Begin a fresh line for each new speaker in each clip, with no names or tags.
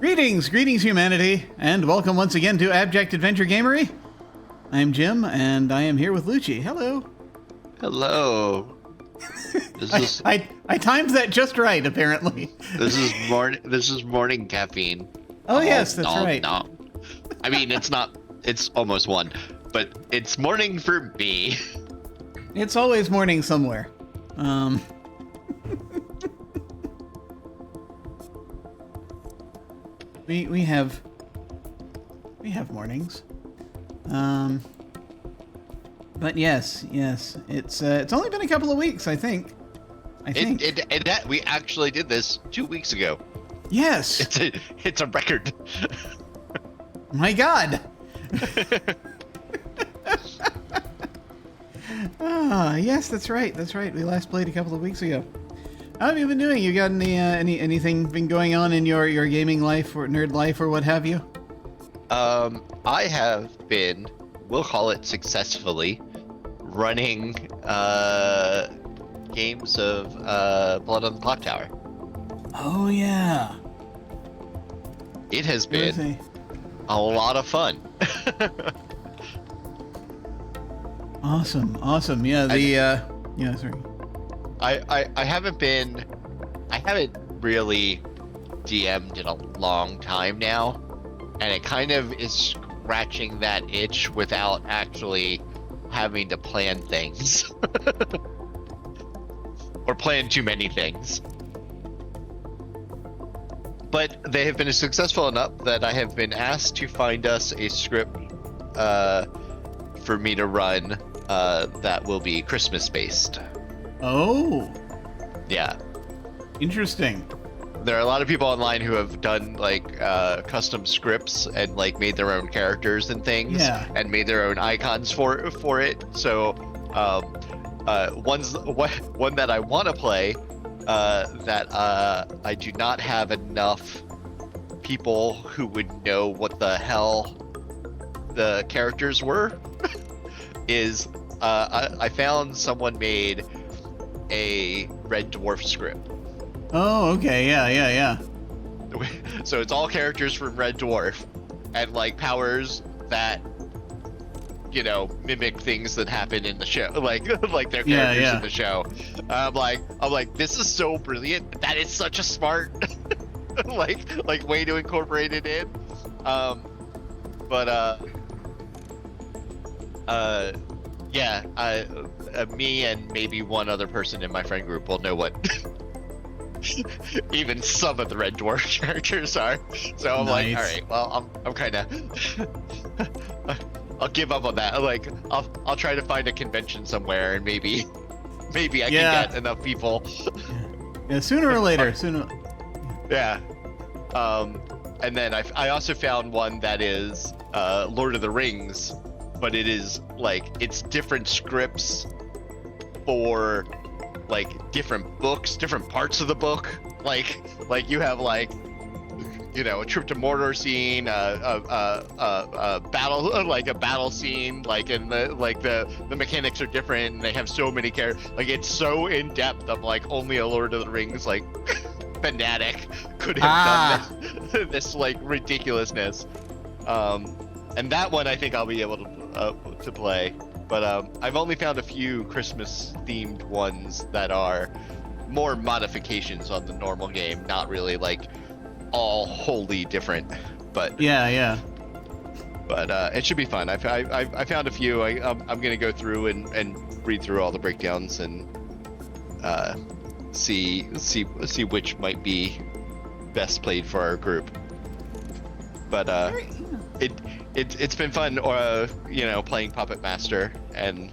Greetings humanity, and welcome once again to Abject Adventure Gamery. I'm Jim, and I am here with Lucci. Hello.
Hello.
I timed that just right, apparently.
This is morning caffeine.
Oh yes, that's right.
No. I mean, it's not. It's almost 1, but it's morning for me.
It's always morning somewhere. We have mornings. But yes, it's only been a couple of weeks, I think.
We actually did this 2 weeks ago.
Yes.
It's a record.
My God. Yes, that's right. We last played a couple of weeks ago. How have you been doing? You got anything been going on in your gaming life or nerd life or what have you?
I have been, we'll call it successfully, running games of Blood on the Clocktower.
Oh yeah.
It has been a lot of fun.
Awesome. Yeah, sorry.
I haven't really DM'd in a long time now, and it kind of is scratching that itch without actually having to plan things. Or plan too many things. But they have been successful enough that I have been asked to find us a script for me to run that will be Christmas based.
Oh.
Yeah.
Interesting.
There are a lot of people online who have done like custom scripts and like made their own characters and things, and made their own icons for it. So one that I want to play that I do not have enough people who would know what the hell the characters were is I found someone made a Red Dwarf script.
Oh, okay, yeah.
So it's all characters from Red Dwarf, and like powers that, mimic things that happen in the show, like their characters in the show. I'm like, this is so brilliant. That is such a smart, like way to incorporate it in. Me and maybe one other person in my friend group will know what even some of the Red Dwarf characters are. So I'm like, all right, well, I'm kind of I'll give up on that. Like, I'll try to find a convention somewhere, and maybe I can get enough people.
Yeah, sooner or later.
Yeah. And then I also found one that is Lord of the Rings, but it is like it's different scripts for like different books, different parts of the book. Like you have like, a trip to Mordor scene, a battle, like a battle scene, like in the mechanics are different, and they have so many characters. Like it's so in depth. I'm like, only a Lord of the Rings like fanatic could have done this like ridiculousness. And that one I think I'll be able to play. But I've only found a few Christmas-themed ones that are more modifications on the normal game, not really like all wholly different. But
yeah.
But it should be fun. I found a few. I'm gonna go through and read through all the breakdowns and see which might be best played for our group. But it's been fun, playing Puppet Master and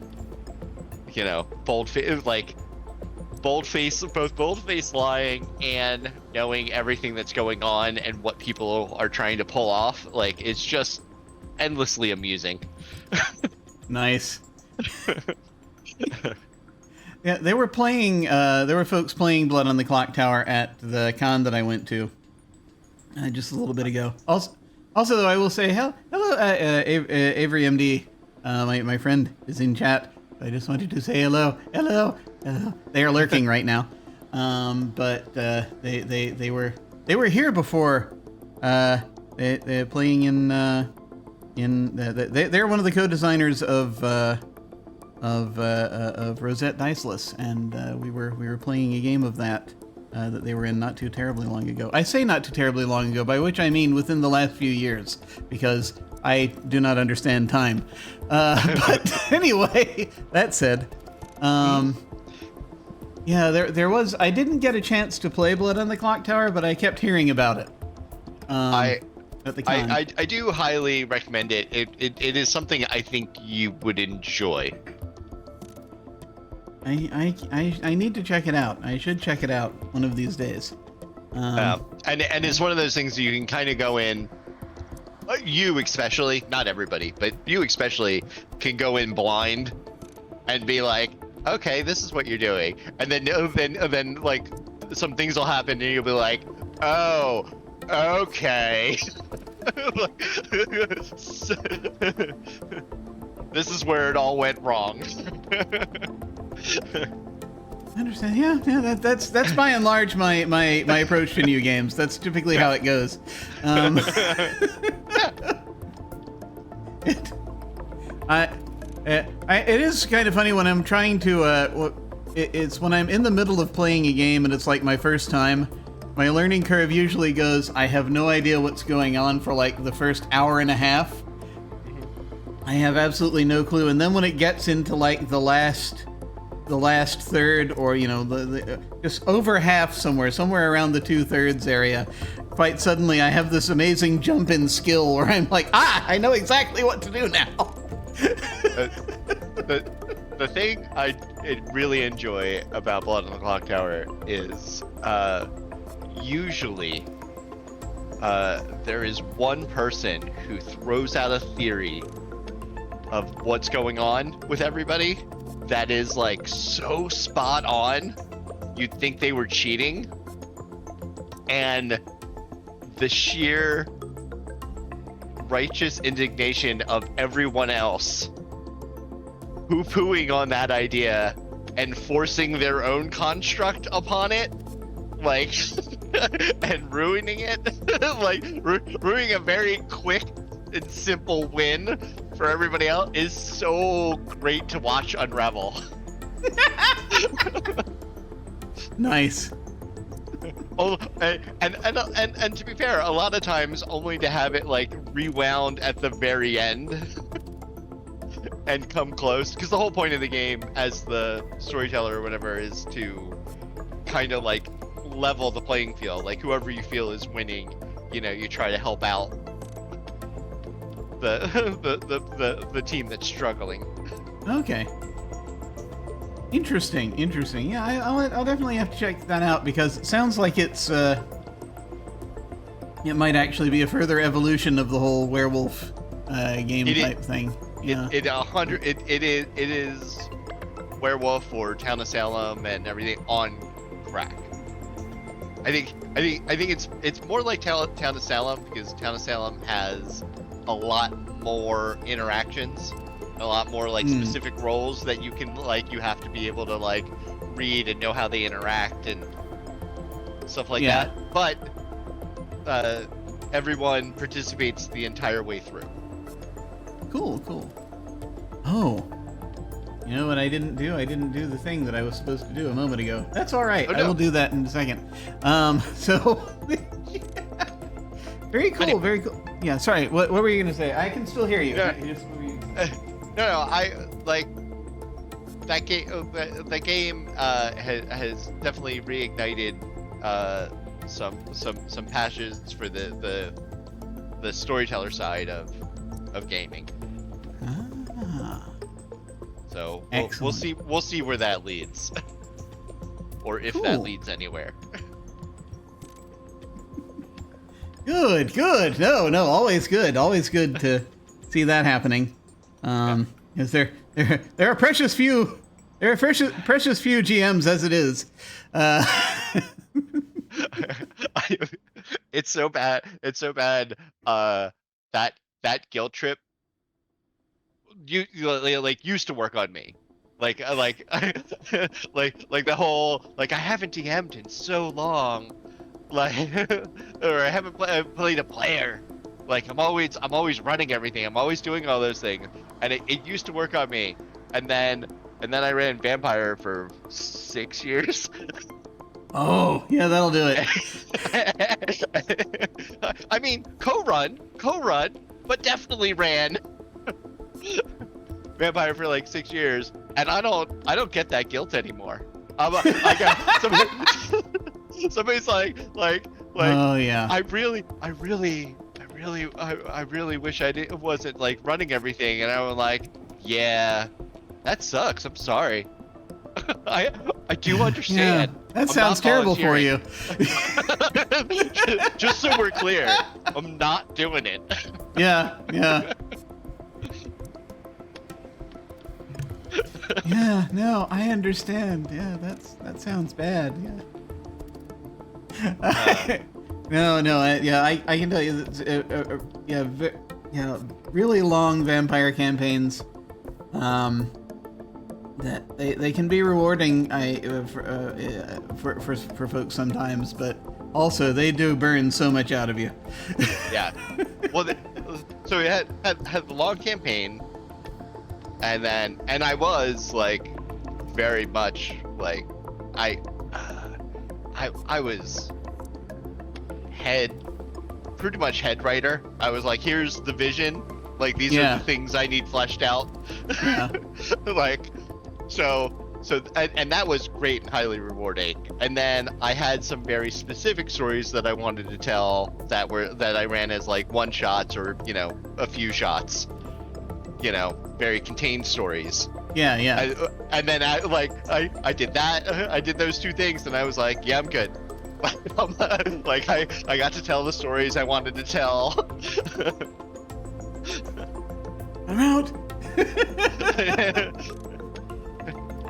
bold-faced lying and knowing everything that's going on and what people are trying to pull off. Like it's just endlessly amusing.
Nice. Yeah, they were playing. There were folks playing Blood on the Clocktower at the con that I went to just a little bit ago. Also, though, I will say hello, Avery MD. My friend is in chat. I just wanted to say hello. They are lurking right now, but they were here before They're playing they're one of the co-designers of Rosette Diceless, and we were playing a game of that that they were in not too terribly long ago. I say not too terribly long ago, by which I mean within the last few years, because I do not understand time. But anyway, that said, yeah, there was. I didn't get a chance to play Blood on the Clock Tower, but I kept hearing about it. At the con.
I do highly recommend it. It is something I think you would enjoy.
I need to check it out. I should check it out one of these days.
And it's one of those things you can kind of go in. You especially, not everybody, but you especially can go in blind and be like, okay, this is what you're doing, and then like some things will happen and you'll be like, oh, okay. This is where it all went wrong.
I understand. Yeah. That's by and large my approach to new games. That's typically how it goes. It is kind of funny when I'm trying to. It's when I'm in the middle of playing a game and it's like my first time. My learning curve usually goes, I have no idea what's going on for like the first hour and a half. I have absolutely no clue, and then when it gets into like the last third, or the just over half, somewhere around the 2/3 area, quite suddenly I have this amazing jump in skill where I'm like, I know exactly what to do now.
The thing I really enjoy about Blood on the Clock Tower is usually there is one person who throws out a theory of what's going on with everybody that is like so spot on, you'd think they were cheating, and the sheer righteous indignation of everyone else poo-pooing on that idea and forcing their own construct upon it, like, and ruining it, like ruining a very quick and simple win for everybody else is so great to watch unravel.
Nice.
Oh, and to be fair, a lot of times only to have it like rewound at the very end and come close, because the whole point of the game as the storyteller or whatever is to kind of like level the playing field. Like whoever you feel is winning, you try to help out the team that's struggling.
Okay. Interesting. Yeah, I'll definitely have to check that out, because it sounds like it might actually be a further evolution of the whole werewolf game type thing. Yeah. It
is werewolf or Town of Salem and everything on crack. I think it's more like Town of Salem, because Town of Salem has a lot more interactions, a lot more like specific roles that you can you have to be able to like read and know how they interact and stuff like that. But everyone participates the entire way through.
Cool. Oh, you know what I didn't do? I didn't do the thing that I was supposed to do a moment ago. That's all right. Oh, no. I will do that in a second. So very cool. Very cool. Yeah. Sorry. What were you gonna say? I can still hear you.
No. I like that game. That game has definitely reignited some passions for the storyteller side of gaming. So we'll see where that leads, or if that leads anywhere.
Good. No, always good to see that happening. Because there are precious few GMs as it is.
It's so bad. That guilt trip used to work on me. Like the whole I haven't DM'd in so long. like, or I haven't played a player. Like I'm always running everything. I'm always doing all those things, and it used to work on me. And then I ran Vampire for 6 years.
Oh, yeah, that'll do it.
I mean, co-run, but definitely ran Vampire for like 6 years, and I don't get that guilt anymore. I got somebody's like,
oh yeah.
I really wish I wasn't like running everything, and I was like, yeah, that sucks. I'm sorry. I do understand.
Yeah, that sounds terrible for you.
Just so we're clear, I'm not doing it.
Yeah. Yeah, no, I understand. Yeah, that sounds bad. Yeah. I can tell you that, really long vampire campaigns, that they can be rewarding for folks sometimes, but also they do burn so much out of you.
Yeah. Well, so we had the long campaign, and I was like very much like I was pretty much head writer. I was like, here's the vision, like these are the things I need fleshed out.
Yeah.
Like so and that was great and highly rewarding. And then I had some very specific stories that I wanted to tell that I ran as like one shots or a few shots, very contained stories.
Yeah.
And then I did that. I did those two things, and I was like, yeah, I'm good. Like I got to tell the stories I wanted to tell.
I'm out.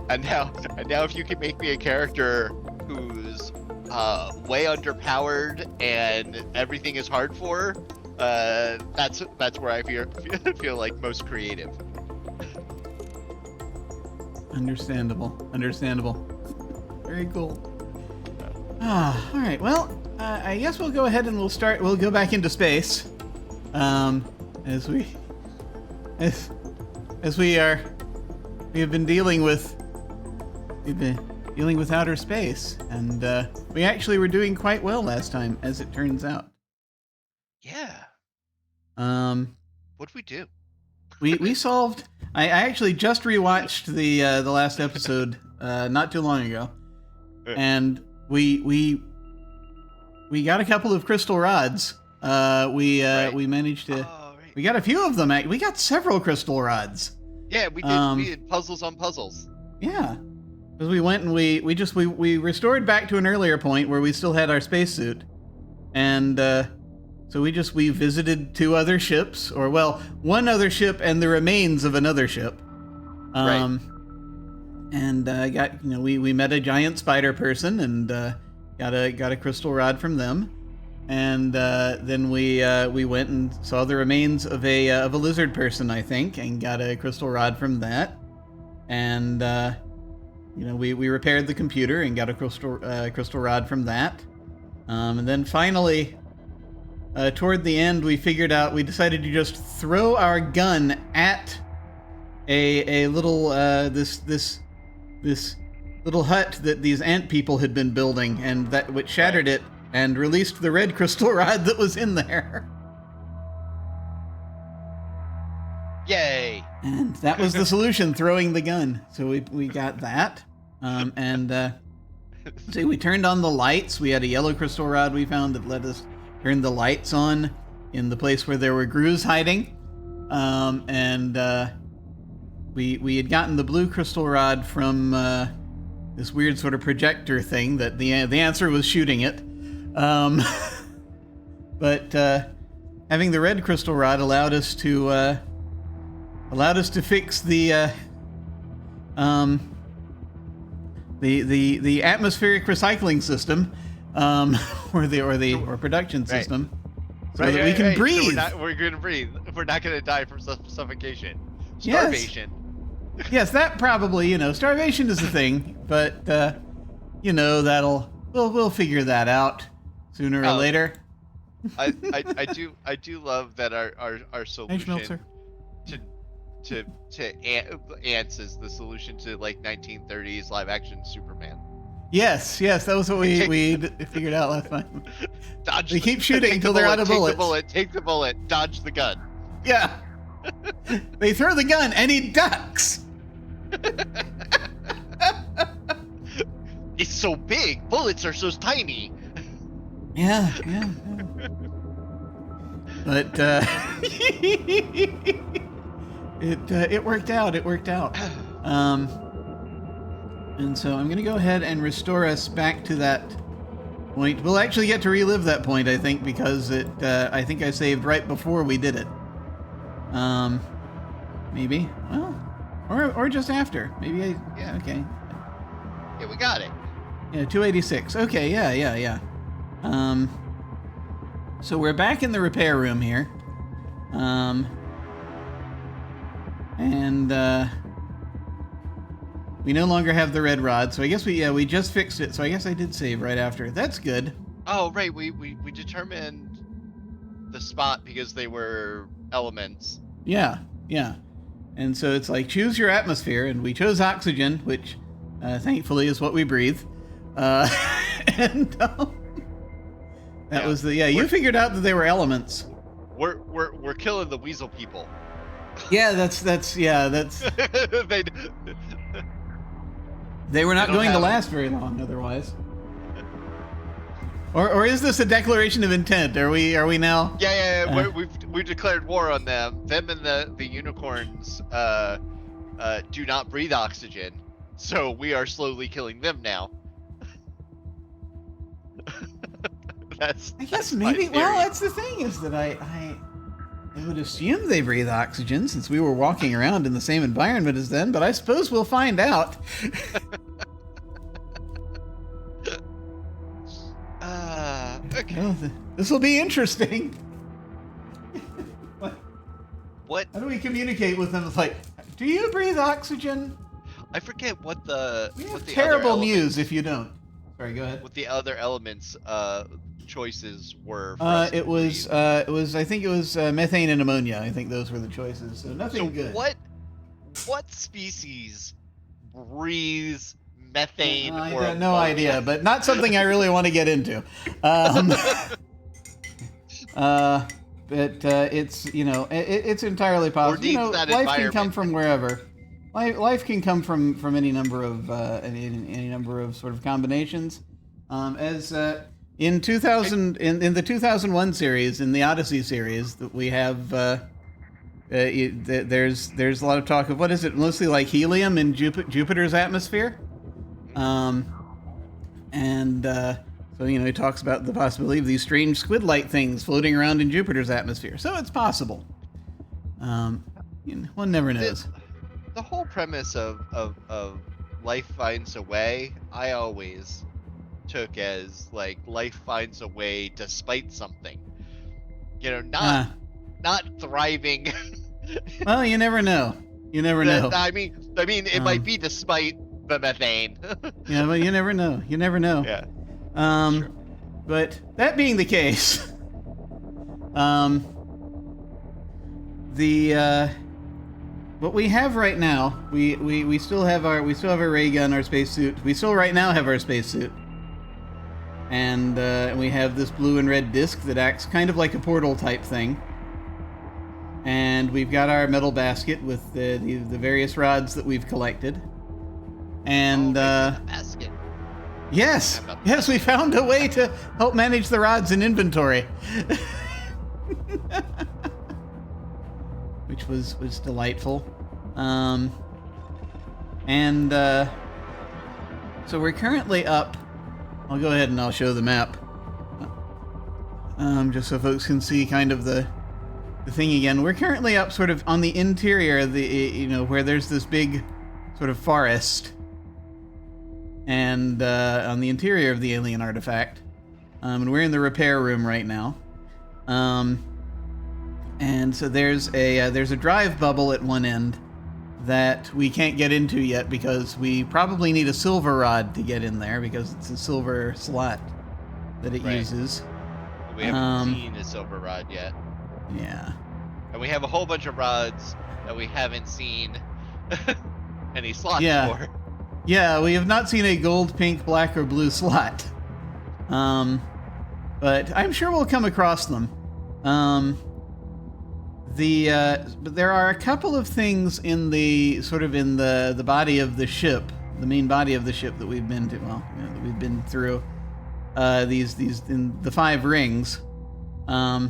And now if you can make me a character who's way underpowered and everything is hard for, that's where I feel like most creative.
Understandable. Very cool. All right. Well, I guess we'll go ahead and we'll go back into space. As we have been dealing with outer space, and we actually were doing quite well last time, as it turns out.
Yeah. What'd we do?
We solved. I actually just rewatched the last episode not too long ago, and we got a couple of crystal rods. We managed to.
Oh, right.
We got a few of them. We got several crystal rods.
Yeah, we did. We did puzzles on puzzles.
Yeah, because we went and we restored back to an earlier point where we still had our spacesuit, and so we visited two other ships, or one other ship and the remains of another ship.
Right.
And we met a giant spider person and got a crystal rod from them, and then we went and saw the remains of a lizard person, I think, and got a crystal rod from that, and we repaired the computer and got a crystal rod from that, and then finally, toward the end, we decided to just throw our gun at a little this little hut that these ant people had been building, and which shattered it and released the red crystal rod that was in there.
Yay!
And that was the solution, throwing the gun. So we got that, and we turned on the lights. We had a yellow crystal rod we found that let us turn the lights on in the place where there were grooves hiding, and we had gotten the blue crystal rod from this weird sort of projector thing that the answer was shooting it. But having the red crystal rod allowed us to fix the atmospheric recycling system, or production system, so that we can breathe.
So we're gonna breathe. We're not gonna die from suffocation, starvation.
Yes, that probably, starvation is a thing, but we'll figure that out. sooner or later.
I do love that our solution to ants is the solution to like 1930s live action Superman.
Yes, that was what we figured out last time.
Dodge.
They keep shooting until they're out of bullets.
Take the bullet. Dodge the gun.
Yeah. They throw the gun and he ducks.
It's so big. Bullets are so tiny.
Yeah. But it worked out. And so I'm gonna go ahead and restore us back to that point. We'll actually get to relive that point, I think, because I think I saved right before we did it. Maybe. Well, or just after. Maybe
Yeah.
Okay.
Yeah, we got it.
Yeah, 286. Okay, yeah. So we're back in the repair room here. We no longer have the red rod, so I guess we just fixed it. So I guess I did save right after. That's good.
Oh, right. We determined the spot because they were elements.
Yeah. And so it's like, choose your atmosphere, and we chose oxygen, which thankfully is what we breathe. That was you figured out that they were elements.
We're killing the weasel people.
Yeah, that's they were not going to last very long otherwise. Or is this a declaration of intent? Are we now?
Yeah. We've declared war on them. Them and the unicorns do not breathe oxygen, so we are slowly killing them now. I guess
maybe. Well, that's the thing, is that I would assume they breathe oxygen since we were walking around in the same environment as them, but I suppose we'll find out.
Okay.
Well, this will be interesting.
What?
How do we communicate with them? It's like, do you breathe oxygen?
I forget what the
terrible news if you don't. Sorry, go ahead.
What the other elements choices were.
It was I think it was methane and ammonia. I think those were the choices. So nothing good.
What species breathes methane?
I
or
got no idea, but not something I really want to get into. But it's it's entirely possible. Life can come from wherever. Life can come from any number of any number of sort of combinations. In 2000 in the 2001 series, in the Odyssey series, that we have there's a lot of talk of, what is it, mostly like helium in Jupiter's atmosphere, so he talks about the possibility of these strange squid-like things floating around in Jupiter's atmosphere. So it's possible. One never knows.
The whole premise of life finds a way, I always took as like life finds a way despite something. Not thriving.
Well, you never know. You never know.
I mean, it might be despite the methane.
Yeah, but you never know. You never know.
Yeah.
Sure. But that being the case, what we have right now, we still have our ray gun, our spacesuit. We still right now have our spacesuit, and we have this blue and red disc that acts kind of like a portal type thing. And we've got our metal basket with the various rods that we've collected. And
basket.
Yes, we found a way to help manage the rods in inventory. Which was delightful. So we're currently up. I'll go ahead and I'll show the map. Just so folks can see kind of the thing again. We're currently up sort of on the interior of the, where there's this big sort of forest. And on the interior of the alien artifact. And we're in the repair room right now. And so there's a drive bubble at one end that we can't get into yet because we probably need a silver rod to get in there because it's a silver slot. that it
Right.
uses.
We haven't seen a silver rod yet.
Yeah.
And we have a whole bunch of rods that we haven't seen any slots
Yeah.
for.
Yeah, we have not seen a gold, pink, black, or blue slot. But I'm sure we'll come across them. But there are a couple of things in the body of the ship, the main body of the ship that we've been to. Well, that we've been through. These in the 5 rings. I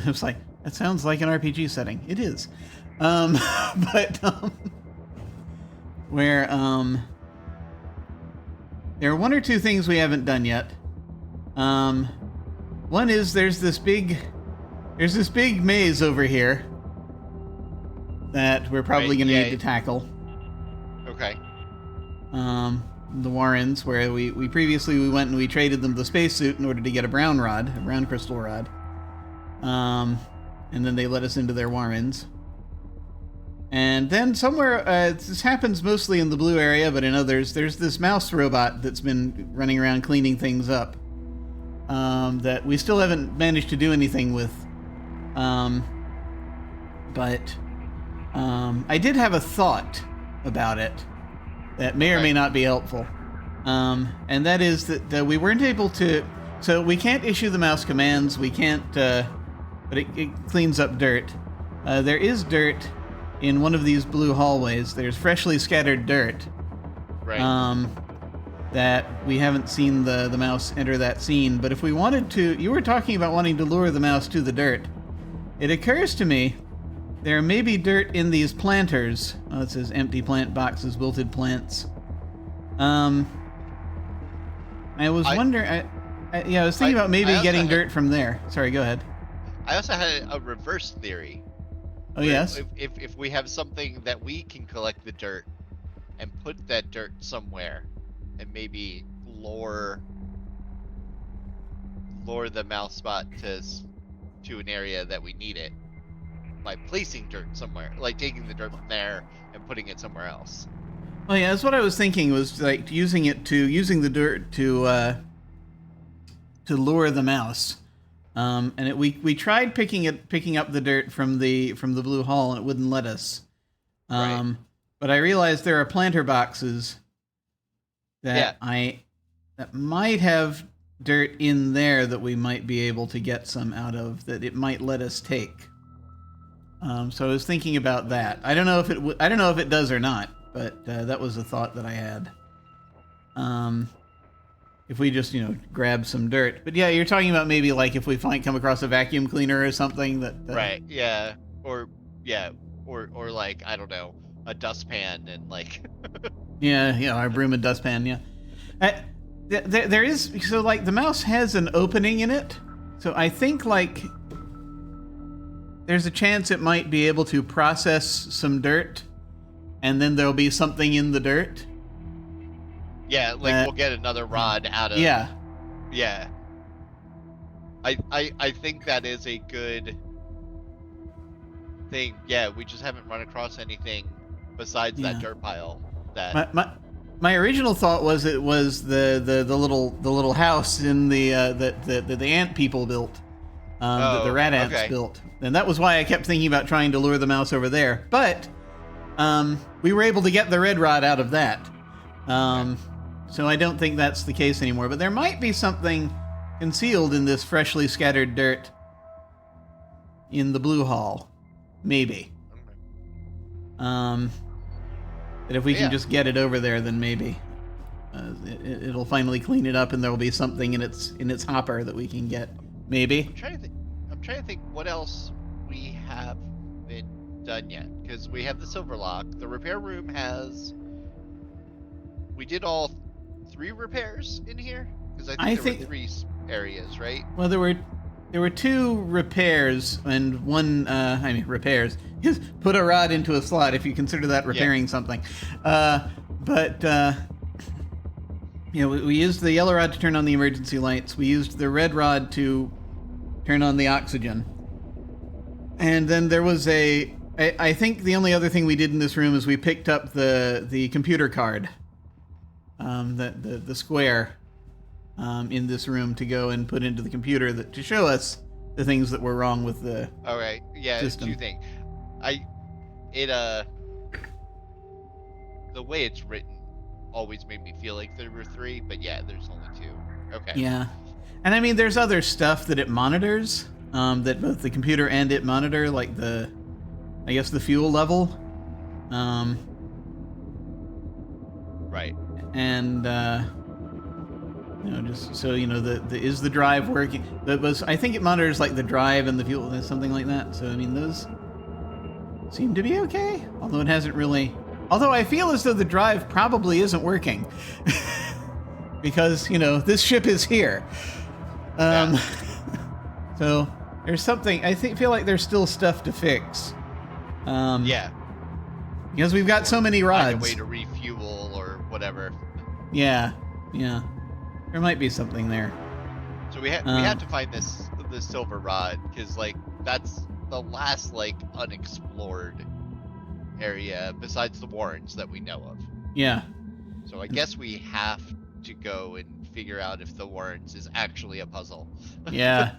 was like, that sounds like an RPG setting. It is. Where there are 1 or 2 things we haven't done yet. One is there's this big maze over here that we're probably going to need to tackle.
Okay.
The Warrens, where we previously went and we traded them the spacesuit in order to get a brown crystal rod. And then they let us into their Warrens. And then somewhere, this happens mostly in the blue area, but in others, there's this mouse robot that's been running around cleaning things up. That we still haven't managed to do anything with. But I did have a thought about it that may or may not be helpful. And that is that we weren't able to... So we can't issue the mouse commands, we can't... but it cleans up dirt. There is dirt in one of these blue hallways. There's freshly scattered dirt.
Right.
That we haven't seen the mouse enter that scene. But if we wanted to... You were talking about wanting to lure the mouse to the dirt. It occurs to me there may be dirt in these planters. Oh, it says empty plant boxes, wilted plants. I was wondering... I was thinking about maybe getting dirt from there. Sorry, go ahead.
I also had a reverse theory.
Oh, yes?
If we have something that we can collect the dirt and put that dirt somewhere and maybe lure the mouse spot to an area that we need it by placing dirt somewhere, like taking the dirt from there and putting it somewhere else.
Oh yeah, that's what I was thinking, was like using the dirt to lure the mouse. And we tried picking up the dirt from the blue hall, and it wouldn't let us.
Right.
But I realized there are planter boxes that might have dirt in there that we might be able to get some out of, that it might let us take. So I was thinking about that. I don't know if it does or not, but that was a thought that I had. If we just, grab some dirt. But yeah, you're talking about maybe like if we come across a vacuum cleaner or something that...
Right, yeah. Or like, I don't know, a dustpan and like...
Yeah, a broom and dustpan, yeah. There is... So like the mouse has an opening in it. So I think like there's a chance it might be able to process some dirt and then there'll be something in the dirt.
Yeah, like we'll get another rod out of...
Yeah.
Yeah. I think that is a good thing. Yeah, we just haven't run across anything besides that dirt pile. That
my original thought was it was the little house in the that the ant people built. That the rat ants built. And that was why I kept thinking about trying to lure the mouse over there. But we were able to get the red rod out of that. So I don't think that's the case anymore. But there might be something concealed in this freshly scattered dirt in the blue hall. Maybe. That if we can just get it over there, then maybe it'll finally clean it up and there'll be something in its hopper that we can get. Maybe.
I'm trying to think what else we haven't done yet. Because we have the silver lock. The repair room has... We did all 3 repairs in here? Because I think there were 3 areas, right?
Well, there were 2 repairs and one... repairs. Put a rod into a slot if you consider that repairing something. We used the yellow rod to turn on the emergency lights. We used the red rod to turn on the oxygen. And then there was a I think the only other thing we did in this room is we picked up the computer card, the square, in this room to go and put into the computer to show us the things that were wrong with the
Okay, yeah,
system.
two things. The way it's written always made me feel like there were three, but yeah, there's only two. Okay.
Yeah, and I mean, there's other stuff that it monitors, that both the computer and it monitor, like I guess the fuel level,
Right.
and just so is the drive working? I think it monitors like the drive and the fuel, something like that. So I mean, those seem to be okay, although it hasn't really. Although I feel as though the drive probably isn't working, because this ship is here.
Yeah.
So there's something. Feel like there's still stuff to fix.
Yeah.
Because we've got so many
Find a
rods.
way to refuel or whatever.
Yeah. There might be something there.
So we have to find this silver rod, because like that's the last like unexplored area besides the warrens that we know of.
Yeah.
So I guess we have to go and figure out if the warrens is actually a puzzle.
Yeah.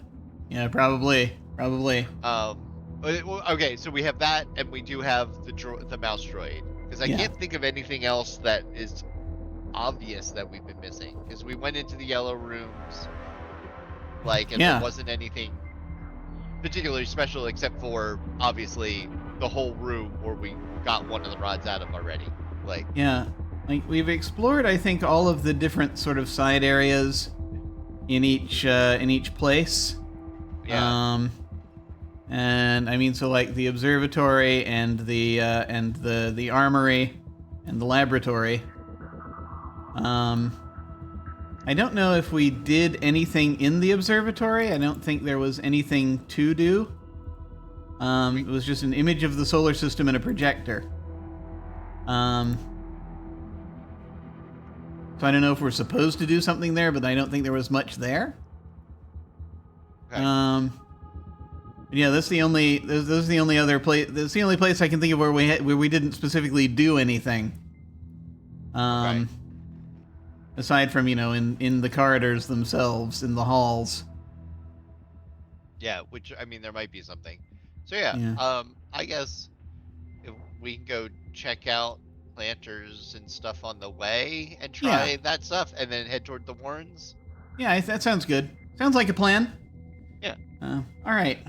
Yeah. Probably.
Okay, so we have that, and we do have the mouse droid, because I can't think of anything else that is obvious that we've been missing, because we went into the yellow rooms, and there wasn't anything particularly special except for obviously the whole room where we got one of the rods out of already.
We've explored, I think, all of the different sort of side areas in each place.
Yeah.
And I mean, so like the observatory and the armory and the laboratory. I don't know if we did anything in the observatory. I don't think there was anything to do. It was just an image of the solar system and a projector. So I don't know if we're supposed to do something there, but I don't think there was much there.
Okay.
Yeah, that's the only. That's the only other place. That's the only place I can think of where we didn't specifically do anything.
Right.
Aside from in the corridors themselves, in the halls.
Yeah, which I mean there might be something. So yeah. I guess if we can go check out planters and stuff on the way and try that stuff, and then head toward the warrens.
Yeah, that sounds good. Sounds like a plan.
Yeah.
All right.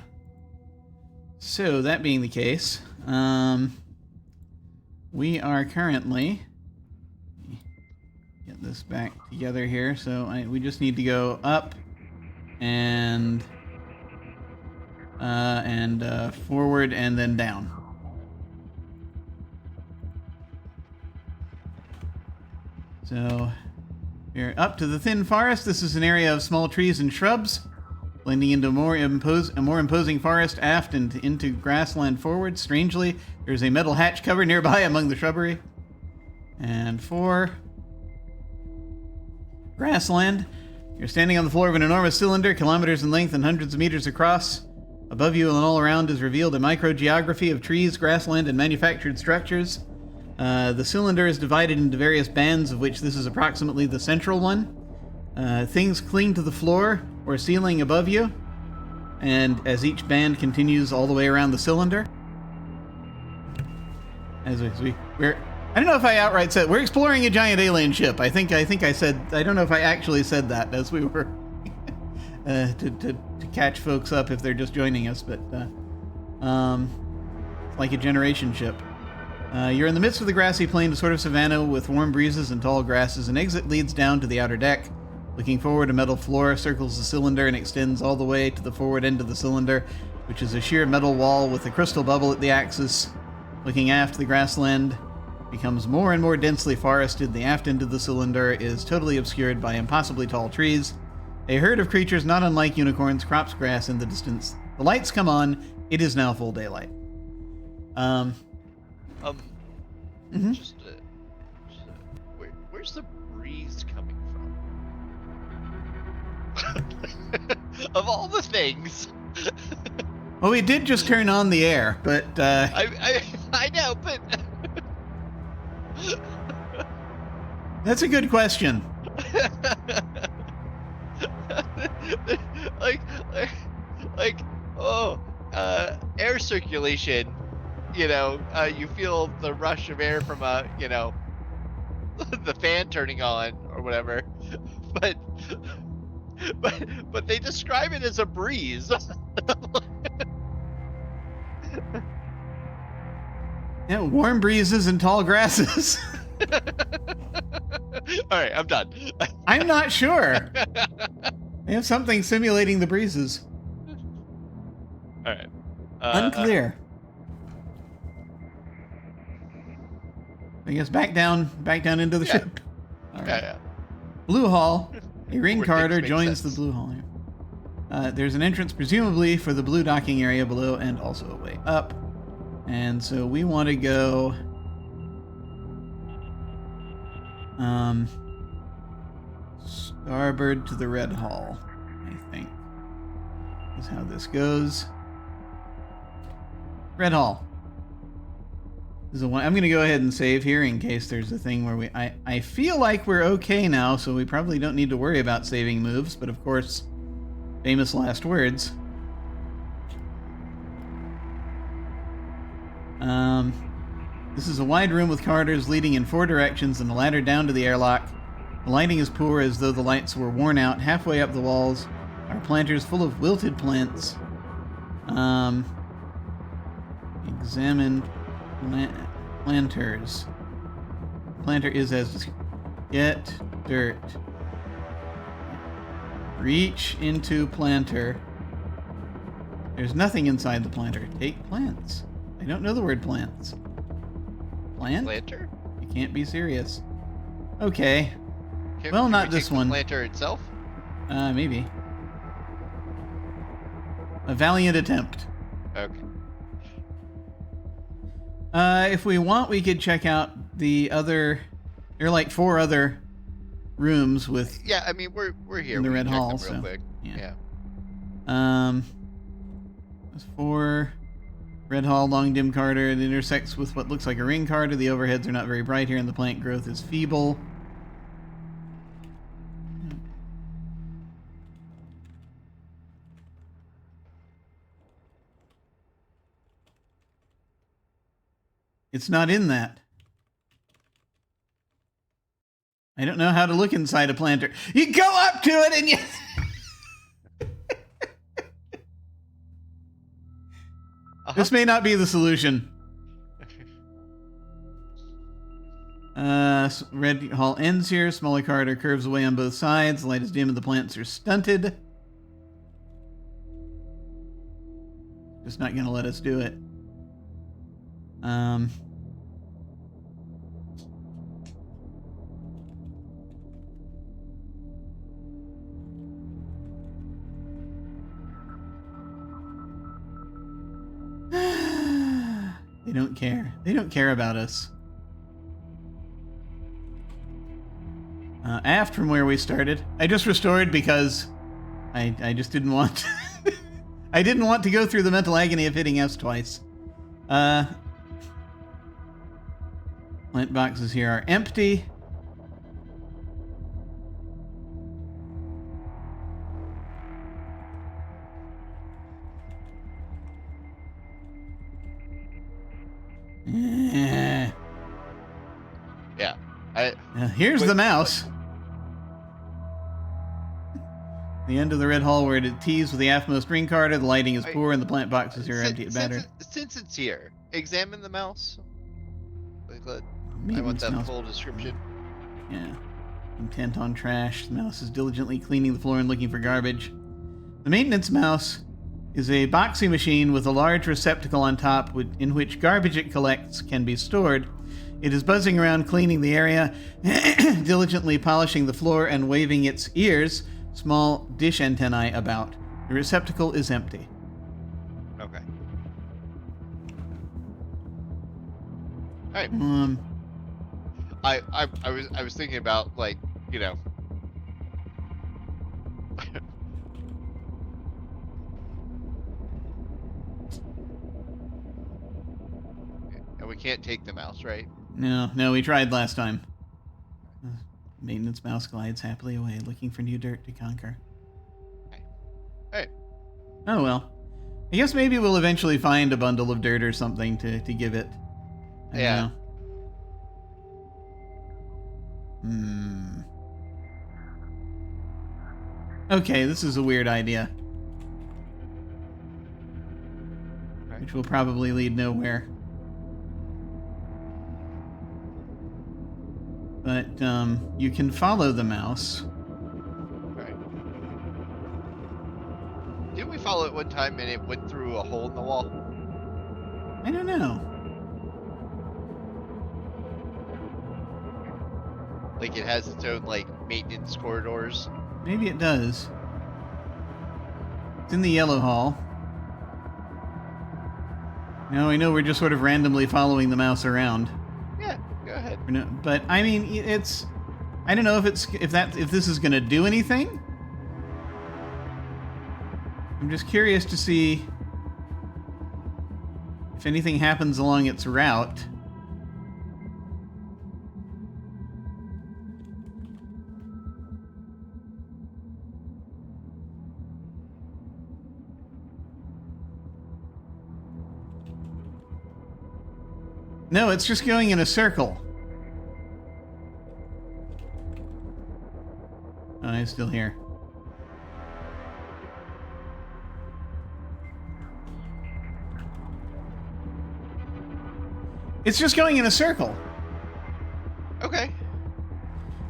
So that being the case, we are currently get this back together here. So we just need to go up and forward and then down. So we're up to the thin forest. This is an area of small trees and shrubs, blending into a more imposing forest aft and into grassland forward. Strangely, there's a metal hatch cover nearby among the shrubbery. And 4. Grassland. You're standing on the floor of an enormous cylinder, kilometers in length and hundreds of meters across. Above you and all around is revealed a microgeography of trees, grassland, and manufactured structures. The cylinder is divided into various bands, of which this is approximately the central one. Things cling to the floor or ceiling above you, and as each band continues all the way around the cylinder. I don't know if I outright said we're exploring a giant alien ship. I think I said, I don't know if I actually said that as we were to catch folks up if they're just joining us, but it's like a generation ship. You're in the midst of the grassy plain, a sort of savanna with warm breezes and tall grasses. An exit leads down to the outer deck. Looking forward, a metal floor circles the cylinder and extends all the way to the forward end of the cylinder, which is a sheer metal wall with a crystal bubble at the axis. Looking aft, the grassland becomes more and more densely forested. The aft end of the cylinder is totally obscured by impossibly tall trees. A herd of creatures not unlike unicorns crops grass in the distance. The lights come on. It is now full daylight.
Where's the breeze coming from? Of all the things.
Well, we did just turn on the air, but
I know, but
that's a good question.
like, like, oh, air circulation. You feel the rush of air from the fan turning on or whatever, but but they describe it as a breeze.
Yeah, warm breezes and tall grasses.
All right, I'm done.
I'm not sure. They have something simulating the breezes.
All right.
Unclear. I guess back down into the ship. All right.
Yeah.
Blue Hall. A ring
Where
carder
things make
joins
sense.
the Blue Hall here. There's an entrance presumably for the blue docking area below and also a way up. And so we want to go starboard to the Red Hall, I think, is how this goes. Red Hall. This is the one. I'm going to go ahead and save here in case there's a thing where I feel like we're okay now, so we probably don't need to worry about saving moves, but of course, famous last words. This is a wide room with corridors leading in 4 directions and a ladder down to the airlock. The lighting is poor, as though the lights were worn out. Halfway up the walls are planters full of wilted plants. Examine planters. Planter is as get dirt. Reach into planter. There's nothing inside the planter. Take plants. I don't know the word plants. Plant?
Planter?
You can't be serious. Okay.
Can
Not
we
this
take the
one.
planter itself?
Maybe. A valiant attempt.
Okay.
If we want, we could check out the other. There are like 4 other rooms with.
Yeah, I mean we're here.
In the
We
Red
can check
Hall,
them real
so,
quick.
yeah.
Yeah.
There's 4. Red Hall, long dim corridor. It intersects with what looks like a ring corridor. The overheads are not very bright here, and the plant growth is feeble. It's not in that. I don't know how to look inside a planter. You go up to it and you... This may not be the solution. Red Hall ends here. Smaller corridor curves away on both sides. The light is dim and the plants are stunted. Just not going to let us do it. They don't care. They don't care about us. Aft from where we started. I just restored because I just didn't want... I didn't want to go through the mental agony of hitting S twice. Plant boxes here are empty.
Yeah.
Here's the mouse. The end of the Red Hall where it tees with the aftmost ring corridor. The lighting is poor and the plant boxes here are empty at better.
Since it's here, examine the mouse. I want
Maintenance
that
mouse.
full description.
Yeah. Intent on trash. The mouse is diligently cleaning the floor and looking for garbage. The maintenance mouse is a boxy machine with a large receptacle on top in which garbage it collects can be stored. It is buzzing around cleaning the area, diligently polishing the floor and waving its ears, small dish antennae, about. The receptacle is empty.
Okay. All right. I was thinking about, like, you know, we can't take the mouse, right?
No, we tried last time. Maintenance mouse glides happily away, looking for new dirt to conquer.
Okay. All right.
Oh well. I guess maybe we'll eventually find a bundle of dirt or something to give it. I don't know. Okay, this is a weird idea.
Okay.
Which will probably lead nowhere. But you can follow the mouse.
Right. Didn't we follow it one time and it went through a hole in the wall?
I don't know.
Like it has its own like maintenance corridors.
Maybe it does. It's in the yellow hall. Now I know we're just sort of randomly following the mouse around.
Yeah, go ahead.
But I mean, it's. I don't know if this is going to do anything. I'm just curious to see if anything happens along its route. No, it's just going in a circle. Oh, I'm still here. It's just going in a circle.
Okay.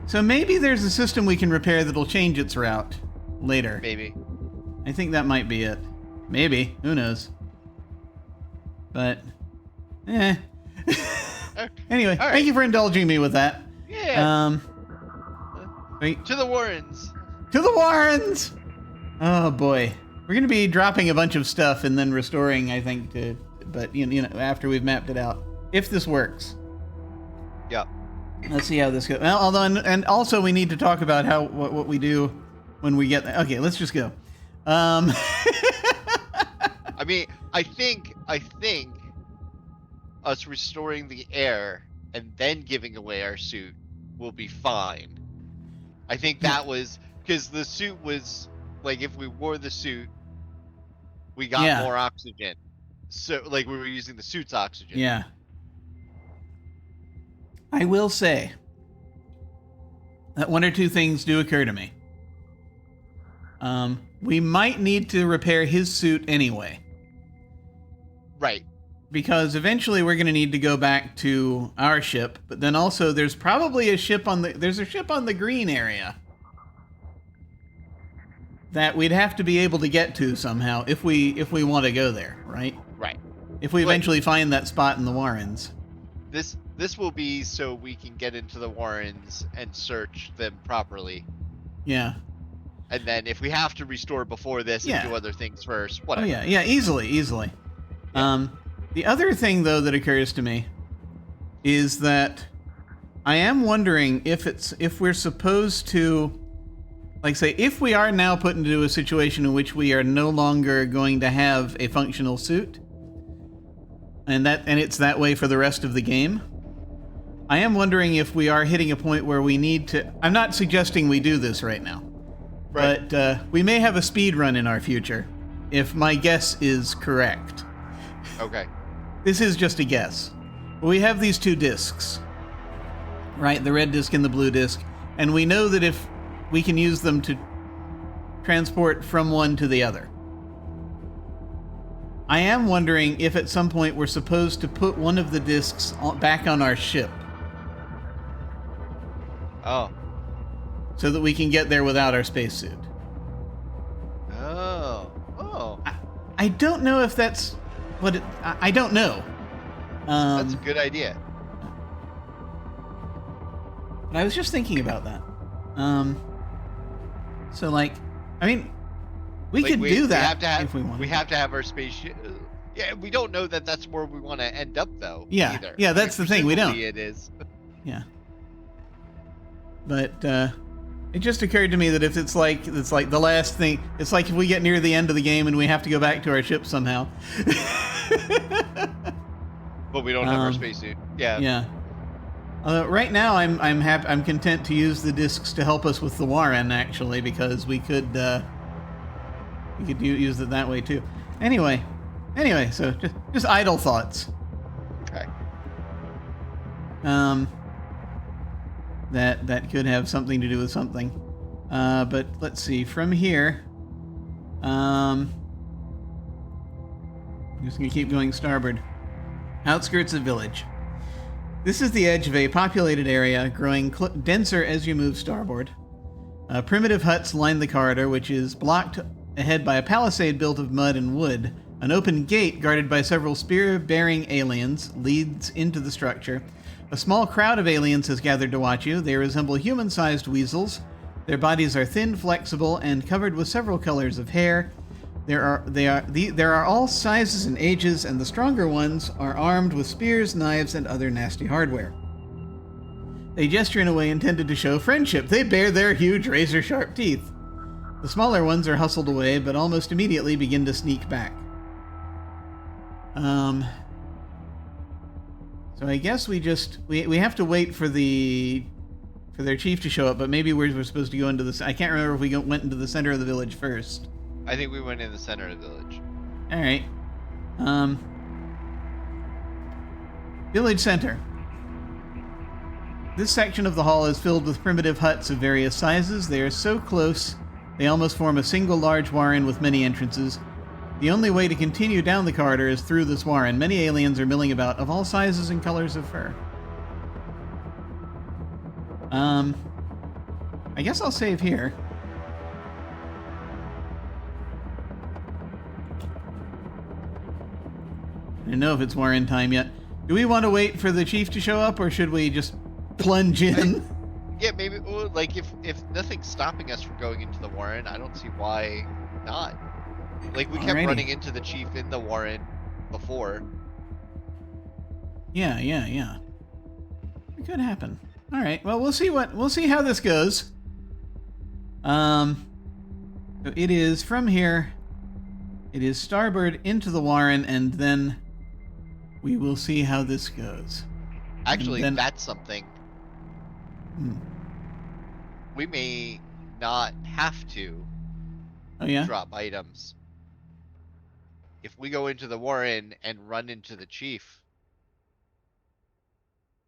So maybe there's a system we can repair that'll change its route later.
Maybe.
I think that might be it. Maybe. Who knows? But,
Okay.
Anyway,
All right.
Thank you for indulging me with that.
Yeah.
Wait.
To the Warrens.
To the Warrens! Oh boy. We're going to be dropping a bunch of stuff and then restoring, I think, but you know, after we've mapped it out. If this works.
Yeah.
Let's see how this goes. Well, although, and also we need to talk about what we do when we get there. Okay, let's just go.
I mean, I think us restoring the air and then giving away our suit will be fine. I think that was because the suit was like, if we wore the suit, we got more oxygen. So like we were using the suit's oxygen.
Yeah. I will say that one or two things do occur to me. We might need to repair his suit anyway.
Right.
Because eventually we're going to need to go back to our ship, but then also there's probably a ship on the green area that we'd have to be able to get to somehow if we want to go there, right?
Right.
If we eventually find that spot in the Warrens.
This will be so we can get into the Warrens and search them properly.
Yeah.
And then if we have to restore before this and do other things first, whatever.
Oh yeah, easily. Yeah. The other thing though that occurs to me is that I am wondering if we're supposed to, like, say, if we are now put into a situation in which we are no longer going to have a functional suit, and it's that way for the rest of the game. I am wondering if we are hitting a point where we need to. I'm not suggesting we do this right now,
Right.
but we may have a speed run in our future, if my guess is correct.
Okay.
This is just a guess. We have these two discs, right? The red disc and the blue disc, and we know that if we can use them to transport from one to the other. I am wondering if at some point we're supposed to put one of the discs back on our ship.
Oh.
So that we can get there without our spacesuit.
Oh.
I don't know if that's what it... I don't know.
That's a good idea.
But I was just thinking about that. So, like, I mean, we could do that if we want.
We have to have our spaceship. Yeah, we don't know that that's where we want to end up, though.
Yeah,
either.
yeah, that's the thing. We don't.
It is.
Yeah. But it just occurred to me that if it's like the last thing, it's like if we get near the end of the game and we have to go back to our ship somehow.
But we don't have our spacesuit. Yeah.
Yeah. Right now, I'm content to use the discs to help us with the Warren, actually, because we could use it that way too. Anyway, so just idle thoughts.
Okay.
That could have something to do with something. But let's see. From here, I'm just gonna keep going starboard. Outskirts of village. This is the edge of a populated area, growing denser as you move starboard. Primitive huts line the corridor, which is blocked ahead by a palisade built of mud and wood. An open gate, guarded by several spear-bearing aliens, leads into the structure. A small crowd of aliens has gathered to watch you. They resemble human-sized weasels. Their bodies are thin, flexible, and covered with several colors of hair. There are all sizes and ages, and the stronger ones are armed with spears, knives, and other nasty hardware. They gesture in a way intended to show friendship. They bare their huge razor-sharp teeth. The smaller ones are hustled away, but almost immediately begin to sneak back. So I guess we have to wait for their chief to show up, but maybe we're supposed to go into this. I can't remember if we went into the center of the village first.
I think we went in the center of the village.
All right. Village center. This section of the hall is filled with primitive huts of various sizes. They are so close, they almost form a single large warren with many entrances. The only way to continue down the corridor is through this warren. Many aliens are milling about, of all sizes and colors of fur. I guess I'll save here. I don't know if it's warren time yet. Do we want to wait for the chief to show up, or should we just plunge in?
Yeah, maybe. Like, if nothing's stopping us from going into the warren, I don't see why not. Like, we kept running into the chief in the warren before.
Yeah. It could happen. All right. Well, we'll see how this goes. So it is from here. It is starboard into the warren, and then we will see how this goes.
Actually, that's something. We may not have to drop items. If we go into the warren and run into the chief,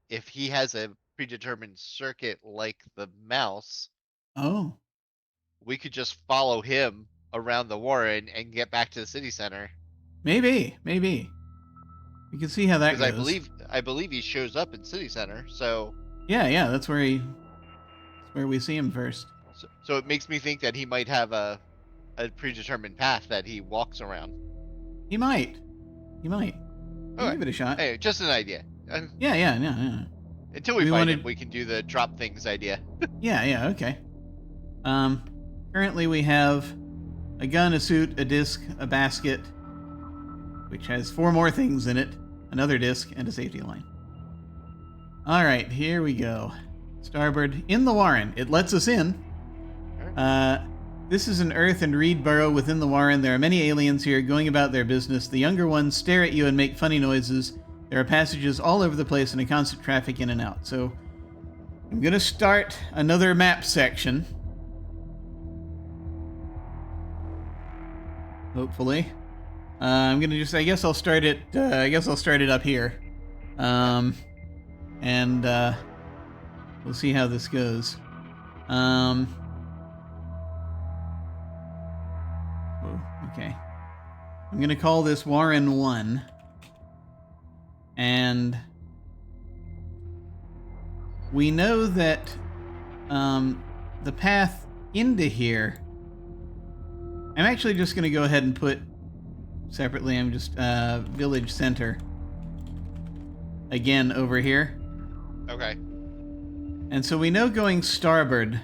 if he has a predetermined circuit like the mouse, we could just follow him around the warren and get back to the city center.
Maybe. We can see how that goes.
Because I believe he shows up in city center, so...
Yeah, that's where we see him first.
So it makes me think that he might have a predetermined path that he walks around.
He might. Give it a shot.
Hey, just an idea.
Yeah.
Until we find him, we can do the drop things idea.
Yeah, okay. Currently we have a gun, a suit, a disc, a basket, which has 4 more things in it, another disc, and a safety line. All right, here we go. Starboard in the warren. It lets us in. This is an earth and reed burrow within the warren. There are many aliens here going about their business. The younger ones stare at you and make funny noises. There are passages all over the place and a constant traffic in and out. So I'm going to start another map section. Hopefully. I'm going to just, I guess I'll start it up here. And we'll see how this goes. Okay. I'm going to call this Warren 1. And we know that the path into here... I'm actually just going to go ahead and put separately, I'm just village center again over here.
Okay.
And so we know going starboard,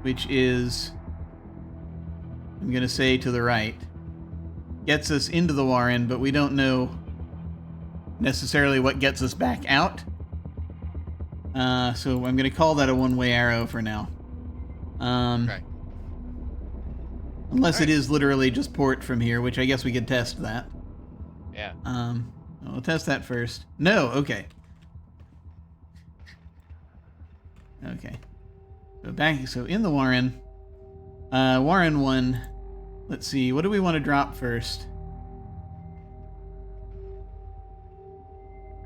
which is, I'm going to say to the right, gets us into the warren, but we don't know necessarily what gets us back out. So I'm going to call that a one-way arrow for now.
Okay.
Unless
Alright.
it is literally just port from here, which I guess we could test that.
Yeah.
We'll test that first. No, okay. Okay. So in the Warren. Warren 1. Let's see, what do we want to drop first?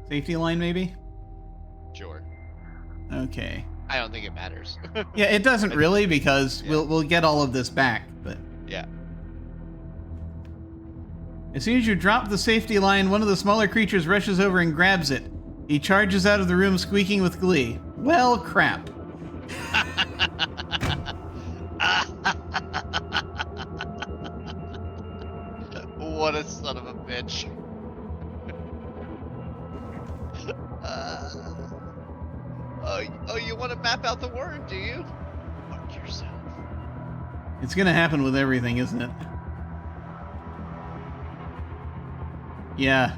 Safety line, maybe?
Sure.
Okay.
I don't think it matters.
Yeah, it doesn't really, because
Yeah.
we'll get all of this back, but...
Yeah.
As soon as you drop the safety line, one of the smaller creatures rushes over and grabs it. He charges out of the room squeaking with glee. Well, crap.
What a son of a bitch. Oh, you want to map out the word, do you? Fuck yourself.
It's gonna happen with everything, isn't it? Yeah.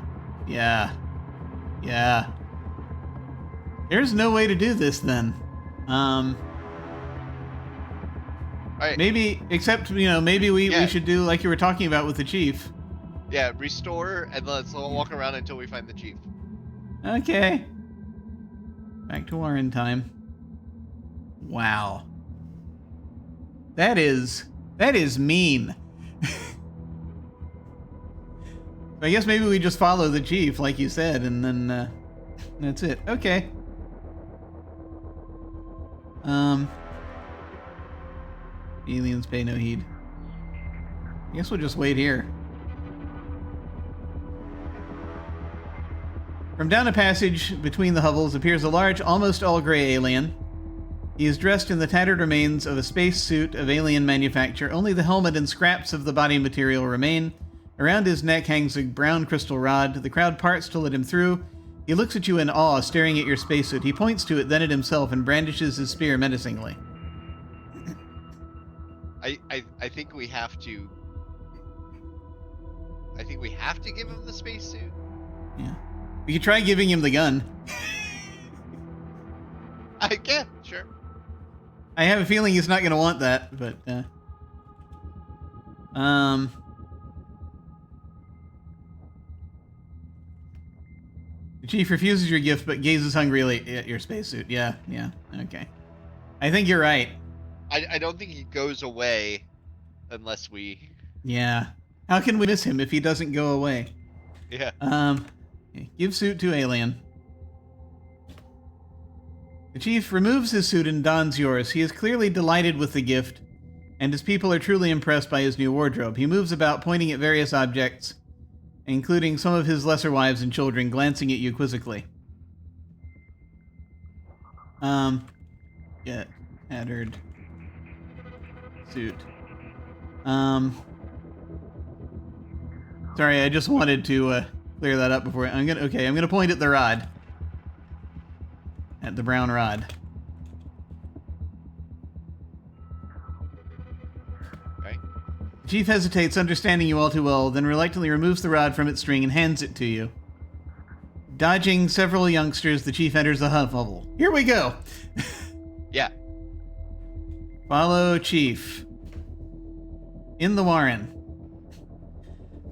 There's no way to do this then.
Alright.
Maybe, except, maybe we
Yeah.
should do like you were talking about with the chief.
Yeah, restore, and let's walk around until we find the chief.
Okay. Back to Warren time. Wow. That is mean. I guess maybe we just follow the chief, like you said, and then that's it. Okay. Aliens pay no heed. I guess we'll just wait here. From down a passage between the hovels appears a large, almost all-gray alien. He is dressed in the tattered remains of a space suit of alien manufacture. Only the helmet and scraps of the body material remain. Around his neck hangs a brown crystal rod. The crowd parts to let him through. He looks at you in awe, staring at your spacesuit. He points to it, then at himself, and brandishes his spear menacingly.
I think we have to. I think we have to give him the spacesuit.
Yeah. We could try giving him the gun.
I can, sure.
I have a feeling he's not going to want that, but, The chief refuses your gift, but gazes hungrily at your spacesuit. Yeah, okay. I think you're right.
I don't think he goes away unless we.
Yeah. How can we miss him if he doesn't go away?
Yeah.
Give suit to alien. The chief removes his suit and dons yours. He is clearly delighted with the gift, and his people are truly impressed by his new wardrobe. He moves about, pointing at various objects, including some of his lesser wives and children, glancing at you quizzically. Get tattered suit. Sorry, I just wanted to clear that up before I'm gonna point at the rod. At the brown rod.
Okay.
The chief hesitates, understanding you all too well, then reluctantly removes the rod from its string and hands it to you. Dodging several youngsters, the chief enters the hovel. Here we go!
Yeah.
Follow chief. In the Warren.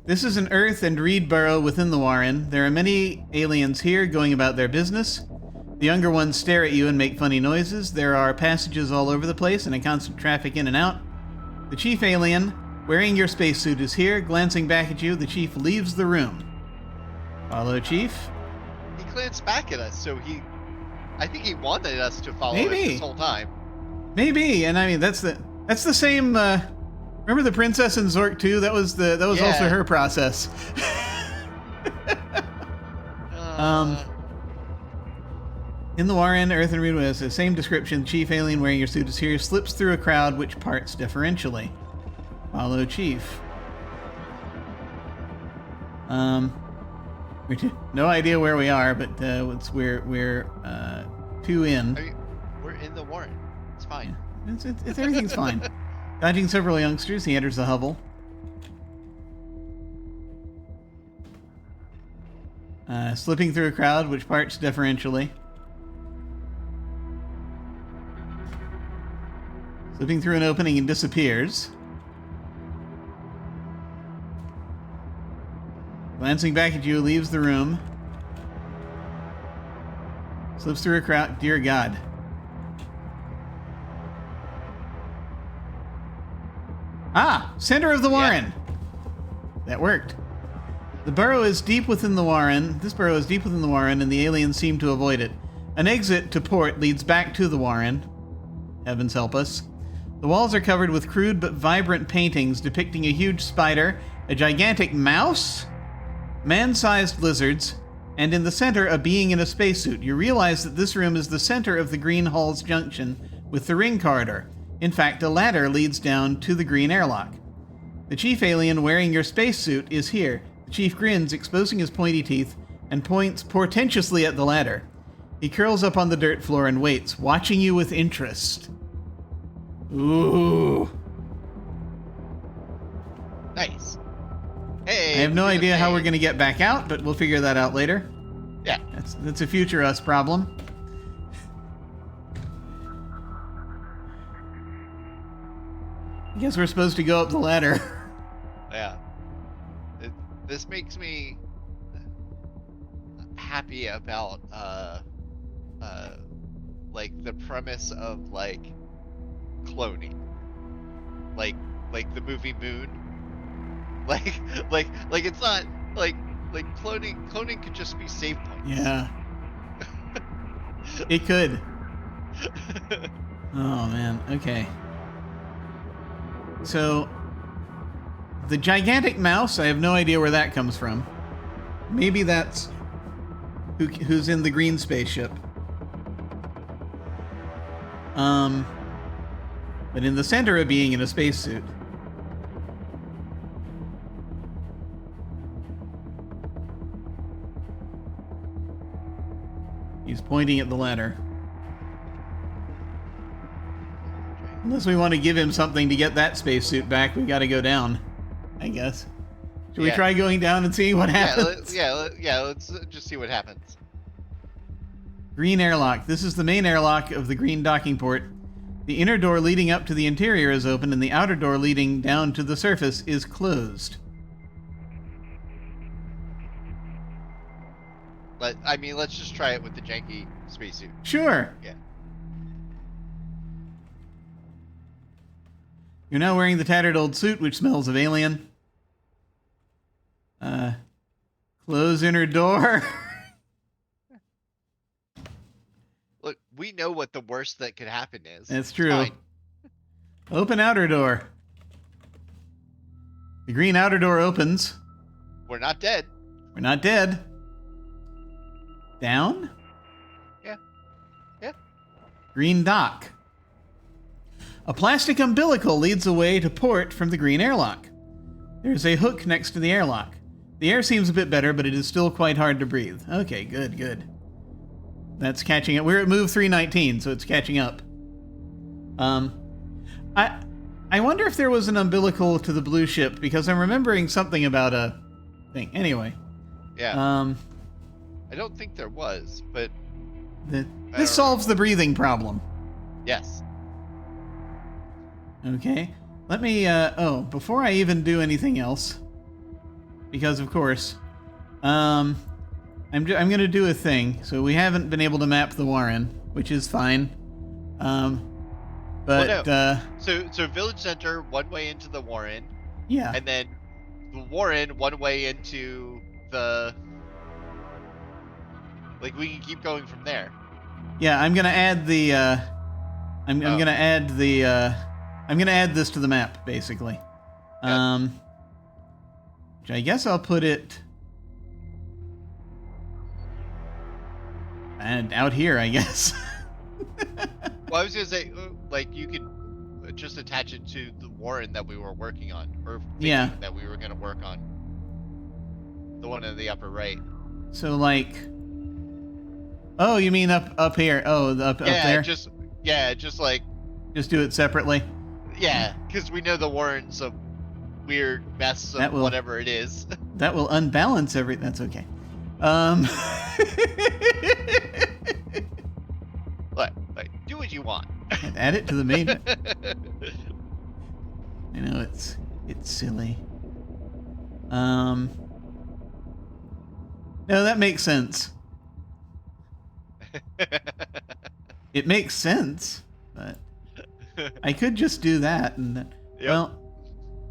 This is an earth and reed burrow within the Warren. There are many aliens here going about their business. The younger ones stare at you and make funny noises. There are passages all over the place and a constant traffic in and out. The chief alien, wearing your spacesuit, is here. Glancing back at you, the chief leaves the room. Follow chief.
He glanced back at us, so I think he wanted us to follow him
Maybe.
this whole time.
Maybe, and I mean that's the same. Remember the princess in Zork 2? That was also
Yeah.
her process. In the Warren, Earth and Reed has the same description. Chief alien wearing your suit is here. Slips through a crowd which parts deferentially. Follow chief. No idea where we are, but we're 2 in.
I mean, we're in the Warren. It's fine.
It's everything's fine. Dodging several youngsters, he enters the hovel. Slipping through a crowd which parts deferentially. Slipping through an opening and disappears. Glancing back at you, leaves the room. Slips through a crowd. Dear God. Ah! Center of the Warren! That worked. The burrow is deep within the Warren. This burrow is deep within the Warren, and the aliens seem to avoid it. An exit to port leads back to the Warren. Heavens help us. The walls are covered with crude but vibrant paintings depicting a huge spider, a gigantic mouse, man-sized lizards, and in the center, a being in a spacesuit. You realize that this room is the center of the Green Hall's junction with the ring corridor. In fact, a ladder leads down to the green airlock. The chief alien wearing your spacesuit is here. The chief grins, exposing his pointy teeth, and points portentously at the ladder. He curls up on the dirt floor and waits, watching you with interest. Ooh.
Nice. Hey.
I have no idea how we're going to get back out, but we'll figure that out later.
Yeah.
That's a future us problem. I guess we're supposed to go up the ladder.
Yeah. This makes me happy about like the premise of like cloning. Like the movie Moon. Like it's not like cloning could just be save points.
Yeah. It could. Oh man, okay. So, the gigantic mouse, I have no idea where that comes from. Maybe that's who's in the green spaceship. But in the center of being in a spacesuit. He's pointing at the ladder. Unless we want to give him something to get that spacesuit back, we gotta go down, I guess. Should we try going down and seeing what happens?
Let's just see what happens.
Green airlock. This is the main airlock of the green docking port. The inner door leading up to the interior is open, and the outer door leading down to the surface is closed.
Let's just try it with the janky spacesuit.
Sure.
Yeah.
You're now wearing the tattered old suit, which smells of alien. Close inner door.
Look, we know what the worst that could happen is.
That's true.
Fine.
Open outer door. The green outer door opens.
We're not dead.
We're not dead. Down?
Yeah. Yeah.
Green dock. A plastic umbilical leads away to port from the green airlock. There's a hook next to the airlock. The air seems a bit better, but it is still quite hard to breathe. Okay, good. That's catching up. We're at move 319, so it's catching up. I wonder if there was an umbilical to the blue ship, because I'm remembering something about a thing. Anyway.
Yeah. I don't think there was, but...
This solves the breathing problem.
Yes.
Okay. Let me, before I even do anything else, because of course, I'm going to do a thing. So we haven't been able to map the Warren, which is fine. But,
well, no. So Village Center, one way into the Warren.
Yeah.
And then the Warren, one way into the... Like, we can keep going from there.
Yeah, I'm going to add the, I'm going to add the, I'm going to add this to the map, basically.
Okay.
Which I guess I'll put it out here, I guess.
Well, I was going to say, like, you could just attach it to the Warren that we were working on. Or that we were going to work on. The one in the upper right.
So, like... Oh, you mean up here? Oh, up there?
Just like...
Just do it separately?
Yeah, because we know the Warren's a weird mess of whatever it is.
That will unbalance everything. That's okay.
Do what you want.
And add it to the main. I know it's silly. No, that makes sense. It makes sense, but I could just do that. And well,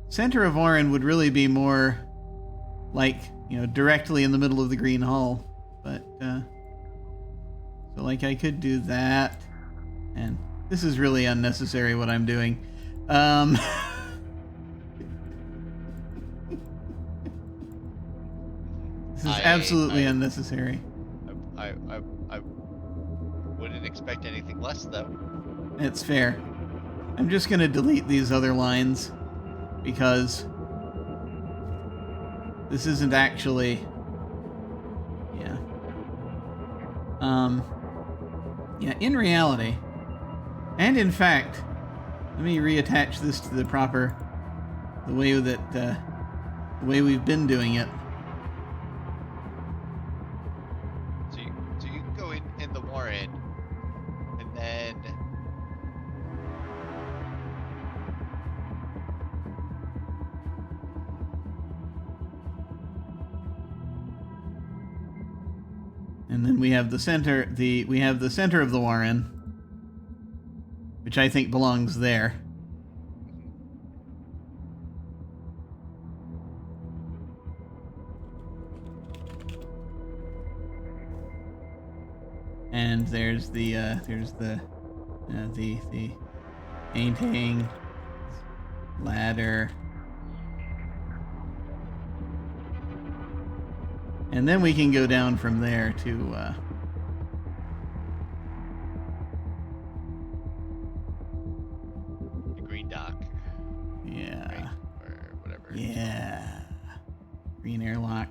center of Orin would really be more like, directly in the middle of the green hall. But, so like I could do that. And this is really unnecessary what I'm doing. This is absolutely unnecessary.
I wouldn't expect anything less, though.
It's fair. I'm just going to delete these other lines because this isn't actually... Yeah. Yeah, in reality, and in fact, let me reattach this to the proper... the way that... the way we've been doing it.
So you can go in the Warren, and then...
And then we have the center, we have the center of the Warren, which I think belongs there. And there's the painting, ladder. And then we can go down from there to
the green dock.
Yeah.
Right? Or whatever.
Yeah. Green airlock.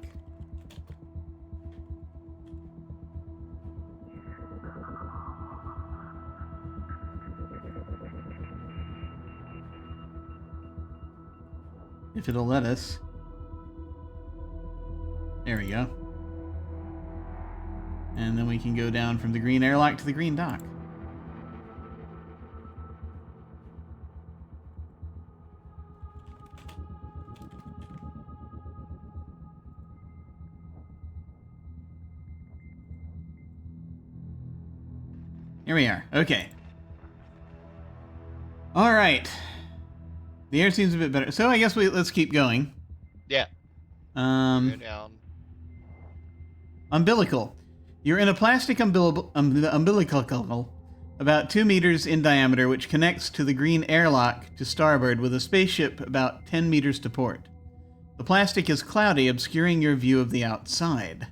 If it'll let us. There we go. And then we can go down from the green airlock to the green dock. Here we are. Okay. All right. The air seems a bit better. So I guess let's keep going.
Yeah. Go down.
Umbilical. You're in a plastic umbilical about 2 meters in diameter, which connects to the green airlock to starboard with a spaceship about 10 meters to port. The plastic is cloudy, obscuring your view of the outside.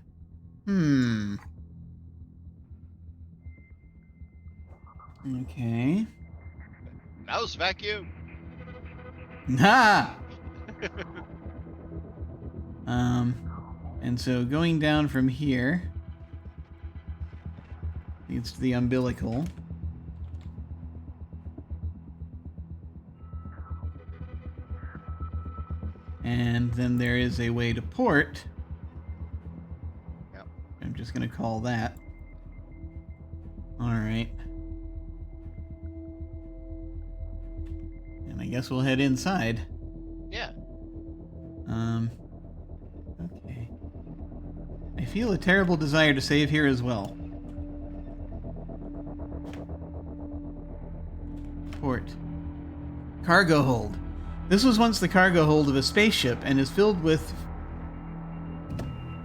Okay.
Mouse vacuum.
Ha! And so going down from here leads to the umbilical. And then there is a way to port.
Yep.
I'm just going to call that. All right. And I guess we'll head inside.
Yeah.
Okay. I feel a terrible desire to save here as well. Port. Cargo hold. This was once the cargo hold of a spaceship and is filled with...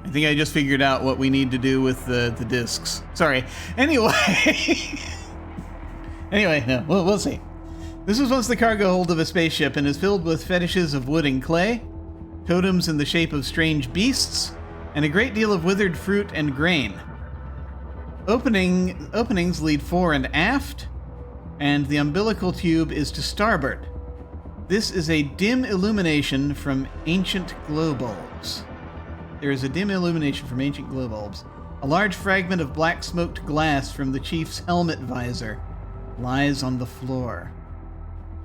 I think I just figured out what we need to do with the discs. Sorry. Anyway. Anyway, no, we'll see. This was once the cargo hold of a spaceship and is filled with fetishes of wood and clay, totems in the shape of strange beasts, and a great deal of withered fruit and grain. Openings lead fore and aft, and the umbilical tube is to starboard. This is a dim illumination from ancient glow bulbs. There is a dim illumination from ancient glow bulbs. A large fragment of black smoked glass from the chief's helmet visor lies on the floor.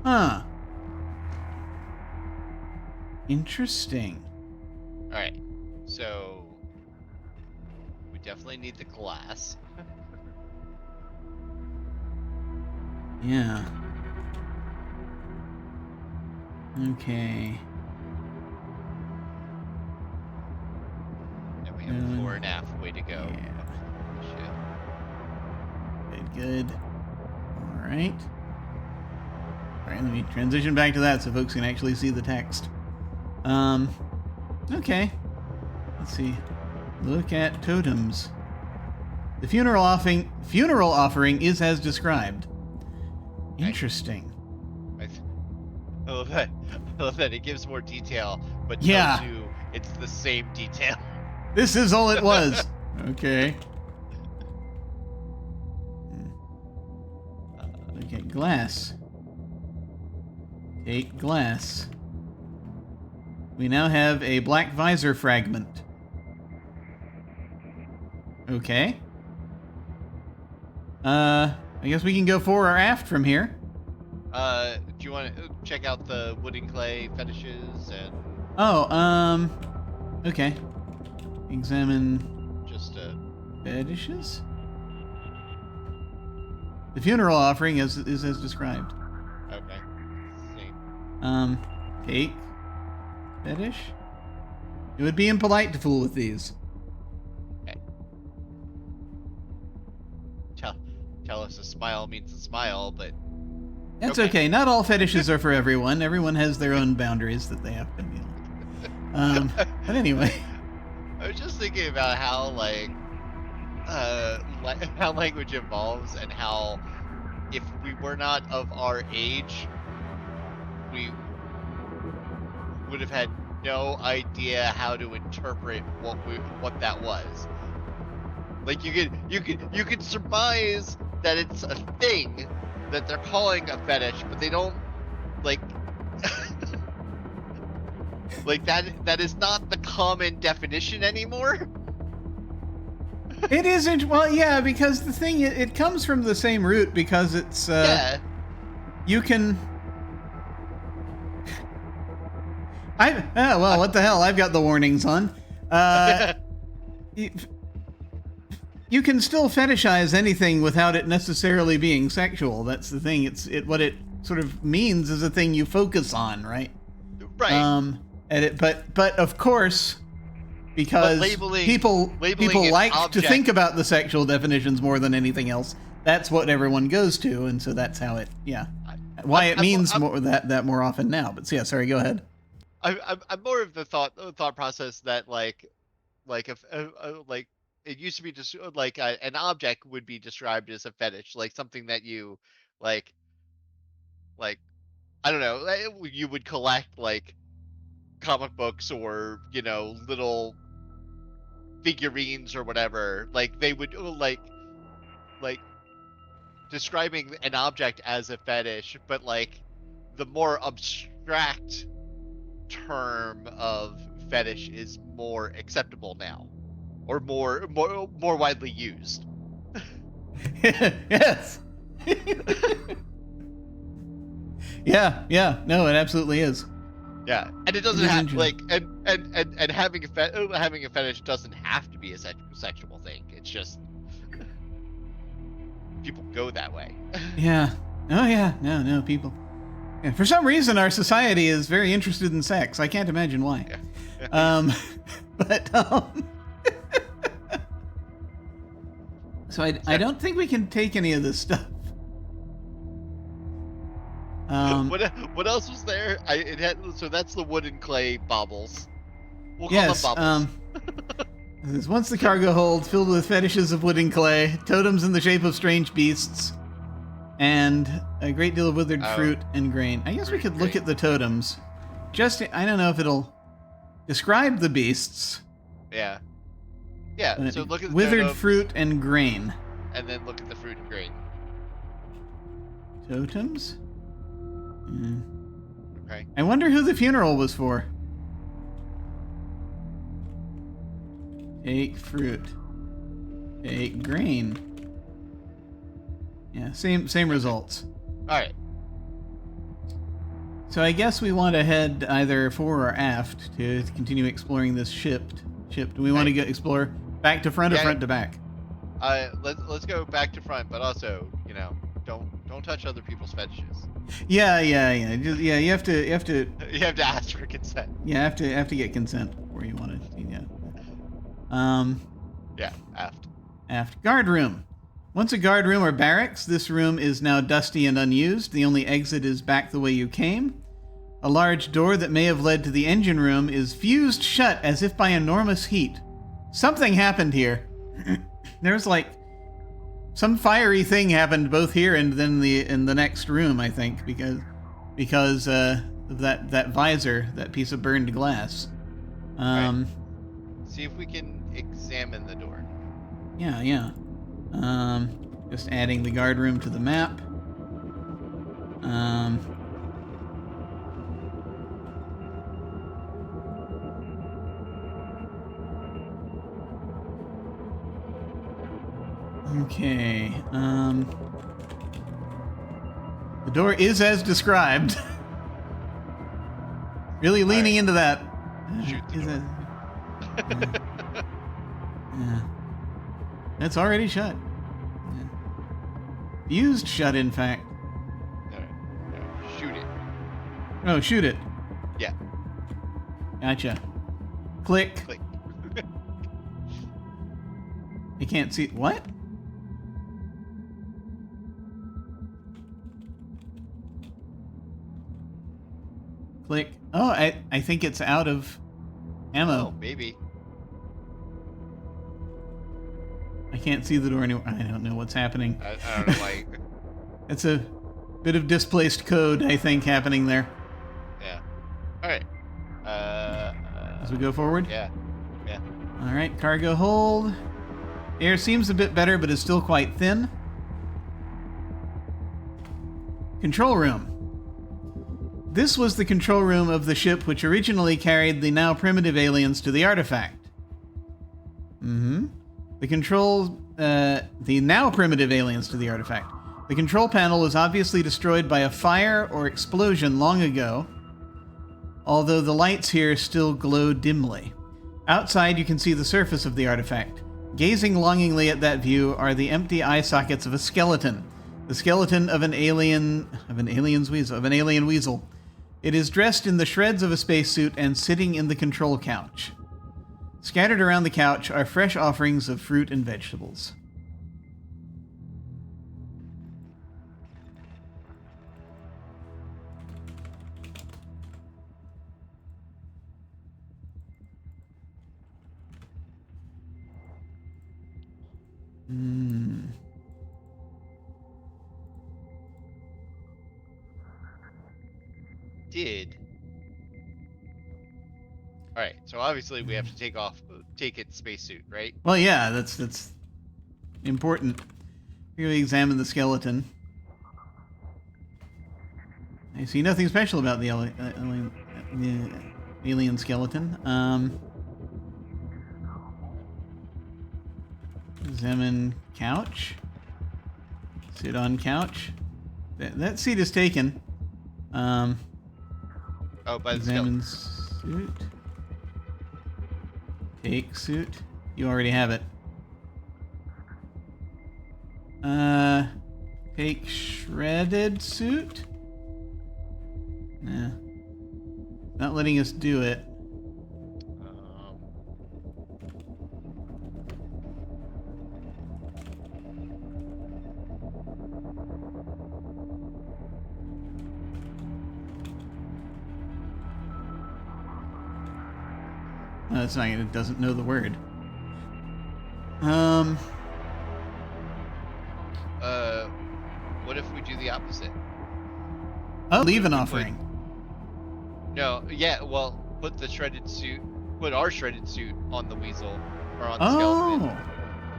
Huh. Interesting.
Alright. So we definitely need the glass.
Yeah. Okay.
And we have and aft. Way to go.
Yeah.
Shit.
Good. All right. All right, let me transition back to that so folks can actually see the text. Okay. Let's see. Look at totems. The funeral offering is as described. Interesting.
I love that. I love that it gives more detail, but
Yeah.
tells you it's the same detail.
This is all it was. Okay. Look at glass. Take glass. We now have a black visor fragment. Okay. I guess we can go fore or aft from here.
Do you want to check out the wood and clay fetishes and
Oh, okay. Examine
just
fetishes? The funeral offering is as described.
okay. See.
Cake. Fetish? It would be impolite to fool with these.
Okay. Tell us a smile means a smile, but
That's okay. Not all fetishes are for everyone. Everyone has their own boundaries that they have to meet. But anyway.
I was just thinking about how how language evolves and how if we were not of our age, we would have had no idea how to interpret what that was. Like you could surmise that it's a thing that they're calling a fetish, but they don't like like that is not the common definition anymore.
It isn't. Well, yeah, because the thing, it comes from the same root because it's,
Yeah.
you can... well, what the hell? I've got the warnings on. You can still fetishize anything without it necessarily being sexual. That's the thing. What it sort of means is a thing you focus on, right?
Right.
But of course, because people like to think about the sexual definitions more than anything else, that's what everyone goes to, and so that's how it, why it means more that more often now. But yeah, sorry, go ahead.
I'm more of the thought process that like if it used to be just like an object would be described as a fetish, like something that you like I don't know, you would collect like comic books or little figurines or whatever. Like they would like describing an object as a fetish, but like the more abstract term of fetish is more acceptable now, or more widely used.
Yes. Yeah. No, it absolutely is.
Yeah, and it doesn't have like and having a fetish doesn't have to be a sexual thing. It's just people go that way.
Yeah. Oh yeah. No, people. Yeah, for some reason, our society is very interested in sex. I can't imagine why.
Yeah.
So I don't think we can take any of this stuff.
What else was there? So that's the wood and clay baubles. We'll call them baubles.
Once the cargo hold filled with fetishes of wood and clay, totems in the shape of strange beasts, and a great deal of withered fruit and grain. I guess we could look at the totems. I don't know if it'll describe the beasts.
Yeah. So look at the
withered
totems,
fruit and grain.
and then look at the fruit and grain.
Totems?
Okay.
I wonder who the funeral was for. Take fruit. Take grain. Yeah, same results.
All right.
So I guess we want to head either fore or aft to continue exploring this ship. Do we want to explore back to front or front to back?
Let's go back to front, but also, don't touch other people's fetishes.
Yeah. You have to.
You have to ask for consent.
Yeah, have to get consent before you want to. Yeah.
Yeah, aft.
Aft. Guard room. Once a guard room or barracks, this room is now dusty and unused. The only exit is back the way you came. A large door that may have led to the engine room is fused shut as if by enormous heat. Something happened here. There's like some fiery thing happened both here and then in the next room, I think, because of that visor, that piece of burned glass.
Right. See if we can examine the door.
Yeah. Just adding the guard room to the map. Okay. The door is as described. Really leaning into that.
Shoot the door.
Yeah. It's already shut. Yeah. Fused shut, in fact.
No, shoot it.
Oh, shoot it.
Yeah.
Gotcha. Click.
Click.
You can't see. What? Click. Oh, I think it's out of ammo.
Oh, maybe.
I can't see the door anymore. I don't know what's happening.
I don't know why.
It's a bit of displaced code, I think, happening there.
Yeah. All right.
As we go forward?
Yeah. Yeah.
All right, cargo hold. Air seems a bit better, but is still quite thin. Control room. This was the control room of the ship which originally carried the now primitive aliens to the artifact. The now primitive aliens to the artifact. The control panel was obviously destroyed by a fire or explosion long ago, although the lights here still glow dimly. Outside, you can see the surface of the artifact. Gazing longingly at that view are the empty eye sockets of a skeleton. The skeleton of an alien weasel. It is dressed in the shreds of a spacesuit and sitting in the control couch. Scattered around the couch are fresh offerings of fruit and vegetables.
All right. So obviously we have to take its spacesuit, right?
Well, yeah, that's important. Here we examine the skeleton. I see nothing special about the alien skeleton. Examine couch. Sit on couch. That seat is taken.
Oh, by the
Examine
skeleton.
suit. Take suit. You already have it. Take shredded suit? Nah. Not letting us do it. No, it's not. It doesn't know the word.
What if we do the opposite?
Oh, leave an offering.
No, yeah, well, put our shredded suit on the weasel, or on the skeleton,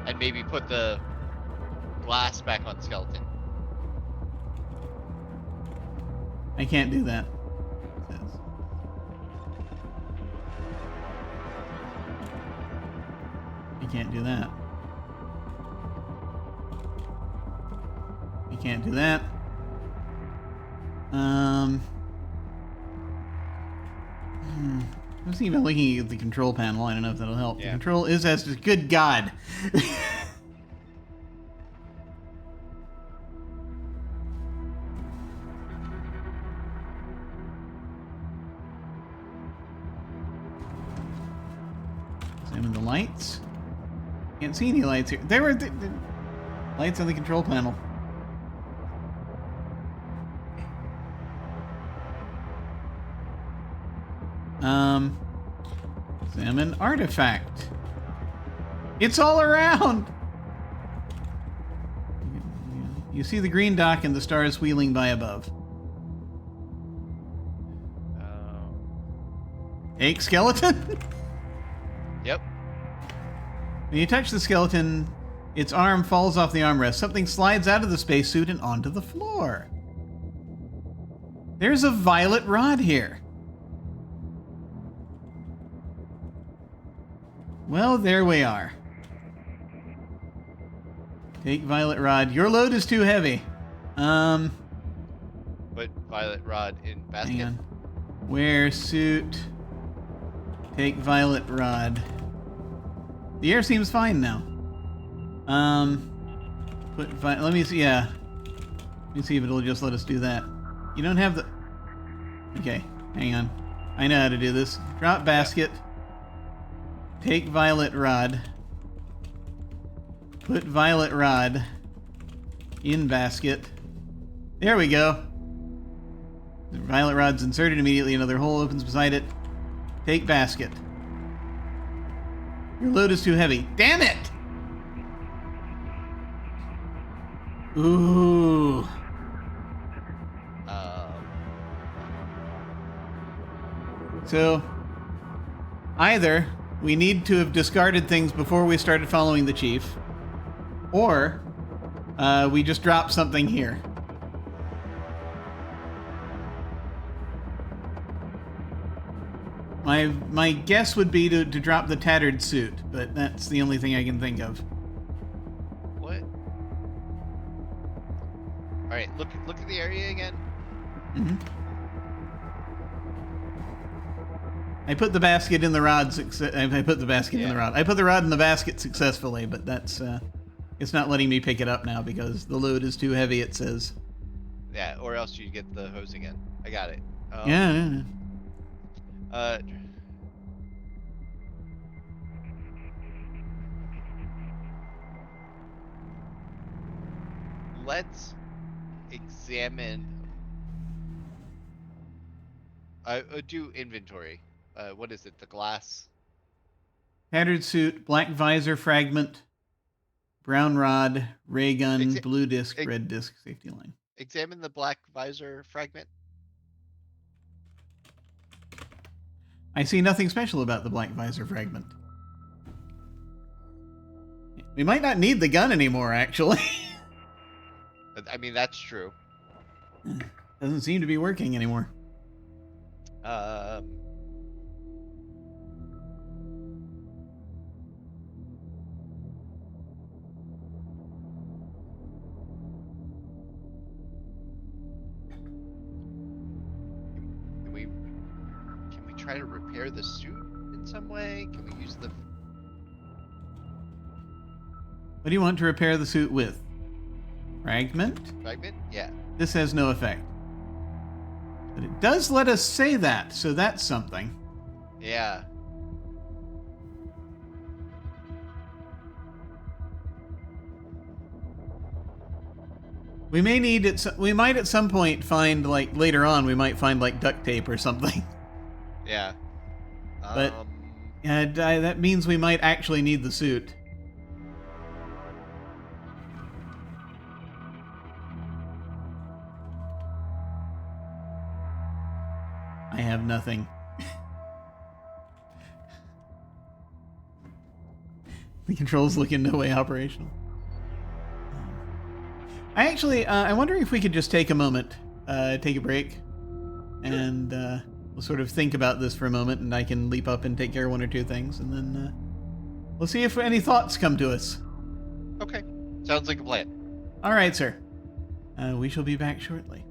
and maybe put the glass back on the skeleton.
I can't do that. I can't do that. I can't do that. I was thinking about looking at the control panel. I don't know if that'll help.
Yeah.
The control is as good God. Examine the lights. Can't see any lights here. There were lights on the control panel. Examine artifact. It's all around! You see the green dock and the stars wheeling by above. Take skeleton?
Yep.
When you touch the skeleton, its arm falls off the armrest. Something slides out of the spacesuit and onto the floor. There's a violet rod here. Well, there we are. Take violet rod. Your load is too heavy.
Put violet rod in basket.
Hang on. Wear suit. Take violet rod. The air seems fine now. Let me see. Yeah. Let me see if it'll just let us do that. You don't have the. Okay. Hang on. I know how to do this. Drop basket. Take violet rod. Put violet rod in basket. There we go. The violet rod's inserted immediately. Another hole opens beside it. Take basket. Your load is too heavy. Damn it! Ooh. So, either we need to have discarded things before we started following the chief, or we just dropped something here. My guess would be to drop the tattered suit, but that's the only thing I can think of.
What? All right, look at the area again.
Mm-hmm. I put the basket in the rod. I put the basket in the rod. I put the rod in the basket successfully, but that's it's not letting me pick it up now because the load is too heavy. It says.
Yeah, or else you get the hose again. I got it.
Yeah.
Let's examine. Do inventory. What is it? The glass.
Tattered suit, black visor fragment, brown rod, ray gun, blue disc, red disc, safety line.
Examine the black visor fragment.
I see nothing special about the black visor fragment. We might not need the gun anymore, actually.
I mean, that's true.
Doesn't seem to be working anymore.
Can we try to repair the suit in some way? Can we use the...
What do you want to repair the suit with? Fragment?
Fragment? Yeah.
This has no effect. But it does let us say that, so that's something.
Yeah.
We may need it. We might at some point find, like, later on, we might find, like, duct tape or something.
Yeah.
But that means we might actually need the suit. I have nothing. The controls look in no way operational. I wonder if we could just take a moment, take a break, and we'll sort of think about this for a moment, and I can leap up and take care of one or two things, and then we'll see if any thoughts come to us.
Okay. Sounds like a plan.
All right, sir. We shall be back shortly.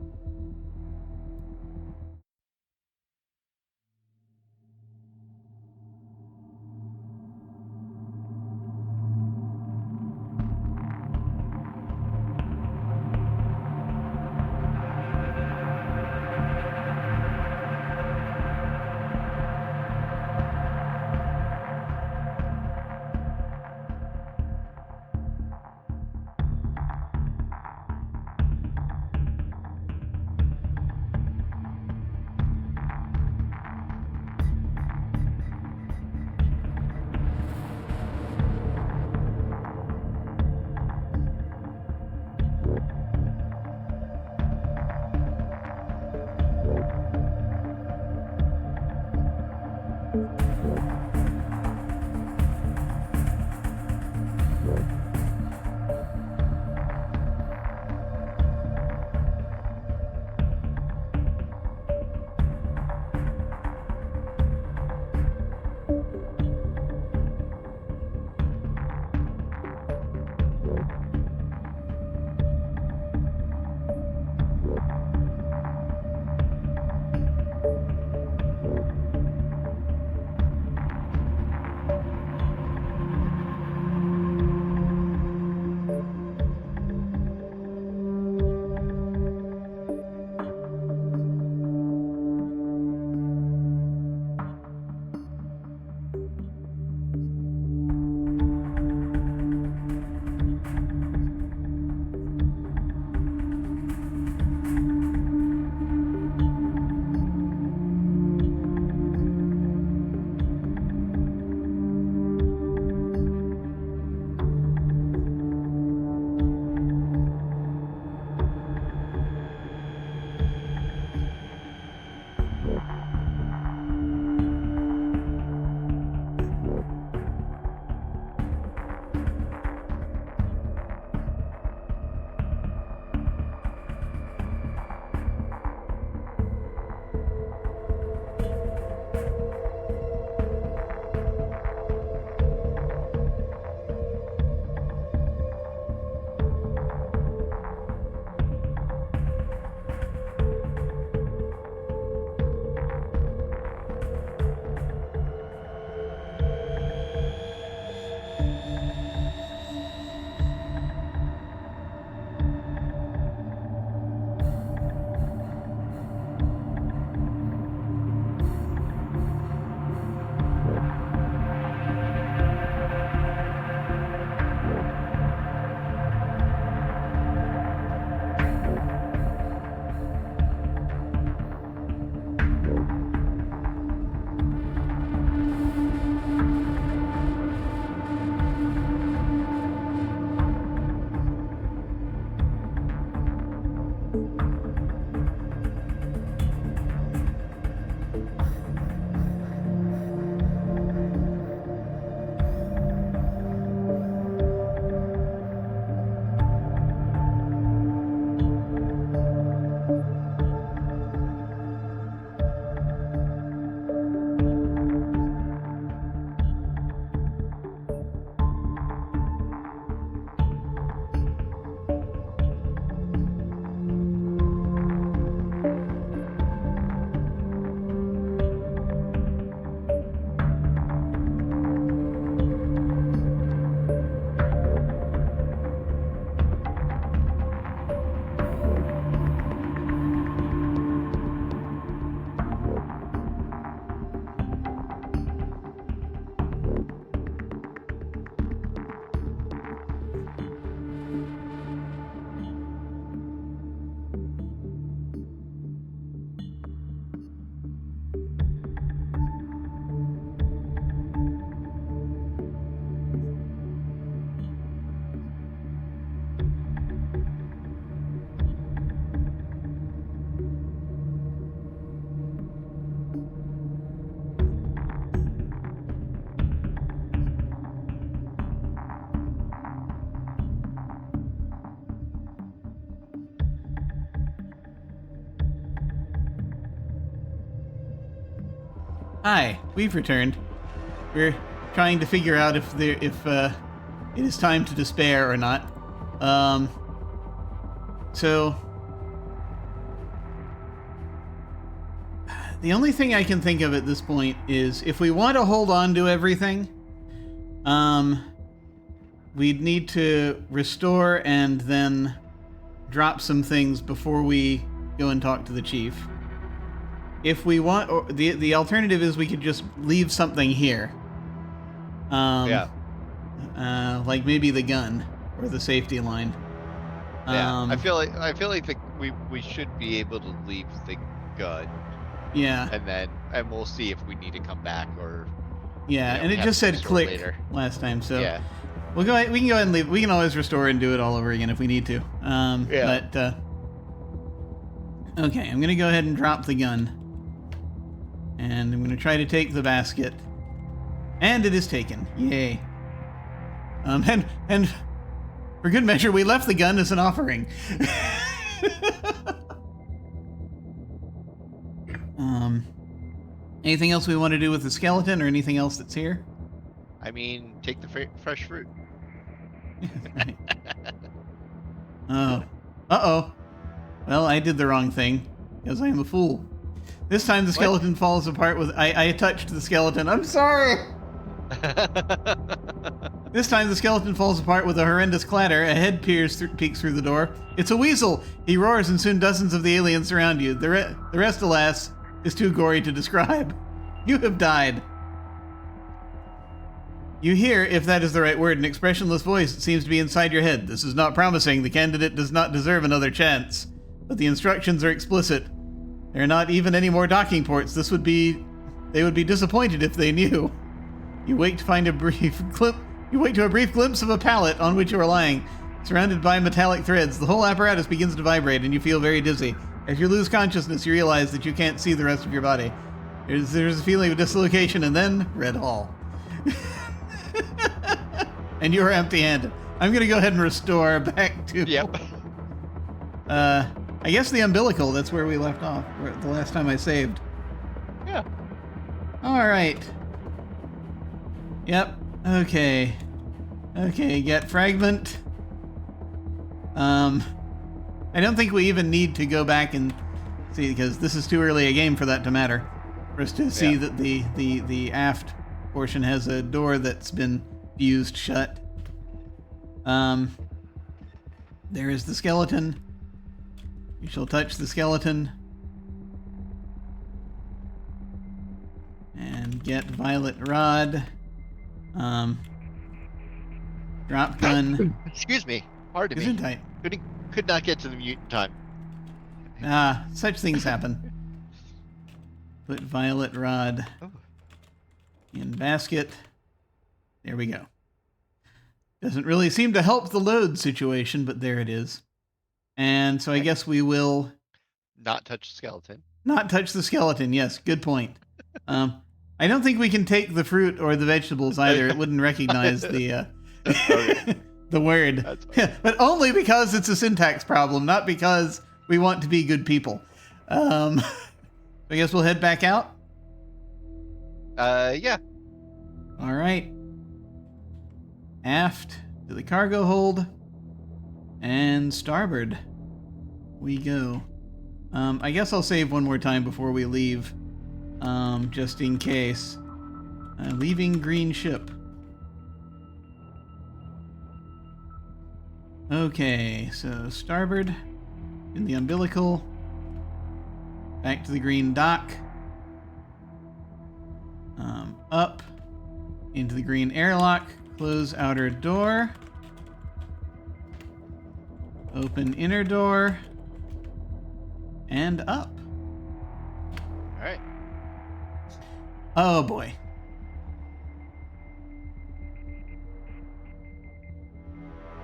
Hi, we've returned. We're trying to figure out if it is time to despair or not. So the only thing I can think of at this point is if we want to hold on to everything, we'd need to restore and then drop some things before we go and talk to the chief. If we want, or the alternative is we could just leave something here. Like maybe the gun or the safety line.
Yeah, I feel like we should be able to leave the gun.
Yeah.
And we'll see if we need to come back or.
Yeah, and it just said click
later.
last time, so
Yeah.
we can go ahead and leave. We can always restore and do it all over again if we need to. But okay, I'm gonna go ahead and drop the gun, and I'm gonna try to take the basket, and it is taken. Yay! And for good measure, we left the gun as an offering. Anything else we want to do with the skeleton, or anything else that's here?
I mean, take the fresh fruit.
Right. Oh. Uh-oh. Well, I did the wrong thing, because I am a fool. This time the skeleton falls apart with... I touched the skeleton. I'm sorry! This time the skeleton falls apart with a horrendous clatter. A head peeks through the door. It's a weasel! He roars, and soon dozens of the aliens surround you. The rest, alas, is too gory to describe. You have died. You hear, if that is the right word, an expressionless voice that seems to be inside your head. This is not promising. The candidate does not deserve another chance. But the instructions are explicit. There are not even any more docking ports. They would be disappointed if they knew. You wake to a brief glimpse of a pallet on which you are lying, surrounded by metallic threads. The whole apparatus begins to vibrate, and you feel very dizzy. As you lose consciousness, you realize that you can't see the rest of your body. There's a feeling of dislocation, and then Red Hall. And you are empty-handed. I'm going to go ahead and restore back to...
Yep.
I guess the umbilical, that's where we left off, the last time I saved.
Yeah.
Alright. Yep. Okay. Okay, get fragment. I don't think we even need to go back and see, because this is too early a game for that to matter. For us to see that the aft portion has a door that's been fused shut. There is the skeleton. You shall touch the skeleton. And get violet rod. Drop gun.
Excuse me. Pardon me.
Gesundheit.
Could not get to the mutant time.
Such things happen. Put violet rod in basket. There we go. Doesn't really seem to help the load situation, but there it is. And so I guess we will...
Not touch the skeleton.
Not touch the skeleton, yes. Good point. I don't think we can take the fruit or the vegetables either. It wouldn't recognize the the word. But only because it's a syntax problem, not because we want to be good people. I guess we'll head back out?
Yeah.
All right. Aft to the cargo hold. And starboard we go. I guess I'll save one more time before we leave. Just in case. Leaving green ship. Okay, so starboard in the umbilical. Back to the green dock. Up into the green airlock. Close outer door. Open inner door. And up.
All right.
Oh boy.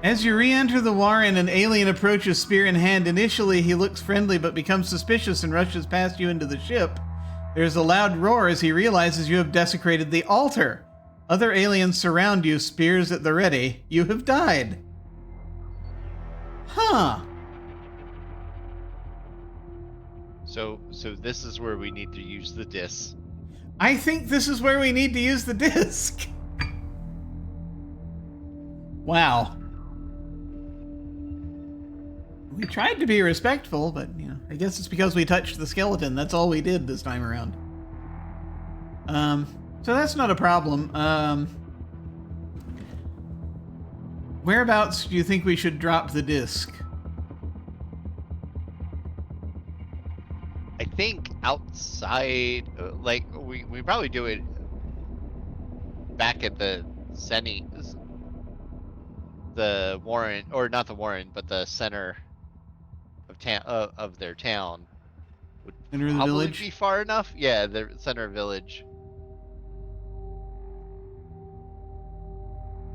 As you re-enter the warren, an alien approaches, spear in hand. Initially, he looks friendly but becomes suspicious and rushes past you into the ship. There's a loud roar as he realizes you have desecrated the altar. Other aliens surround you, spears at the ready. You have died. Huh.
So this is where we need to use the dis.
I think this is where we need to use the disc. Wow. We tried to be respectful, but, you know, I guess it's because we touched the skeleton. That's all we did this time around. So that's not a problem. Whereabouts do you think we should drop the disc?
I think outside, like, we probably do it back at the Sennies. The Warren, or not the Warren, but the center of town, of their town would
Center of the
probably
village?
be far enough. Yeah, the center of village.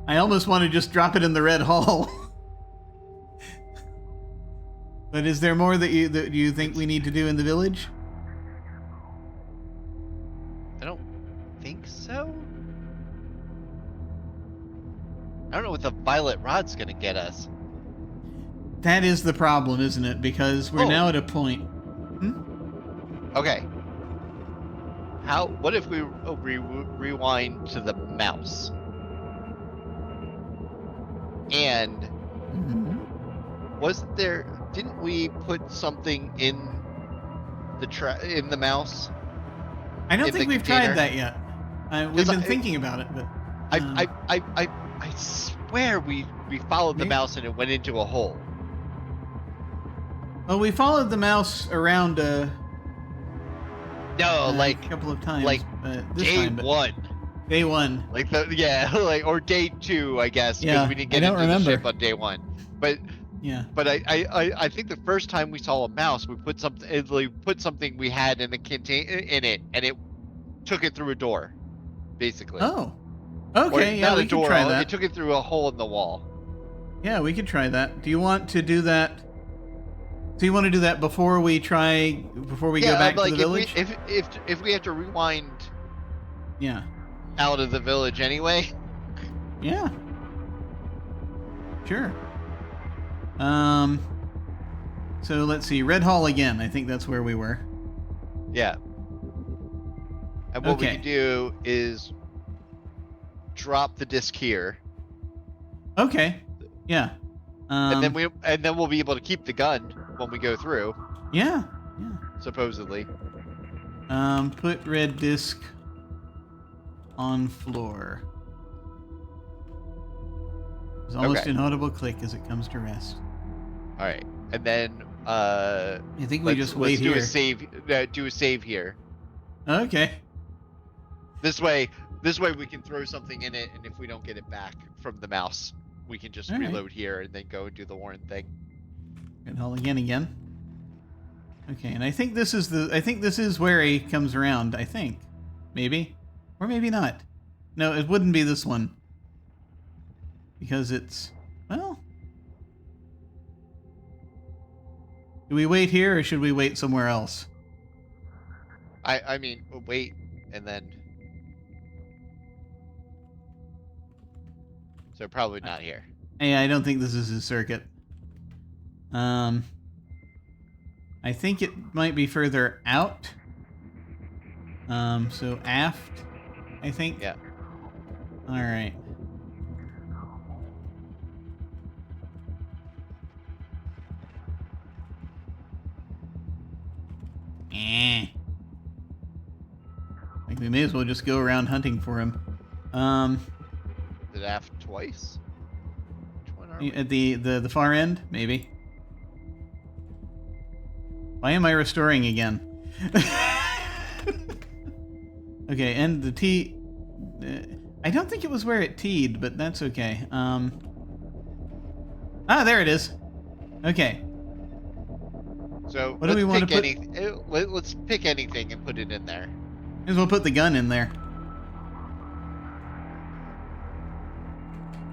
I almost want to just drop it in the red hall. But is there more that you think we need to do in the village?
I don't think so. I don't know what the violet rod's gonna get us.
That is the problem, isn't it? Because we're now at a point.
Okay. What if we rewind to the mouse? And didn't we put something in the mouse?
I don't think we've
container?
tried that yet. We've been thinking about it, but
I swear we followed the mouse and it went into a hole.
well, we followed the mouse around
No, like
a couple of times,
like
this
day
time, but
one.
Day one.
Like or day two, I guess, because
Yeah,
we didn't get
I don't
into
remember.
the ship on day one. But
Yeah.
But I think the first time we saw a mouse, we put something we had in a contain in it, and it took it through a door, basically.
Oh. Okay,
or
yeah,
not
we
a
could
door.
try that.
It took it through a hole in the wall.
Yeah, we could try that. Do you want to do that? Do you want to do that before we go back to the village?
If we have to rewind
Yeah.
out of the village anyway.
Yeah. Sure. So let's see. Red Hall again. I think that's where we were.
Yeah. And what we
Okay.
can do is drop the disc here,
Okay. Yeah.
and then we'll be able to keep the gun when we go through.
Yeah.
Supposedly.
Put red disc on floor. There's almost
Okay.
inaudible click as it comes to rest.
All right, and then
I think we just wait here.
Do a save here.
Okay.
This way we can throw something in it, and if we don't get it back from the mouse, we can just
All right.
reload here and then go and do the Warren thing.
Red Hall again. Okay, and I think this is where he comes around. I think, maybe, or maybe not. No, it wouldn't be this one because it's well. Do we wait here or should we wait somewhere else?
I mean, wait, and then. So probably not here.
Hey, I don't think this is his circuit. I think it might be further out. So aft, I think.
Yeah.
All right. Like we may as well just go around hunting for him.
Did aft twice? Which one are we?
At the far end, maybe. Why am I restoring again? Okay, and the T. I don't think it was where it T'd, but that's okay. There it is. Okay.
So
What do we want to put?
Let's pick anything and put it in there.
May as well put the gun in there.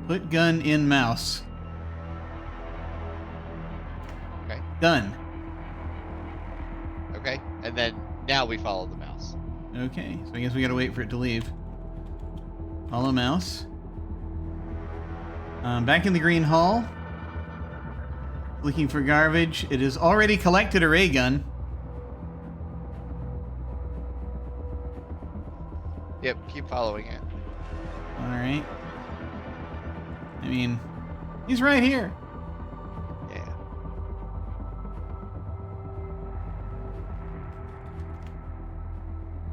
Put gun in mouse.
Okay.
Done.
Okay, and then now we follow the mouse.
Okay, so I guess we gotta wait for it to leave. Follow mouse. Back in the green hall. Looking for garbage. It has already collected a ray gun.
following it.
All right. I mean, he's right here.
Yeah.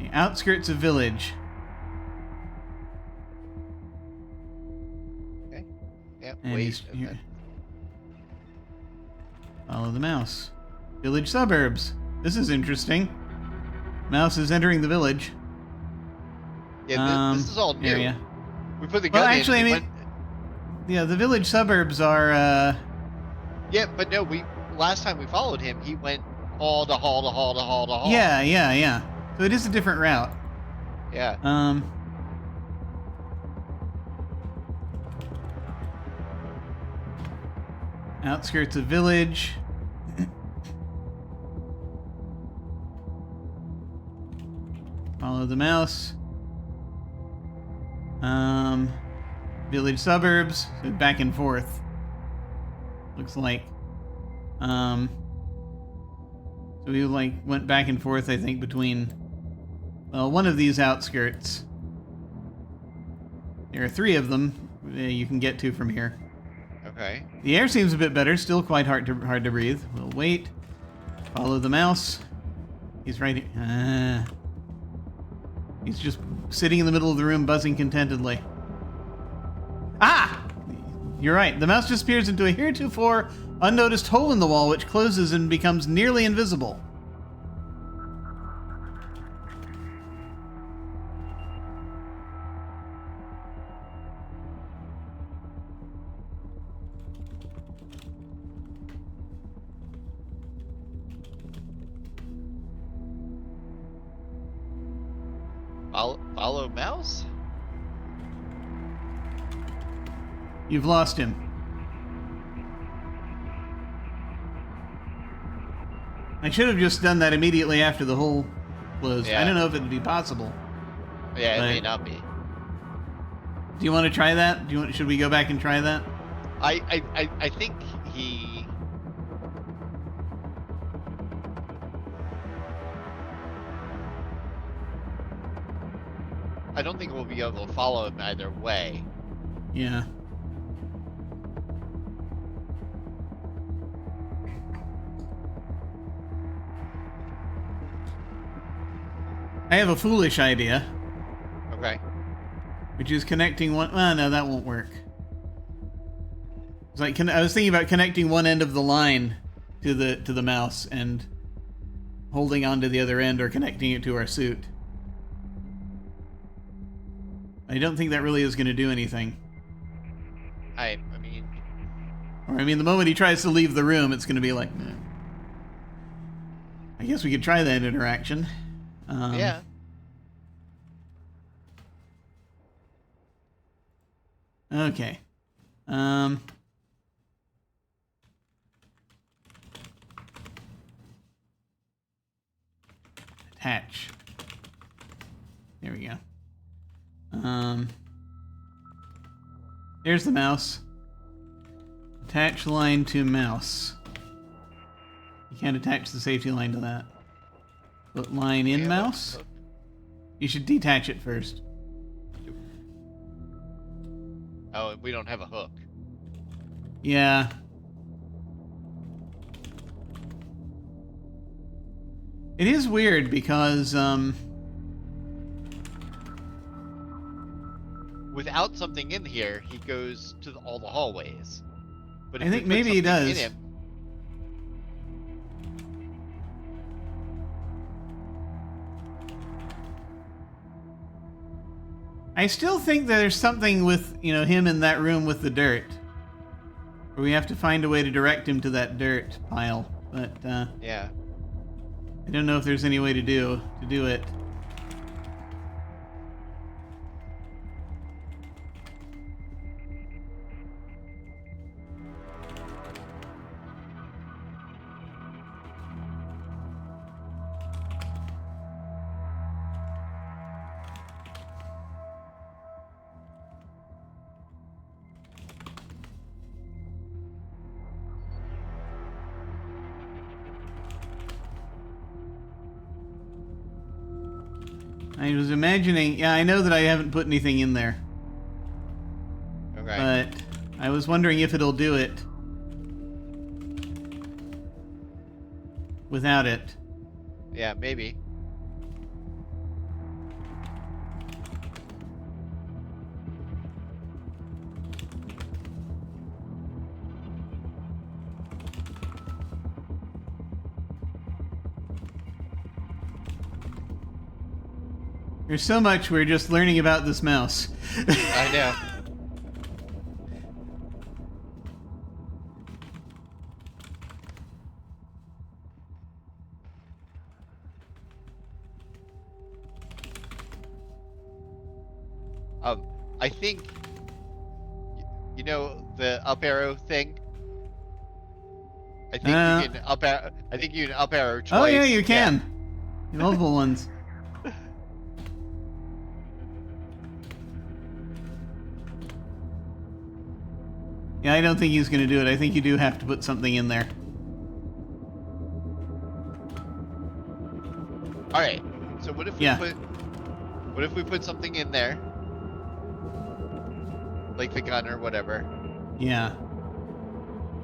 The outskirts of village.
Okay. Yeah.
And
Wait.
he's
Okay.
here. Follow the mouse. Village suburbs. This is interesting. Mouse is entering the village.
Yeah. This is all new.
Area.
We put the gun
Well,
in.
actually, I mean, yeah, the village suburbs are.
Yeah, but no. Last time we followed him, he went hall to hall to hall to hall to hall.
Yeah. So it is a different route.
Yeah.
Outskirts of village. Follow the mouse. Village suburbs. So back and forth. Looks like. So we went back and forth, I think, between one of these outskirts. There are 3 of them you can get to from here.
Okay.
The air seems a bit better. Still quite hard to breathe. We'll wait. Follow the mouse. He's right here. He's just sitting in the middle of the room, buzzing contentedly. Ah! You're right. The mouse disappears into a heretofore unnoticed hole in the wall, which closes and becomes nearly invisible.
Follow mouse?
You've lost him. I should have just done that immediately after the hole closed.
Yeah.
I don't know if it'd be possible.
Yeah, it
But-
may not be.
Do you want to try that? Should we go back and try that?
I think he. I don't think we'll be able to follow him either way.
Yeah. I have a foolish idea,
Okay.
which is connecting one. Well, no, that won't work. It's like I was thinking about connecting one end of the line to the mouse and holding on to the other end, or connecting it to our suit. I don't think that really is going to do anything.
I mean,
The moment he tries to leave the room, it's going to be like, "Meh." I guess we could try that interaction.
yeah.
Okay. Attach. There we go. There's the mouse. Attach line to mouse. You can't attach the safety line to that. Put line in
Yeah,
mouse. You should detach it first.
Oh, we don't have a hook.
Yeah. It is weird because,
Without something in here, he goes to all the hallways. But if
I
we
think
put
maybe he
something
does.
in him-
I still think there's something with, him in that room with the dirt. Where we have to find a way to direct him to that dirt pile. But,
Yeah.
I don't know if there's any way to do it. I was imagining... Yeah, I know that I haven't put anything in there.
Okay.
But I was wondering if it'll do it without it.
Yeah, maybe.
There's so much we're just learning about this mouse.
I know. I think, you know, the up arrow thing. I think you can up arrow. I think you can up arrow twice.
Oh yeah, you can. Multiple ones. Yeah, I don't think he's going to do it. I think you do have to put something in there.
All right. So what if we put? What if we put something in there, like the gun or whatever?
Yeah.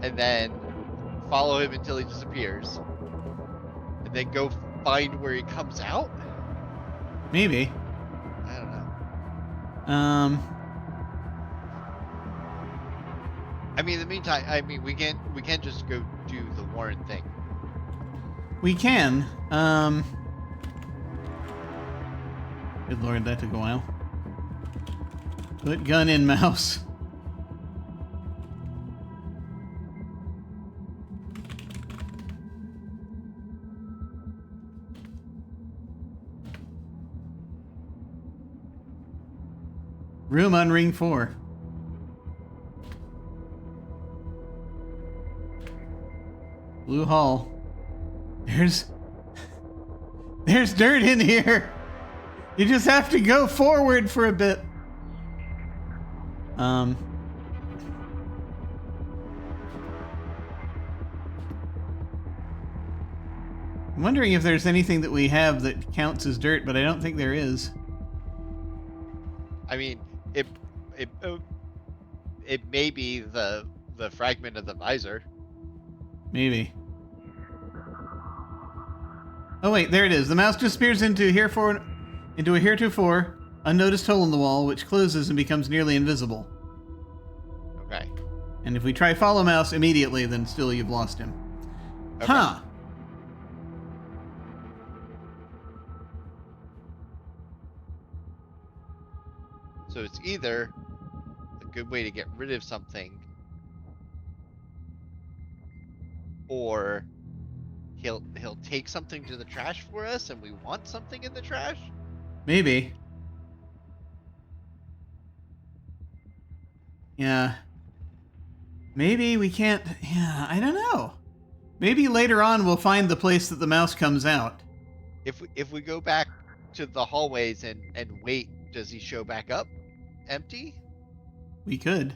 And then follow him until he disappears, and then go find where he comes out.
Maybe.
I don't know. I mean, in the meantime, we can't just go do the Warren thing.
We can. Good lord, that took a while. Put gun in mouse. Room on ring 4. Blue Hall. There's dirt in here. You just have to go forward for a bit. I'm wondering if there's anything that we have that counts as dirt, but I don't think there is.
I mean, it may be the fragment of the visor.
Maybe. Oh wait, there it is. The mouse disappears into a heretofore unnoticed hole in the wall, which closes and becomes nearly invisible.
Okay.
And if we try follow mouse immediately, then still you've lost him.
Okay.
Huh.
So it's either a good way to get rid of something, or he'll take something to the trash for us, and we want something in the trash.
Maybe. Yeah. Maybe we can't... Yeah, I don't know. Maybe later on we'll find the place that the mouse comes out.
If we go back to the hallways and wait, does he show back up empty?
We could.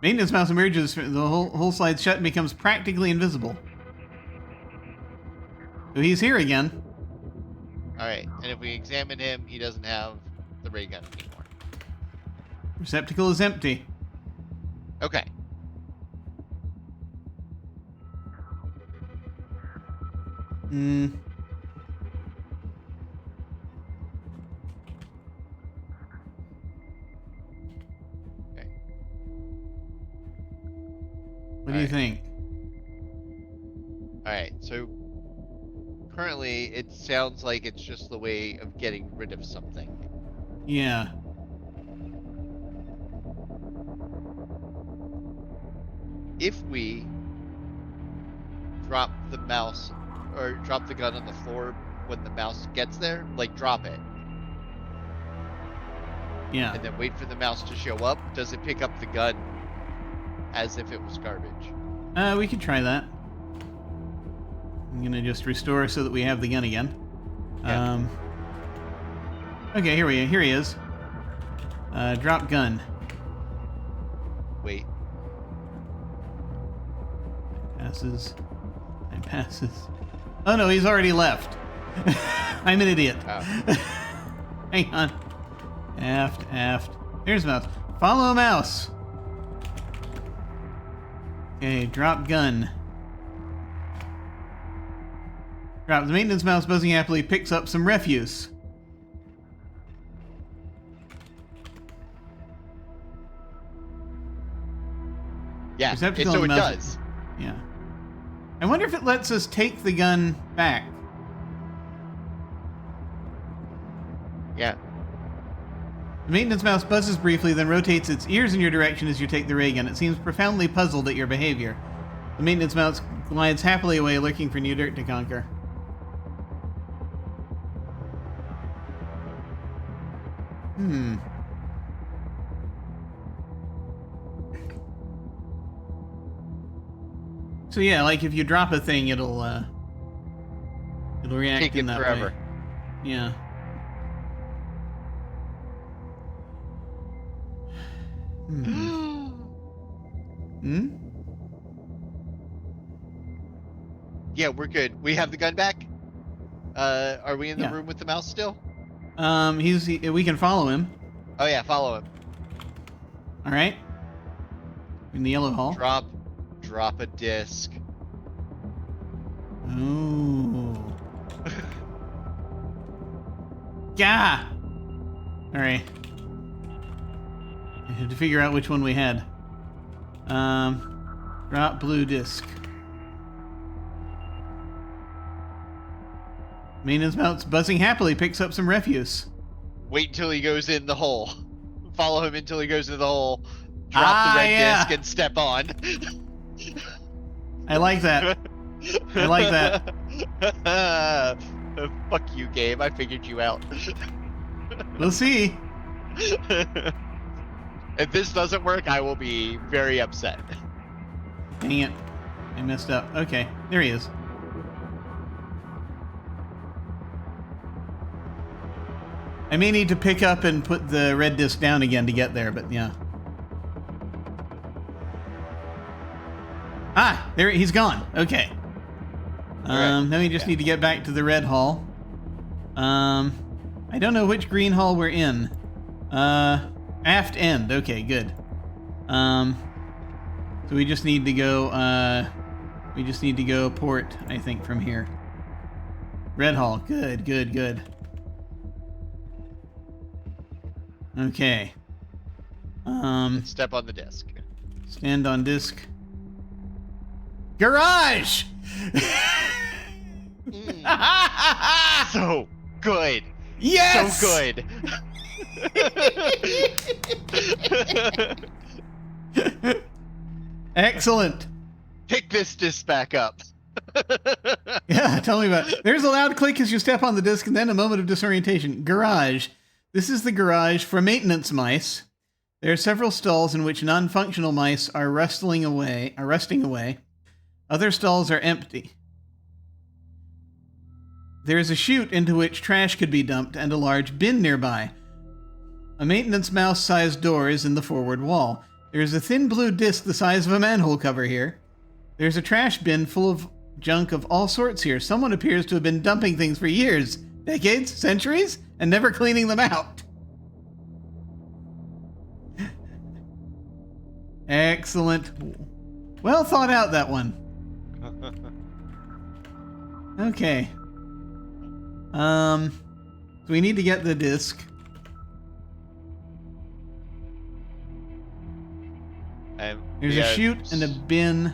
Maintenance mouse emerges, the whole slides shut and becomes practically invisible. So he's here again.
Alright, and if we examine him, he doesn't have the ray gun anymore.
Receptacle is empty.
Okay.
Hmm.
Okay.
What do you think?
Alright, so currently it sounds like it's just the way of getting rid of something.
Yeah.
If we drop the mouse or drop the gun on the floor when the mouse gets there, like drop it,
Yeah.
and then wait for the mouse to show up, does it pick up the gun as if it was garbage?
We could try that. I'm gonna just restore so that we have the gun again.
Yeah.
Okay, here he is. Drop gun.
Wait.
Passes. Time passes. Oh no, he's already left. I'm an idiot.
Oh.
Hang on. Aft. There's a mouse. Follow a mouse. Okay, drop gun. Drop. The maintenance mouse buzzing happily picks up some refuse.
Yeah,
Receptacle
so
on
it
the mouse.
does.
Yeah. I wonder if it lets us take the gun back.
Yeah.
The maintenance mouse buzzes briefly, then rotates its ears in your direction as you take the ray gun. It seems profoundly puzzled at your behavior. The maintenance mouse glides happily away, looking for new dirt to conquer. So yeah, like if you drop a thing, it'll react
Take
in
it
that
forever.
way. Yeah.
Yeah, we're good. We have the gun back. Are we in the
Yeah.
room with the mouse still?
We can follow him.
Oh yeah, follow him.
All right. In the yellow hall.
Drop a disc.
Ooh. Yeah. All right. I had to figure out which one we had. Drop blue disc. Maintenance mouse buzzing happily picks up some refuse.
Wait until he goes in the hole. Follow him until he goes into the hole. Drop the red disc and step on.
I like that. I like that.
Fuck you, game. I figured you out.
We'll see.
If this doesn't work, I will be very upset.
Dang it. I messed up. Okay, there he is. I may need to pick up and put the red disc down again to get there, but yeah. Ah, there he's gone. Okay.
Alright,
Then we just need to get back to the red hall. I don't know which green hall we're in. Aft end. Okay, good. So we just need to go. We just need to go port, I think, from here. Red hall. Good. Okay.
Step on the disc.
Stand on disc. Garage!
So good.
Yes!
So good.
Excellent.
Pick this disc back up.
Yeah, tell me about it. There's a loud click as you step on the disc and then a moment of disorientation. Garage. This is the garage for maintenance mice. There are several stalls in which non-functional mice are resting away. Other stalls are empty. There is a chute into which trash could be dumped and a large bin nearby. A maintenance mouse-sized door is in the forward wall. There is a thin blue disc the size of a manhole cover here. There's a trash bin full of junk of all sorts here. Someone appears to have been dumping things for years, decades, centuries, and never cleaning them out. Excellent. Well thought out, that one. Okay. So we need to get the disc. There's a chute and a bin.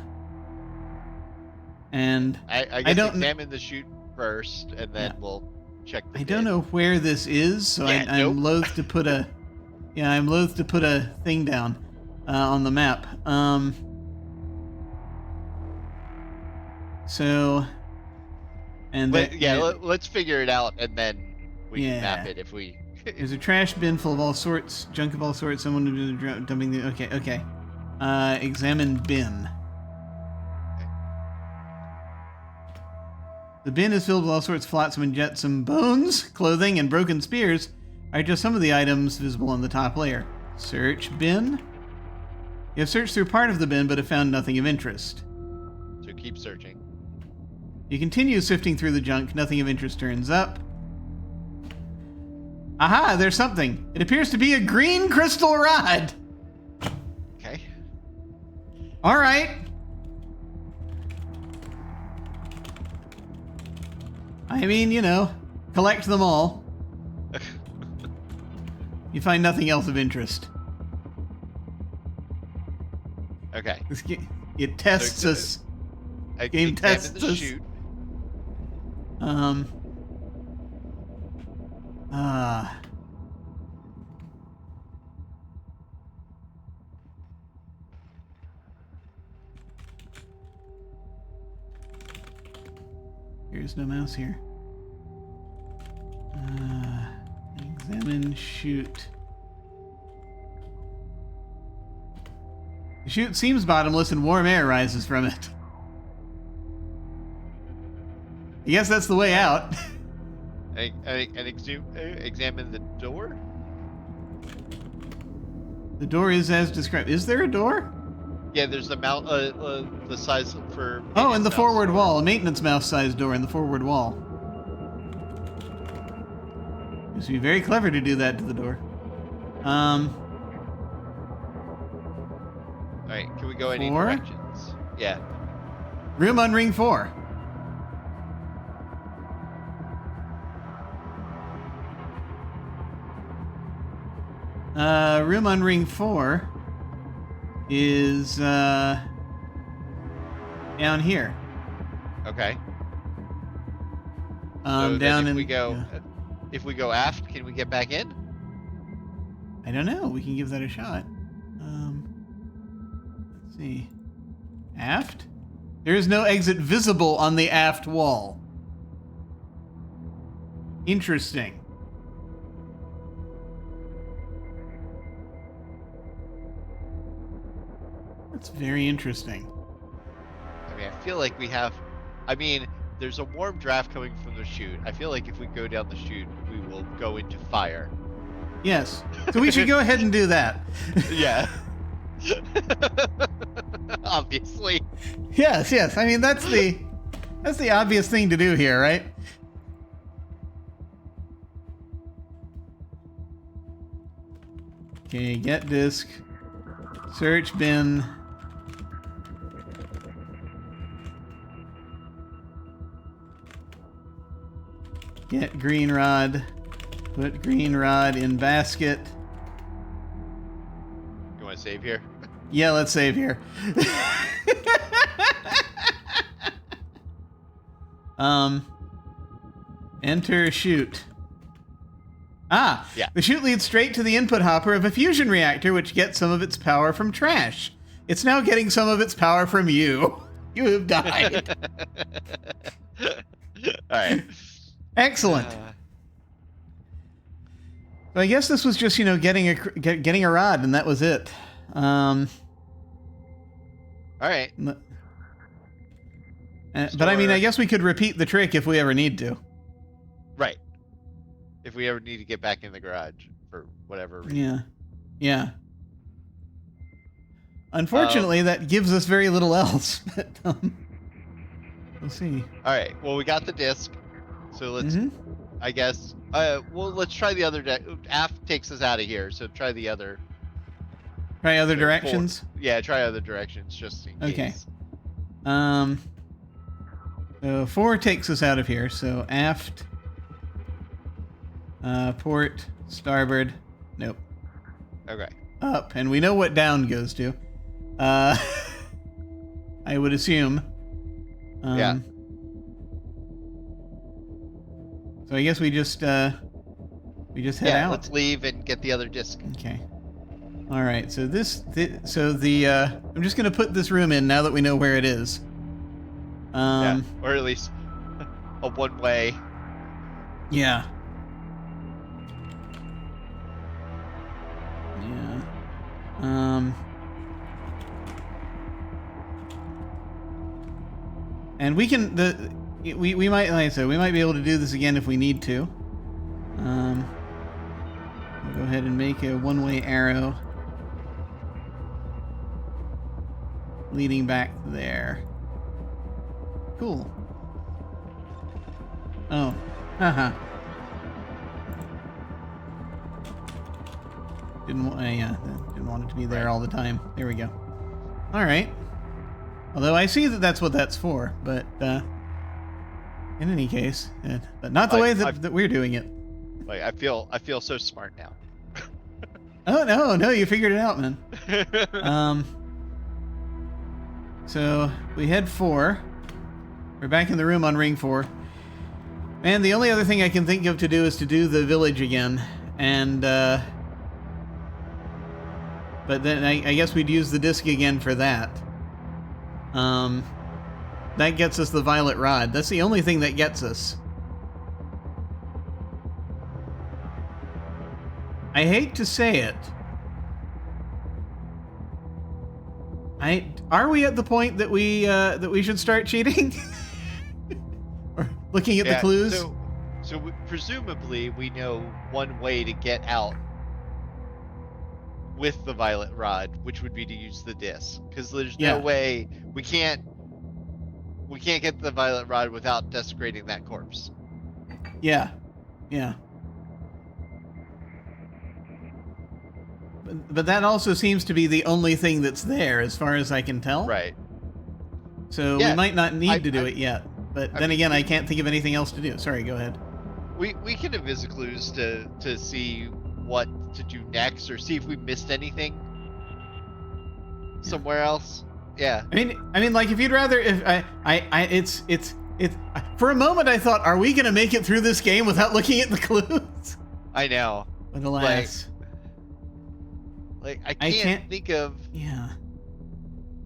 And
I guess examine the chute first, and then we'll check the bin.
I don't know where this is, so I'm loath to put a thing down on the map.
Let's figure it out, and then we can map it if we.
There's a trash bin full of all sorts, junk of all sorts. Someone dumping the. Okay. Examine bin. The bin is filled with all sorts of flotsam and jetsam. Bones, clothing, and broken spears are just some of the items visible on the top layer. Search bin. You have searched through part of the bin, but have found nothing of interest.
So keep searching.
You continue sifting through the junk. Nothing of interest turns up. Aha, there's something. It appears to be a green crystal rod.
Okay.
All right. I mean, you know, collect them all. You find nothing else of interest.
Okay.
It tests us. Game tests
the
us.
chute.
Here's no mouse here. Examine chute. The chute seems bottomless and warm air rises from it. I guess that's the way out.
Examine the door.
The door is as described. Is there a door?
Yeah, there's the mount, the size for.
Oh, in the
mouse
forward
door.
wall. A maintenance mouse sized door in the forward wall. It would be very clever to do that to the door.
All right, can we go any
4?
directions? Yeah.
Room on ring 4. Room on ring 4 is down here.
Okay.
Down
then
in.
if we go aft, can we get back in?
I don't know. We can give that a shot. Let's see. Aft? There is no exit visible on the aft wall. Interesting. That's very interesting.
I mean, I feel like we have. I mean, there's a warm draft coming from the chute. I feel like if we go down the chute, we will go into fire.
Yes. So we should go ahead and do that.
Yeah. Obviously.
Yes. I mean, that's the obvious thing to do here, right? Okay, get disk. Search bin. Get green rod. Put green rod in basket.
You want to save here?
Yeah, let's save here. Enter chute. Ah,
yeah.
The chute leads straight to the input hopper of a fusion reactor, which gets some of its power from trash. It's now getting some of its power from you. You have died.
All right.
Excellent. So I guess this was just, you know, getting a rod, and that was it.
All right.
But I mean, I guess we could repeat the trick if we ever need to.
Right. If we ever need to get back in the garage for whatever reason.
Yeah. Unfortunately, that gives us very little else. But, we'll see.
All right. Well, we got the disc, so let's. I guess. Well, let's try the other. Aft takes us out of here, so try the other.
Try other directions.
4. Yeah, try other directions just in case.
Okay. So 4 takes us out of here. So aft. Port, starboard. Nope.
Okay.
Up, and we know what down goes to. I would assume.
Yeah.
So I guess we just head out.
Let's leave and get the other disc.
Okay. All right. So I'm just gonna put this room in now that we know where it is.
Yeah, or at least a one-way.
Yeah. And we can we might, like I said, we might be able to do this again if we need to. We'll go ahead and make a one-way arrow leading back there. Cool. Oh. Haha. Didn't want it to be there all the time. There we go. All right. Although I see that that's what that's for, but in any case, but not the way that we're doing it.
Like I feel so smart now.
Oh no, you figured it out, man. So we had 4. We're back in the room on ring 4. And the only other thing I can think of to do is to do the village again, and but then I guess we'd use the disc again for that. That gets us the violet rod. That's the only thing that gets us. I hate to say it. Are we at the point that we should start cheating? Or looking at the clues?
So presumably we know one way to get out with the violet rod, which would be to use the disc, because there's no way we can't get the violet rod without desecrating that corpse.
Yeah. But that also seems to be the only thing that's there, as far as I can tell.
Right.
So we might not need to do it yet. But then again, I can't think of anything else to do. Sorry, go ahead.
We can invisible clues to see what to do next, or see if we missed anything somewhere else. Yeah.
I mean, like if you'd rather, it's for a moment I thought, are we gonna make it through this game without looking at the clues?
I know.
But alas.
Like I can't think of.
Yeah.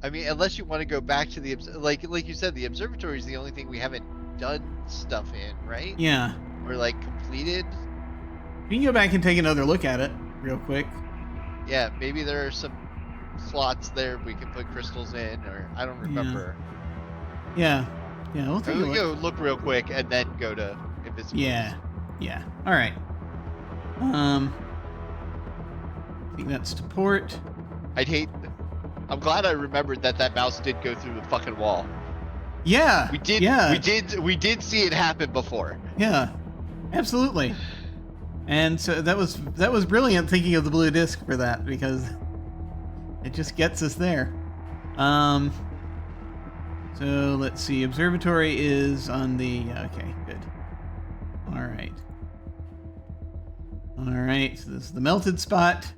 I mean, unless you want to go back to the like you said, the observatory is the only thing we haven't done stuff in, right?
Yeah.
Or like completed.
You can go back and take another look at it real quick.
Yeah, maybe there are some slots there we can put crystals in, or I don't remember.
Yeah. We'll take a look.
Go look real quick and then go to invisible.
Yeah. All right. I think that's to port.
I'm glad I remembered that mouse did go through the fucking wall.
Yeah.
We did.
Yeah.
We did see it happen before.
Yeah. Absolutely. And so that was brilliant thinking of the blue disc for that, because it just gets us there. So let's see. Observatory is on the. Okay. Good. All right. So this is the melted spot.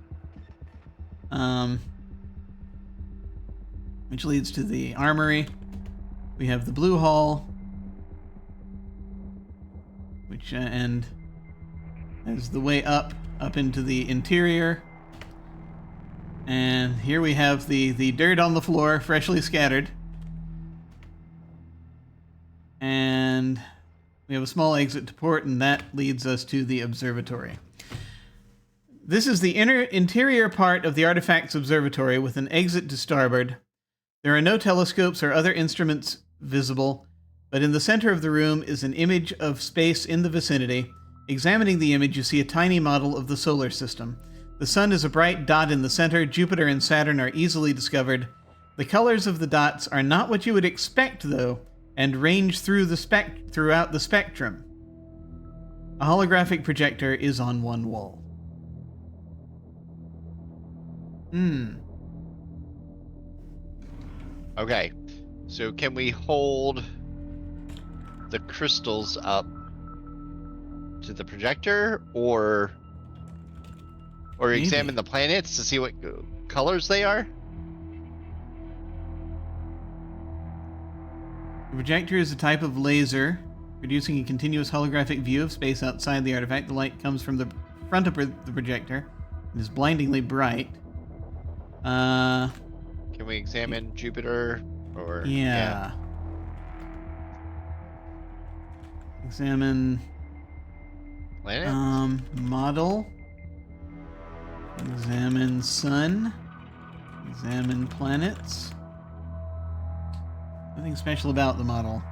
Which leads to the armory. We have the blue hall, which and is the way up into the interior. And here we have the dirt on the floor, freshly scattered. And we have a small exit to port, and that leads us to the observatory. This is the interior part of the artifacts observatory with an exit to starboard. There are no telescopes or other instruments visible, but in the center of the room is an image of space in the vicinity. Examining the image, you see a tiny model of the solar system. The sun is a bright dot in the center. Jupiter and Saturn are easily discovered. The colors of the dots are not what you would expect, though, and range throughout the spectrum. A holographic projector is on one wall.
Okay, so can we hold the crystals up to the projector, or
Maybe.
examine the planets to see what colors they are?
The projector is a type of laser, producing a continuous holographic view of space outside the artifact. The light comes from the front of the projector and is blindingly bright.
Can we examine Jupiter, or
yeah. Examine
planets?
Model. Examine sun. Examine planets. Nothing special about the model.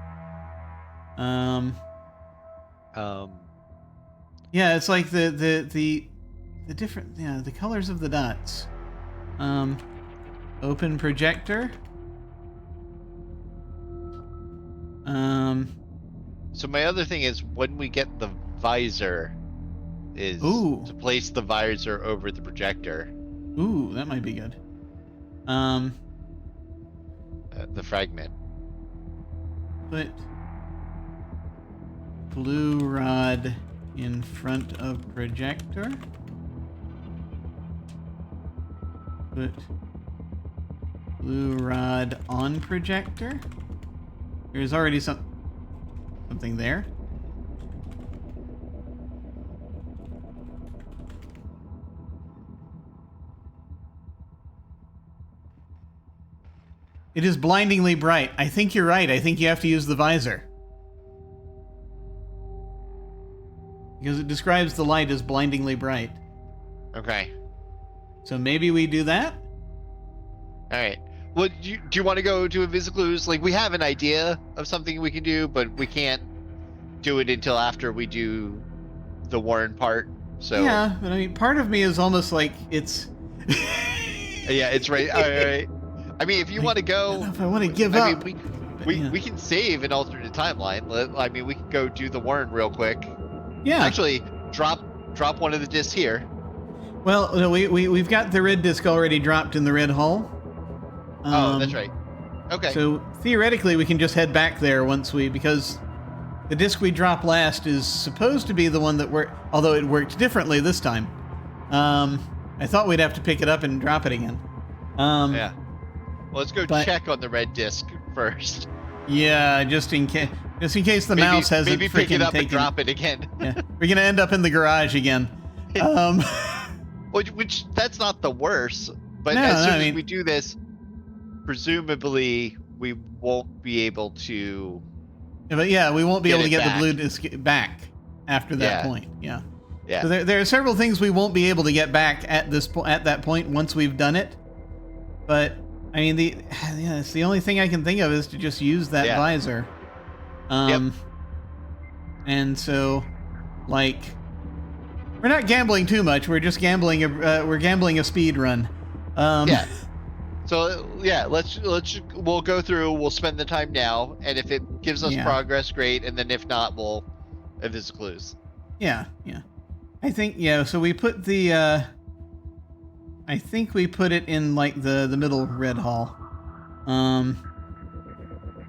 Yeah, it's like the different, the colors of the dots. Open projector.
So my other thing is when we get the visor, is
Ooh.
to place the visor over the projector.
Ooh, that might be good.
The fragment.
Put blue rod in front of projector. Put blue rod on projector. There's already something there. It is blindingly bright. I think you're right. I think you have to use the visor. Because it describes the light as blindingly bright.
Okay.
So maybe we do that?
Alright. Well, do you want to go to Invisiclues? Like, we have an idea of something we can do, but we can't do it until after we do the Warren part. So
Yeah, but I mean, part of me is almost like it's...
yeah, it's right. All right. I mean, if you want to go...
I don't know if I want to give up.
mean,
but,
we can save an alternate timeline. I mean, we can go do the Warren real quick.
Yeah.
Actually, drop one of the discs here.
Well, no, we've got the red disc already dropped in the red hall.
Oh, that's right. Okay.
So theoretically, we can just head back there once because the disc we dropped last is supposed to be the one that worked, although it worked differently this time. I thought we'd have to pick it up and drop it again.
Yeah. Well, let's go check on the red disc first.
Yeah, just in case the mouse hasn't
maybe pick it up
taken,
and drop it again.
Yeah, we're gonna end up in the garage again.
Which that's not the worst, but
No,
as soon
I
as
mean-
we do this, presumably we won't be able to.
But yeah, we won't be able to
Get
get
it
the blue disc back after that point. Yeah.
Yeah.
So there are several things we won't be able to get back at that point once we've done it. But I mean, it's the only thing I can think of is to just use that visor. And so, like, we're not gambling too much. We're just gambling. We're gambling a speed run.
Yeah. So yeah, we'll go through. We'll spend the time now, and if it gives us progress, great. And then if not, we'll Invisiclues.
Yeah. I think So we put the. I think we put it in like the middle red hall.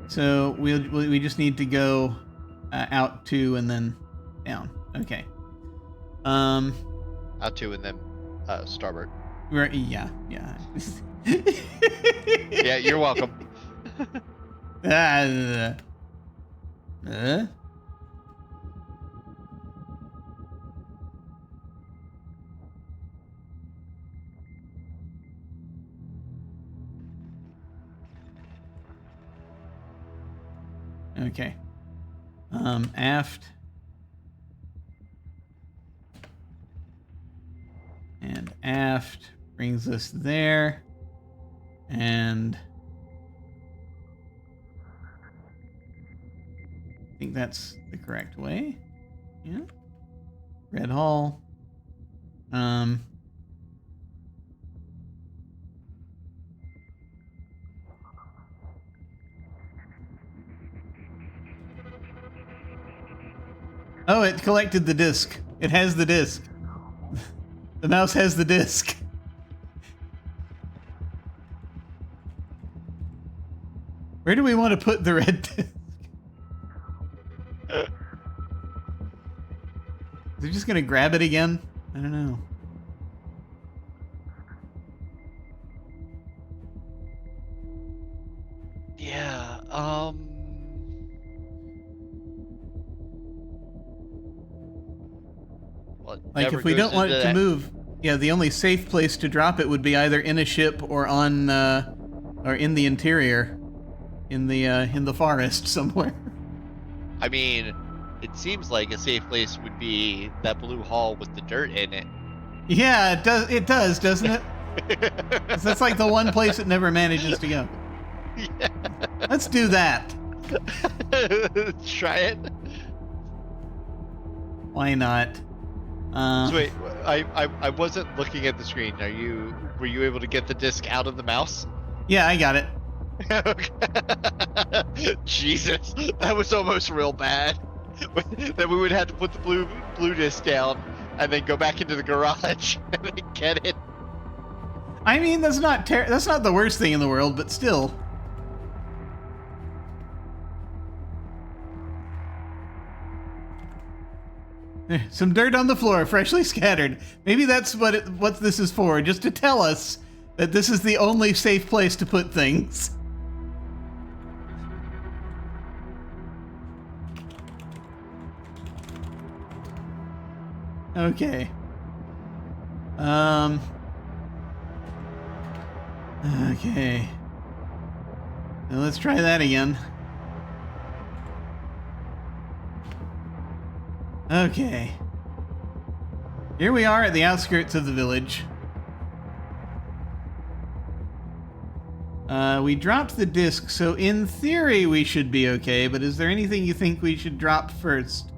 So we just need to go out 2 and then down. Okay.
Out 2 and then starboard.
Yeah.
Yeah, you're welcome.
Okay. Aft. And aft brings us there. And I think that's the correct way. Yeah. Red Hall. Oh, it collected the disc. It has the disc. The mouse has the disc. Where do we want to put the red disc? Is it just going to grab it again? I don't know.
Yeah, well,
like if we don't want it to move, the only safe place to drop it would be either in a ship or on or in the interior, in the forest somewhere.
I mean, it seems like a safe place would be that blue hall with the dirt in it.
Yeah, it does. It does, doesn't it? 'Cause that's like the one place it never manages to go.
Yeah.
Let's do that.
Try it.
Why not?
So wait, I wasn't looking at the screen. Were you able to get the disc out of the mouse?
Yeah, I got it.
Jesus, that was almost real bad. Then we would have to put the blue disc down and then go back into the garage and then get it.
I mean, that's not the worst thing in the world, but still. Some dirt on the floor, freshly scattered. Maybe that's what this is for, just to tell us that this is the only safe place to put things. Okay. Okay. Now let's try that again. Okay. Here we are at the outskirts of the village. We dropped the disc, so in theory we should be okay, but is there anything you think we should drop first?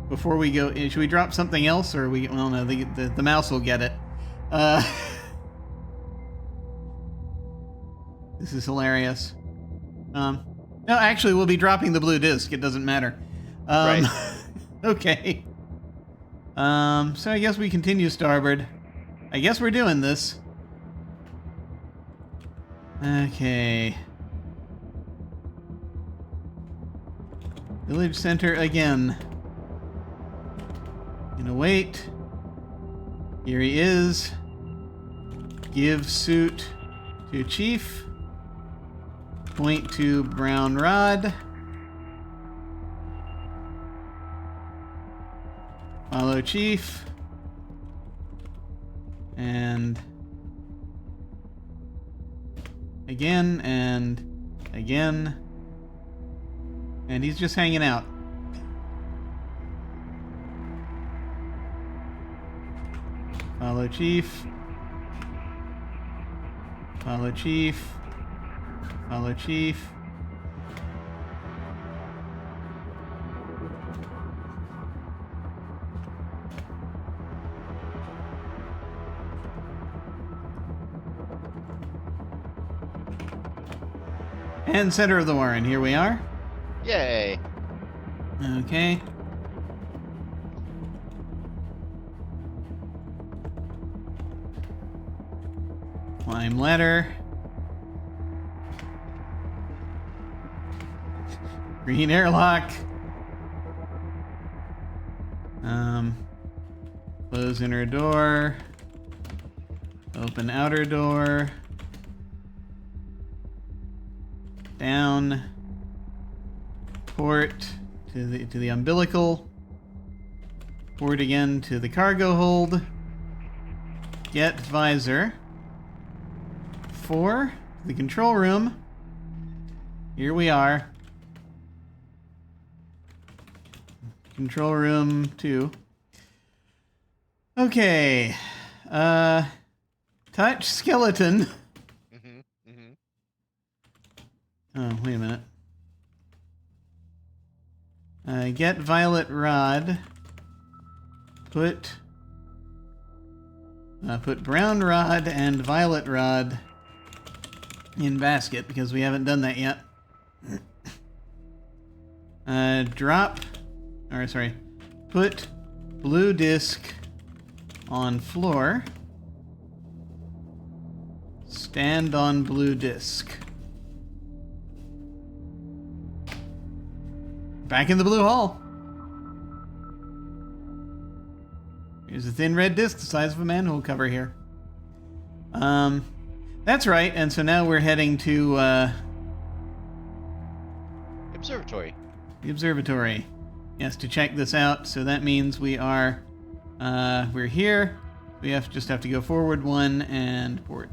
Before we go, should we drop something else, or well, no, the mouse will get it. This is hilarious. No, actually, we'll be dropping the blue disc. It doesn't matter.
Right.
Okay. So I guess we continue starboard. I guess we're doing this. Okay. Village center again. Gonna wait. Here he is. Give suit to chief. Point to brown rod. Follow chief. And again and again. And he's just hanging out. Follow chief. Follow chief. Follow chief. And center of the warren, here we are.
Yay.
Okay. Climb ladder. Green airlock. Close inner door. Open outer door. Down. Port to the umbilical. Port again to the cargo hold. Get visor. 4. The control room. Here we are. Control room 2. Okay. Touch skeleton. Oh, wait a minute. Get violet rod. Put brown rod and violet rod in basket, because we haven't done that yet. Put blue disc on floor. Stand on blue disc. Back in the blue hall. Here's a thin red disc the size of a manhole cover here. That's right, and so now we're heading to
Observatory.
the observatory. Yes, to check this out. So that means we are we're here. We just have to go forward 1 and port.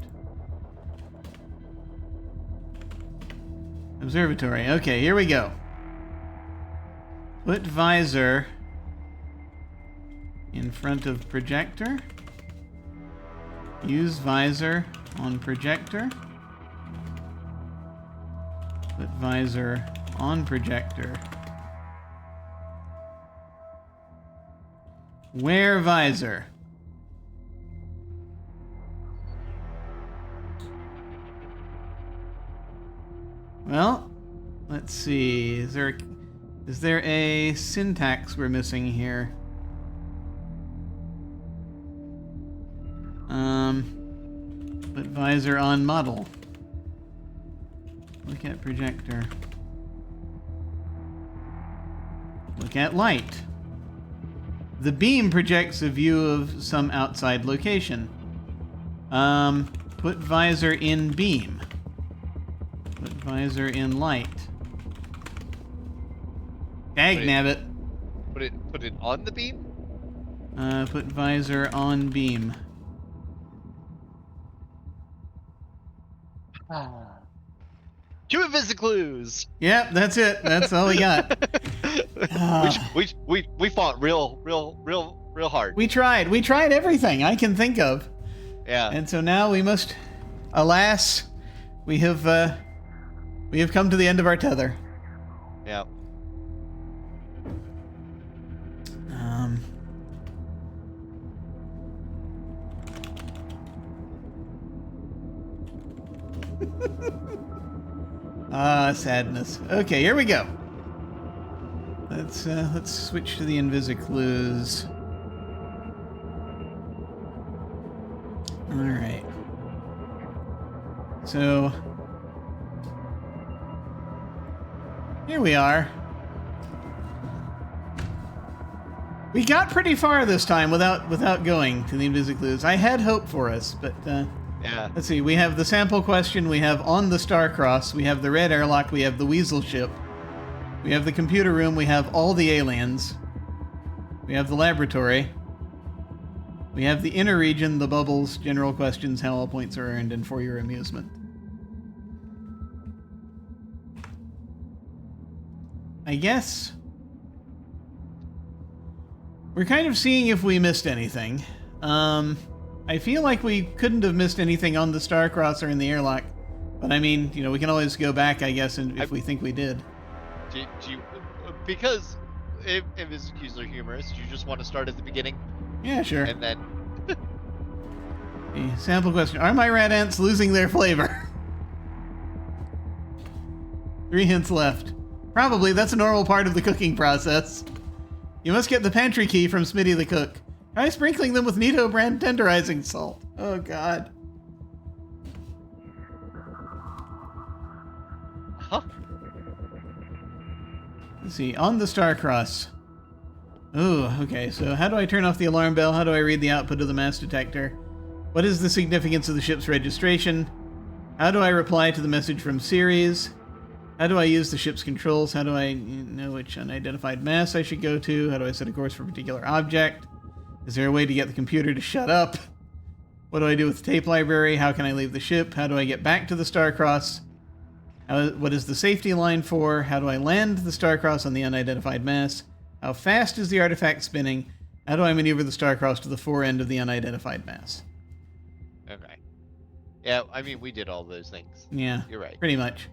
Observatory. Okay, here we go. Put visor in front of projector. Use visor on projector. Put visor on projector. Wear visor. Well, let's see. Is there a syntax we're missing here? Put visor on model. Look at projector. Look at light. The beam projects a view of some outside location. Put visor in beam. Put visor in light. Dag nabbit.
Put it on the beam?
Put visor on beam.
Two invisible clues.
Yep, that's it. That's all we got.
We fought real hard.
We tried everything I can think of.
Yeah.
And so now we must, alas, we have come to the end of our tether.
Yeah.
Sadness. Okay, here we go. Let's switch to the Invisiclues. All right. So here we are. We got pretty far this time without going to the Invisiclues. I had hope for us, but
yeah.
Let's see. We have the sample question. We have on the Starcross. We have the red airlock. We have the weasel ship. We have the computer room. We have all the aliens. We have the laboratory. We have the inner region, the bubbles, general questions, how all points are earned, and for your amusement. I guess we're kind of seeing if we missed anything. I feel like we couldn't have missed anything on the Starcross or in the airlock. But I mean, we can always go back, I guess, if we think we did.
Because Invisiclues are humorous, do you just want to start at the beginning?
Yeah, sure.
And then...
The sample question. Are my rat ants losing their flavor? 3 hints left. Probably. That's a normal part of the cooking process. You must get the pantry key from Smitty the cook. Try sprinkling them with Nito brand tenderizing salt. Oh, God.
Huh?
Let's see. On the Starcross. Ooh, okay. So how do I turn off the alarm bell? How do I read the output of the mass detector? What is the significance of the ship's registration? How do I reply to the message from Ceres? How do I use the ship's controls? How do I know which unidentified mass I should go to? How do I set a course for a particular object? Is there a way to get the computer to shut up? What do I do with the tape library? How can I leave the ship? How do I get back to the Starcross? What is the safety line for? How do I land the Starcross on the unidentified mass? How fast is the artifact spinning? How do I maneuver the Starcross to the fore end of the unidentified mass?
Okay. Yeah, I mean, we did all those things.
Yeah.
You're right.
Pretty much.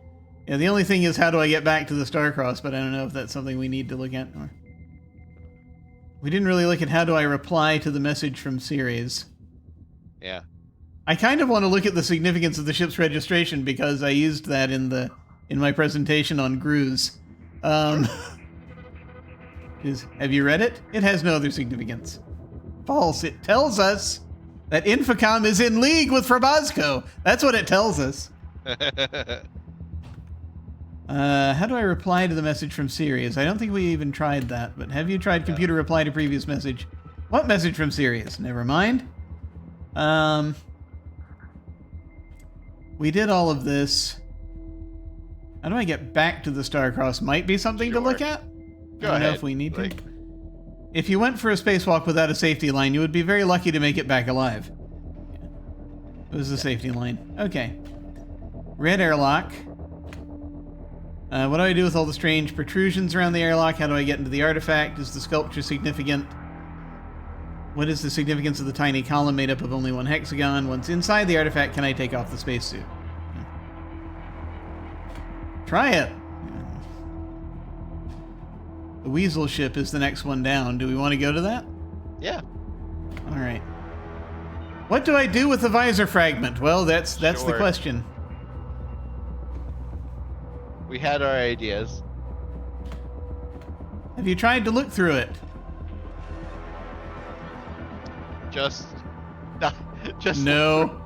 Yeah, the only thing is how do I get back to the Starcross, but I don't know if that's something we need to look at. Or... We didn't really look at how do I reply to the message from Ceres.
Yeah.
I kind of want to look at the significance of the ship's registration because I used that in my presentation on Grooze. Have you read it? It has no other significance. False. It tells us that Infocom is in league with Frabasco. That's what it tells us. How do I reply to the message from Ceres? I don't think we even tried that, but have you tried computer reply to previous message? What message from Ceres? Never mind. We did all of this. How do I get back to the Starcross? Might be something to look at.
Go
I don't know
ahead.
if we need to. If you went for a spacewalk without a safety line, you would be very lucky to make it back alive. It was the safety line. Okay. Red airlock. What do I do with all the strange protrusions around the airlock? How do I get into the artifact? Is the sculpture significant? What is the significance of the tiny column made up of only one hexagon? Once inside the artifact, can I take off the spacesuit? Try it. The weasel ship is the next one down. Do we want to go to that?
Yeah.
All right. What do I do with the visor fragment? Well, that's the question.
We had our ideas.
Have you tried to look through it?
Just
No.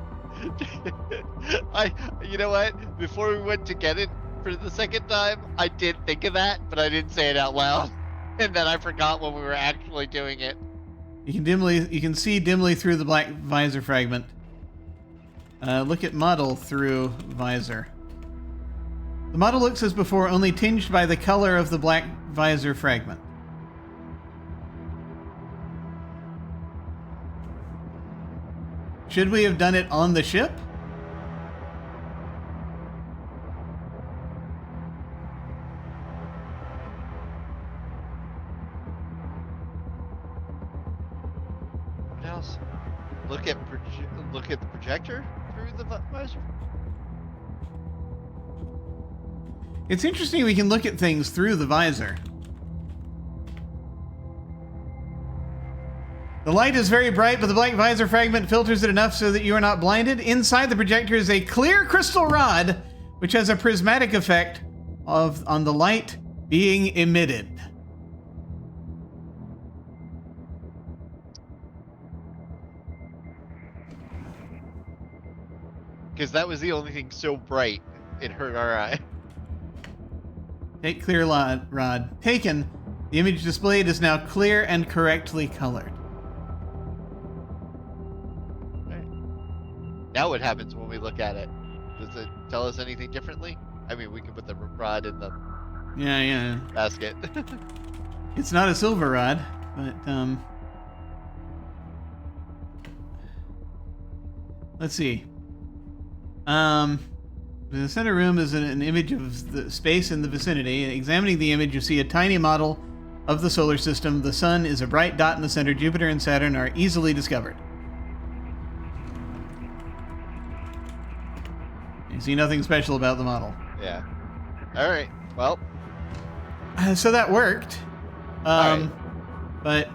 You know what? Before we went to get it for the second time, I did think of that, but I didn't say it out loud. And then I forgot when we were actually doing it.
You can see dimly through the black visor fragment. Look at model through visor. The model looks as before, only tinged by the color of the black visor fragment. Should we have done it on the ship?
What else? Look at the projector through the visor.
It's interesting we can look at things through the visor. The light is very bright, but the black visor fragment filters it enough so that you are not blinded. Inside the projector is a clear crystal rod, which has a prismatic effect on the light being emitted.
Because that was the only thing so bright it hurt our eye.
Take clear rod. Taken. The image displayed is now clear and correctly colored.
Now what happens when we look at it? Does it tell us anything differently? I mean, we can put the rod in the basket.
It's not a silver rod, but let's see. The center room is an image of the space in the vicinity. Examining the image, you see a tiny model of the solar system. The sun is a bright dot in the center. Jupiter and Saturn are easily discovered. You see nothing special about the model.
Yeah. All right. Well.
So that worked.
All right.
But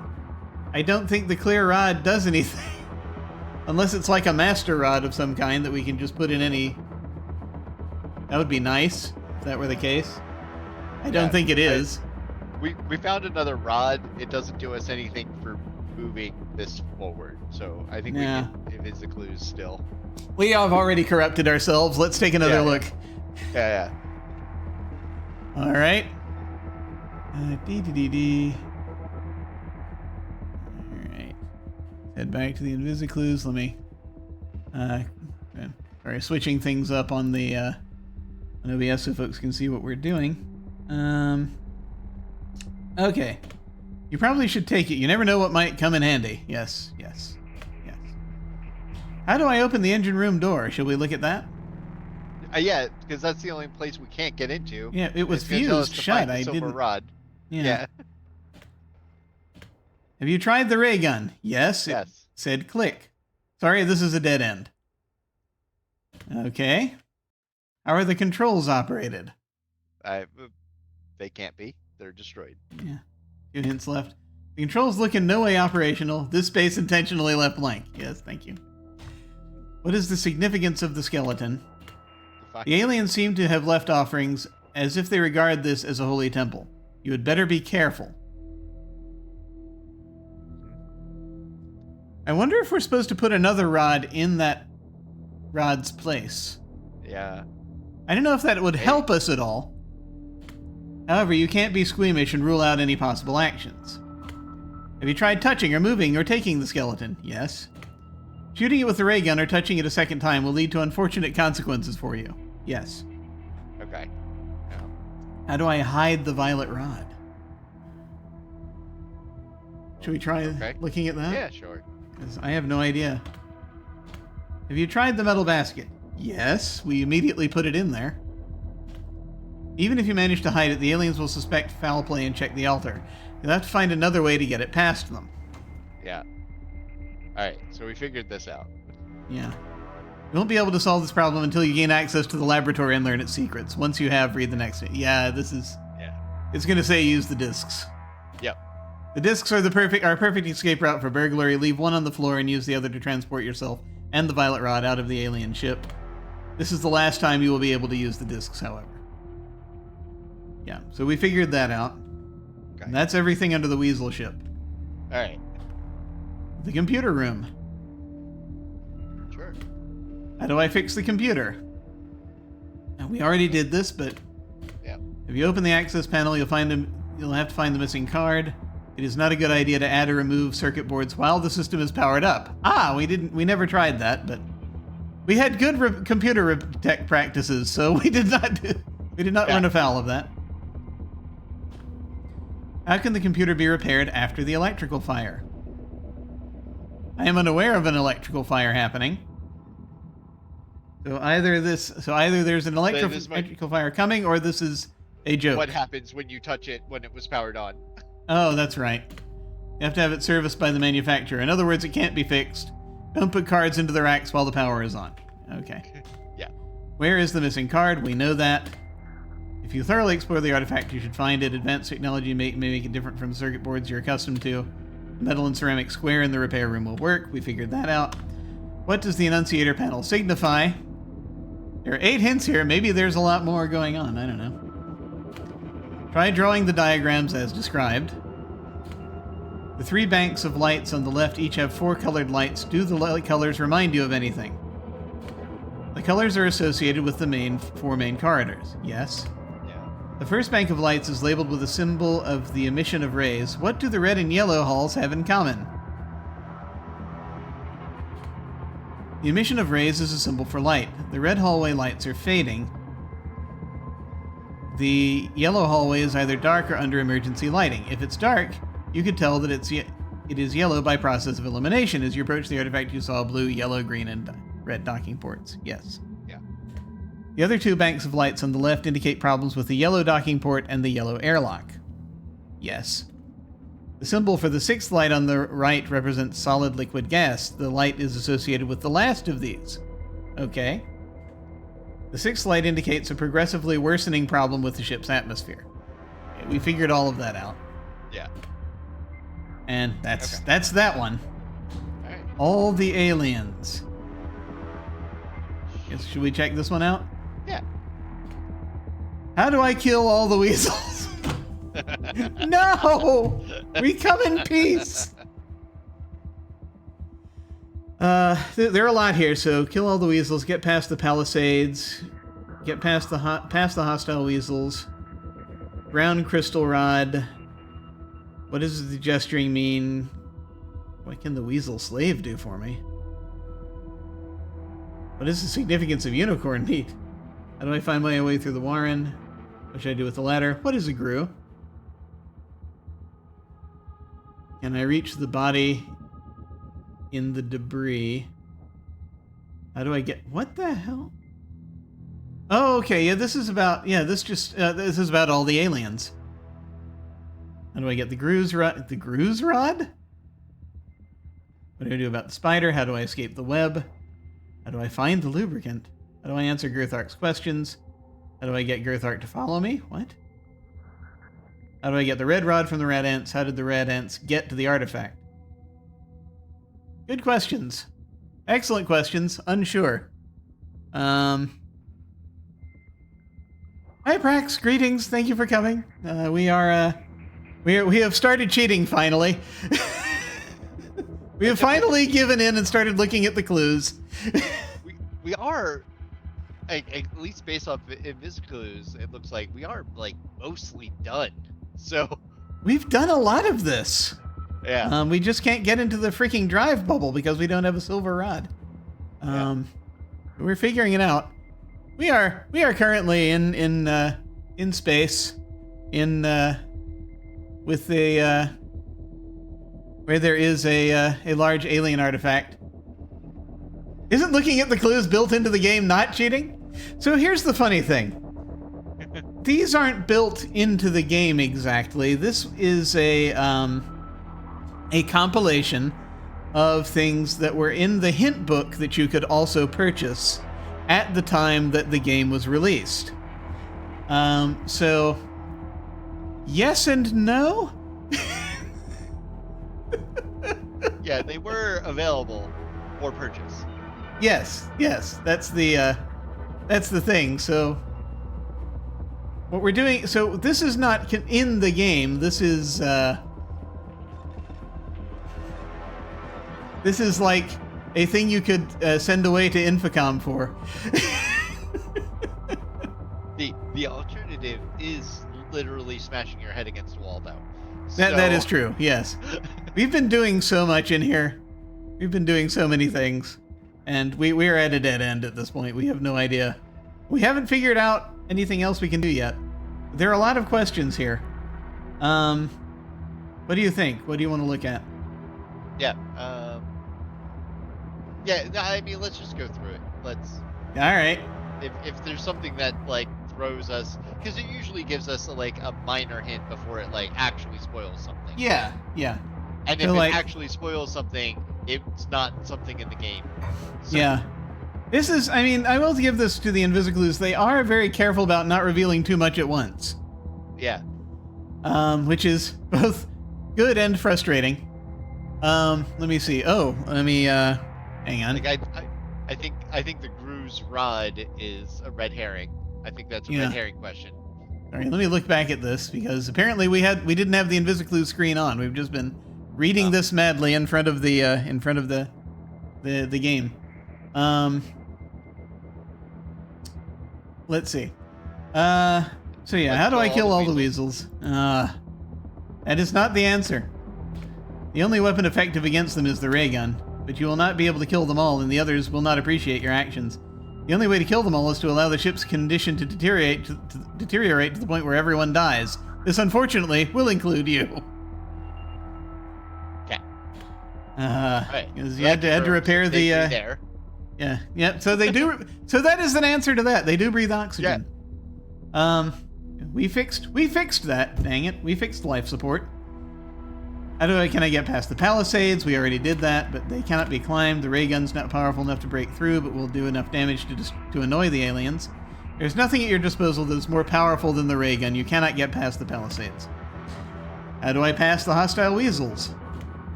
I don't think the clear rod does anything. Unless it's like a master rod of some kind that we can just put in any... That would be nice, if that were the case. I don't think it is.
We found another rod. It doesn't do us anything for moving this forward. So I think we can give his the clues still.
We have already corrupted ourselves. Let's take another look.
Yeah.
All right. D. All right. Head back to the Invisiclues. Let me. Sorry, switching things up on the on OBS so folks can see what we're doing. Okay. You probably should take it. You never know what might come in handy. Yes. How do I open the engine room door? Shall we look at that?
Yeah, because that's the only place we can't get into.
Yeah, it was fused shut. I didn't.
Rod.
Yeah. Have you tried the ray gun? Yes.
Yes.
It said click. Sorry, this is a dead end. Okay. How are the controls operated?
They can't be. They're destroyed.
Yeah. 2 hints left. The controls look in no way operational. This space intentionally left blank. Yes, thank you. What is the significance of the skeleton? The aliens seem to have left offerings as if they regard this as a holy temple. You had better be careful. I wonder if we're supposed to put another rod in that rod's place.
Yeah.
I don't know if that would help us at all. However, you can't be squeamish and rule out any possible actions. Have you tried touching or moving or taking the skeleton? Yes. Shooting it with the ray gun or touching it a second time will lead to unfortunate consequences for you. Yes.
Okay. Yeah.
How do I hide the violet rod? Should we try looking at that?
Yeah, sure.
'Cause I have no idea. Have you tried the metal basket? Yes, we immediately put it in there. Even if you manage to hide it, the aliens will suspect foul play and check the altar. You'll have to find another way to get it past them.
Yeah. Alright, so we figured this out.
Yeah. You won't be able to solve this problem until you gain access to the laboratory and learn its secrets. Once you have, read the next one. Yeah, this is...
Yeah.
It's going to say use the discs.
Yep.
The discs are our perfect escape route for burglary. Leave one on the floor and use the other to transport yourself and the violet rod out of the alien ship. This is the last time you will be able to use the discs, however. Yeah, so we figured that out.
Okay.
And that's everything under the weasel ship.
All right.
The computer room.
Sure.
How do I fix the computer? Now, we already did this, but
Yeah.
if you open the access panel, you'll have to find the missing card. It is not a good idea to add or remove circuit boards while the system is powered up. We never tried that, but we had good computer tech practices, so we did not run afoul of that. How can the computer be repaired after the electrical fire? I am unaware of an electrical fire happening. So either there's an electrical fire coming, or this is a joke.
What happens when you touch it when it was powered on?
Oh, that's right. You have to have it serviced by the manufacturer. In other words, it can't be fixed. Don't put cards into the racks while the power is on. Okay.
Yeah.
Where is the missing card? We know that. If you thoroughly explore the artifact, you should find it. Advanced technology may make it different from the circuit boards you're accustomed to. The metal and ceramic square in the repair room will work. We figured that out. What does the annunciator panel signify? There are 8 hints here. Maybe there's a lot more going on. I don't know. Try drawing the diagrams as described. The 3 banks of lights on the left each have 4 colored lights. Do the light colors remind you of anything? The colors are associated with the 4 main corridors. Yes.
Yeah.
The first bank of lights is labeled with a symbol of the emission of rays. What do the red and yellow halls have in common? The emission of rays is a symbol for light. The red hallway lights are fading. The yellow hallway is either dark or under emergency lighting. If it's dark, you could tell that it is yellow by process of elimination. As you approach the artifact, you saw blue, yellow, green, and red docking ports. Yes.
Yeah.
The other 2 banks of lights on the left indicate problems with the yellow docking port and the yellow airlock. Yes. The symbol for the 6th light on the right represents solid liquid gas. The light is associated with the last of these. Okay. The 6th light indicates a progressively worsening problem with the ship's atmosphere. Okay, we figured all of that out.
Yeah.
And that's that one.
All right.
All the aliens. Yes, should we check this one out?
Yeah.
How do I kill all the weasels? No! We come in peace! There are a lot here, so kill all the weasels, get past the palisades, get past the hostile weasels, brown crystal rod. What does the gesturing mean? What can the weasel slave do for me? What is the significance of unicorn meat? How do I find my way through the warren? What should I do with the ladder? What is a grue? Can I reach the body in the debris? How do I get... What the hell? Oh, okay. Yeah, this is about... Yeah, this is about all the aliens. How do I get the grues rod? The grues rod? What do I do about the spider? How do I escape the web? How do I find the lubricant? How do I answer Girthark's questions? How do I get Girthark to follow me? What? How do I get the red rod from the red ants? How did the red ants get to the artifact? Good questions. Excellent questions. Unsure. Hi, Prax. Greetings. Thank you for coming. We have started cheating finally. We have finally given in and started looking at the clues.
we are, at least based off Invis clues, it looks like we are like mostly done. So
we've done a lot of this.
Yeah.
We just can't get into the freaking drive bubble because we don't have a silver rod. We're figuring it out. We are currently in space, with where there is a large alien artifact. Isn't looking at the clues built into the game not cheating? So here's the funny thing. These aren't built into the game exactly. This is a compilation of things that were in the hint book that you could also purchase at the time that the game was released. So, yes and no?
Yeah, they were available for purchase.
Yes, that's the thing. So, what we're doing, so this is not in the game. This is like a thing you could send away to Infocom for.
The alternative is literally smashing your head against a wall, though.
That is true. Yes, we've been doing so much in here. We've been doing so many things, and we're at a dead end at this point. We have no idea. We haven't figured out anything else we can do yet. There are a lot of questions here. What do you think? What do you want to look at?
Yeah. Yeah. I mean, let's just go through it. Let's.
All right.
If there's something that like throws us, because it usually gives us a minor hint before it like actually spoils something.
Yeah. Yeah.
And
So,
if
like,
it actually spoils something, it's not something in the game. So,
yeah. This is, I mean, I will give this to the Invisiclues. They are very careful about not revealing too much at once.
Yeah.
Which is both good and frustrating. Let me see. Oh, let me, hang on.
Like I think the Gru's rod is a red herring. I think that's a red herring question.
All right, let me look back at this, because apparently we didn't have the Invisiclues screen on. We've just been reading this madly in front of the game. Let's see. So yeah, how do I kill all the weasels? That is not the answer. The only weapon effective against them is the ray gun, but you will not be able to kill them all, and the others will not appreciate your actions. The only way to kill them all is to allow the ship's condition to deteriorate to the point where everyone dies. This, unfortunately, will include you.
Okay.
Right. Because you had to repair the.
There.
Yeah. So they do. So that is an answer to that. They do breathe oxygen. Yeah. We fixed that. Dang it. We fixed life support. Can I get past the palisades? We already did that, but they cannot be climbed. The ray gun's not powerful enough to break through, but will do enough damage to annoy the aliens. There's nothing at your disposal that is more powerful than the ray gun. You cannot get past the palisades. How do I pass the hostile weasels?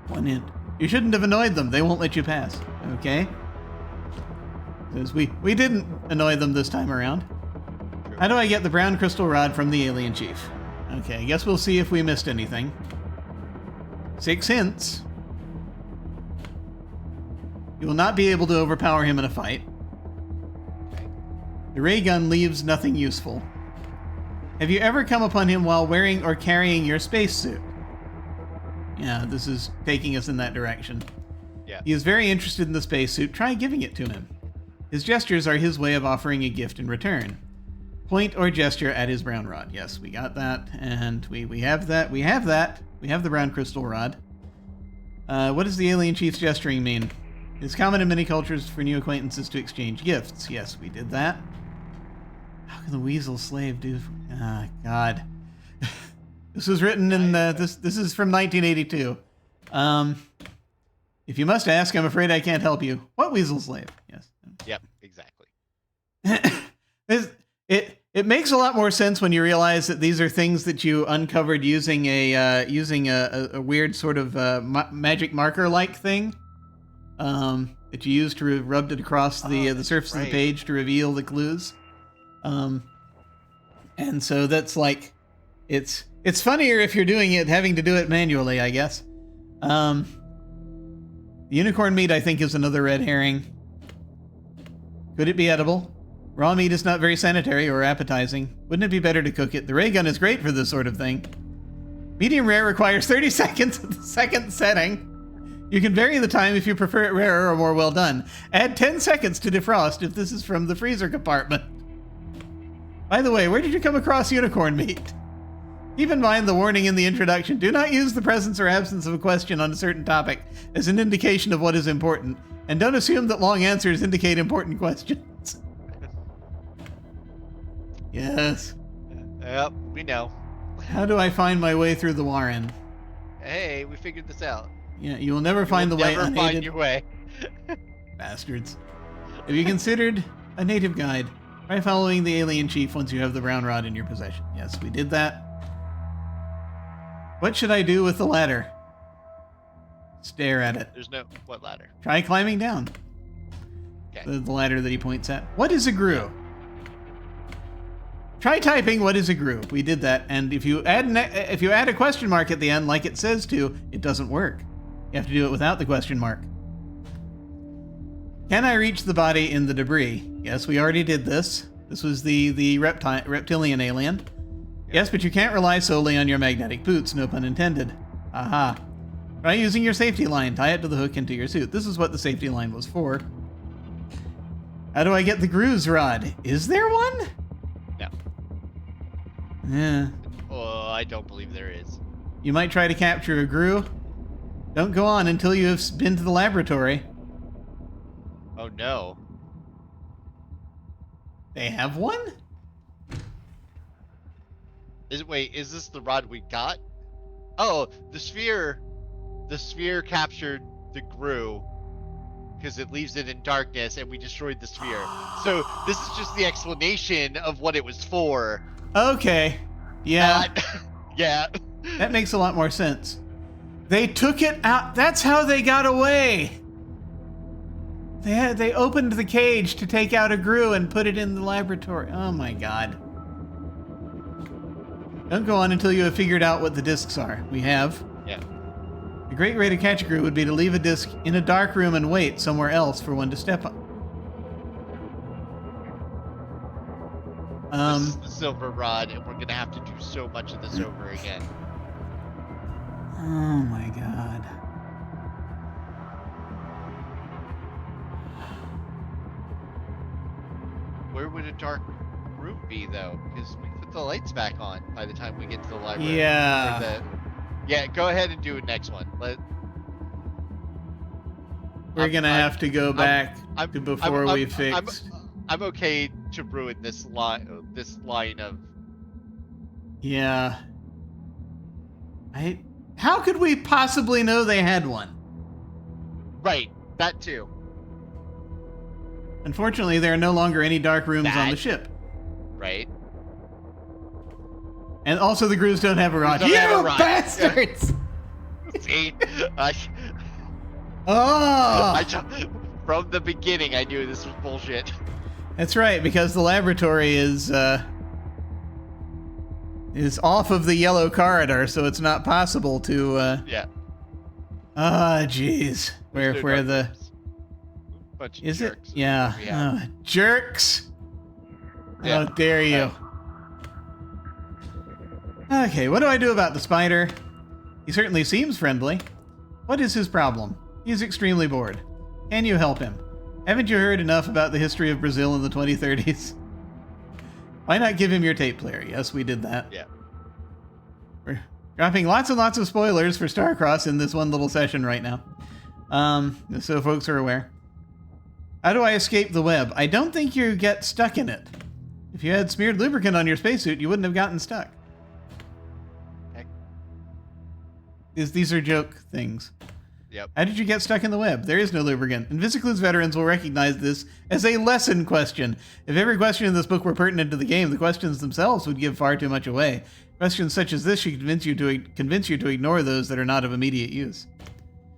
One hint. You shouldn't have annoyed them. They won't let you pass. Okay. Because we didn't annoy them this time around. How do I get the brown crystal rod from the alien chief? Okay, I guess we'll see if we missed anything. 6 hints. You will not be able to overpower him in a fight. The ray gun leaves nothing useful. Have you ever come upon him while wearing or carrying your spacesuit? Yeah, this is taking us in that direction.
Yeah.
He is very interested in the spacesuit. Try giving it to him. His gestures are his way of offering a gift in return. Point or gesture at his brown rod. Yes, we got that, and we have that. We have that. We have the brown crystal rod. What does the alien chief's gesturing mean? It is common in many cultures for new acquaintances to exchange gifts. Yes, we did that. How can the weasel slave do? Ah, God. This was written in this is from 1982. If you must ask, I'm afraid I can't help you. What weasel slave? Yes.
Yep, exactly.
It makes a lot more sense when you realize that these are things that you uncovered using a weird sort of magic marker like thing that you used to rub it across the surface of the page to reveal the clues. And so that's like it's funnier if you're doing it having to do it manually, I guess. Unicorn meat, I think, is another red herring. Could it be edible? Raw meat is not very sanitary or appetizing. Wouldn't it be better to cook it? The ray gun is great for this sort of thing. Medium rare requires 30 seconds at the second setting. You can vary the time if you prefer it rarer or more well done. Add 10 seconds to defrost if this is from the freezer compartment. By the way, where did you come across unicorn meat? Keep in mind the warning in the introduction. Do not use the presence or absence of a question on a certain topic as an indication of what is important. And don't assume that long answers indicate important questions. Yes.
Yep, we know.
How do I find my way through the Warren?
Hey, we figured this out.
Yeah, you will never find the way unaided.
Find your way.
Bastards. Have you considered a native guide? Try following the alien chief once you have the brown rod in your possession. Yes, we did that. What should I do with the ladder? Stare at it.
There's no... What ladder?
Try climbing down.
Okay.
The ladder that he points at. What is a Gru? Try typing what is a grue. We did that, and if you add a question mark at the end, like it says to, it doesn't work. You have to do it without the question mark. Can I reach the body in the debris? Yes, we already did this. This was the reptilian alien. Yes, but you can't rely solely on your magnetic boots, no pun intended. Aha. Try using your safety line. Tie it to the hook into your suit. This is what the safety line was for. How do I get the grue's rod? Is there one?
No.
Yeah.
Oh, I don't believe there is.
You might try to capture a grue. Don't go on until you have been to the laboratory.
Oh no.
They have one?
Wait, is this the rod we got? Oh, the sphere captured the grue because it leaves it in darkness and we destroyed the sphere. So this is just the explanation of what it was for.
Okay. Yeah.
Yeah.
That makes a lot more sense. They took it out. That's how they got away. They opened the cage to take out a grue and put it in the laboratory. Oh my god. Don't go on until you have figured out what the discs are. We have.
Yeah.
A great way to catch a grue would be to leave a disc in a dark room and wait somewhere else for one to step on.
This is the silver rod, and we're gonna have to do so much of this over again.
Oh my god.
Where would a dark room be, though? Because we put the lights back on by the time we get to the library.
Yeah.
Yeah, go ahead and do the next one.
We're gonna have to go back to before we fixed.
I'm okay to ruin this line of.
Yeah. How could we possibly know they had one?
Right, that too.
Unfortunately, there are no longer any dark rooms on the ship.
Right.
And also the grooves don't have a rod. You bastards!
See? From the beginning, I knew this was bullshit.
That's right, because the laboratory is off of the yellow corridor, so it's not possible to.
Yeah.
Ah, jeez. Where the.
Bunch of
is
jerks.
it? Yeah. Jerks!
Yeah.
How dare you? Okay, what do I do about the spider? He certainly seems friendly. What is his problem? He's extremely bored. Can you help him? Haven't you heard enough about the history of Brazil in the 2030s? Why not give him your tape player? Yes, we did that.
Yeah.
We're dropping lots and lots of spoilers for Starcross in this one little session right now. So folks are aware. How do I escape the web? I don't think you get stuck in it. If you had smeared lubricant on your spacesuit, you wouldn't have gotten stuck.
Heck.
These are joke things.
Yep.
How did you get stuck in the web? There is no lubricant. And Visiclu's veterans will recognize this as a lesson question. If every question in this book were pertinent to the game, the questions themselves would give far too much away. Questions such as this should convince you to ignore those that are not of immediate use.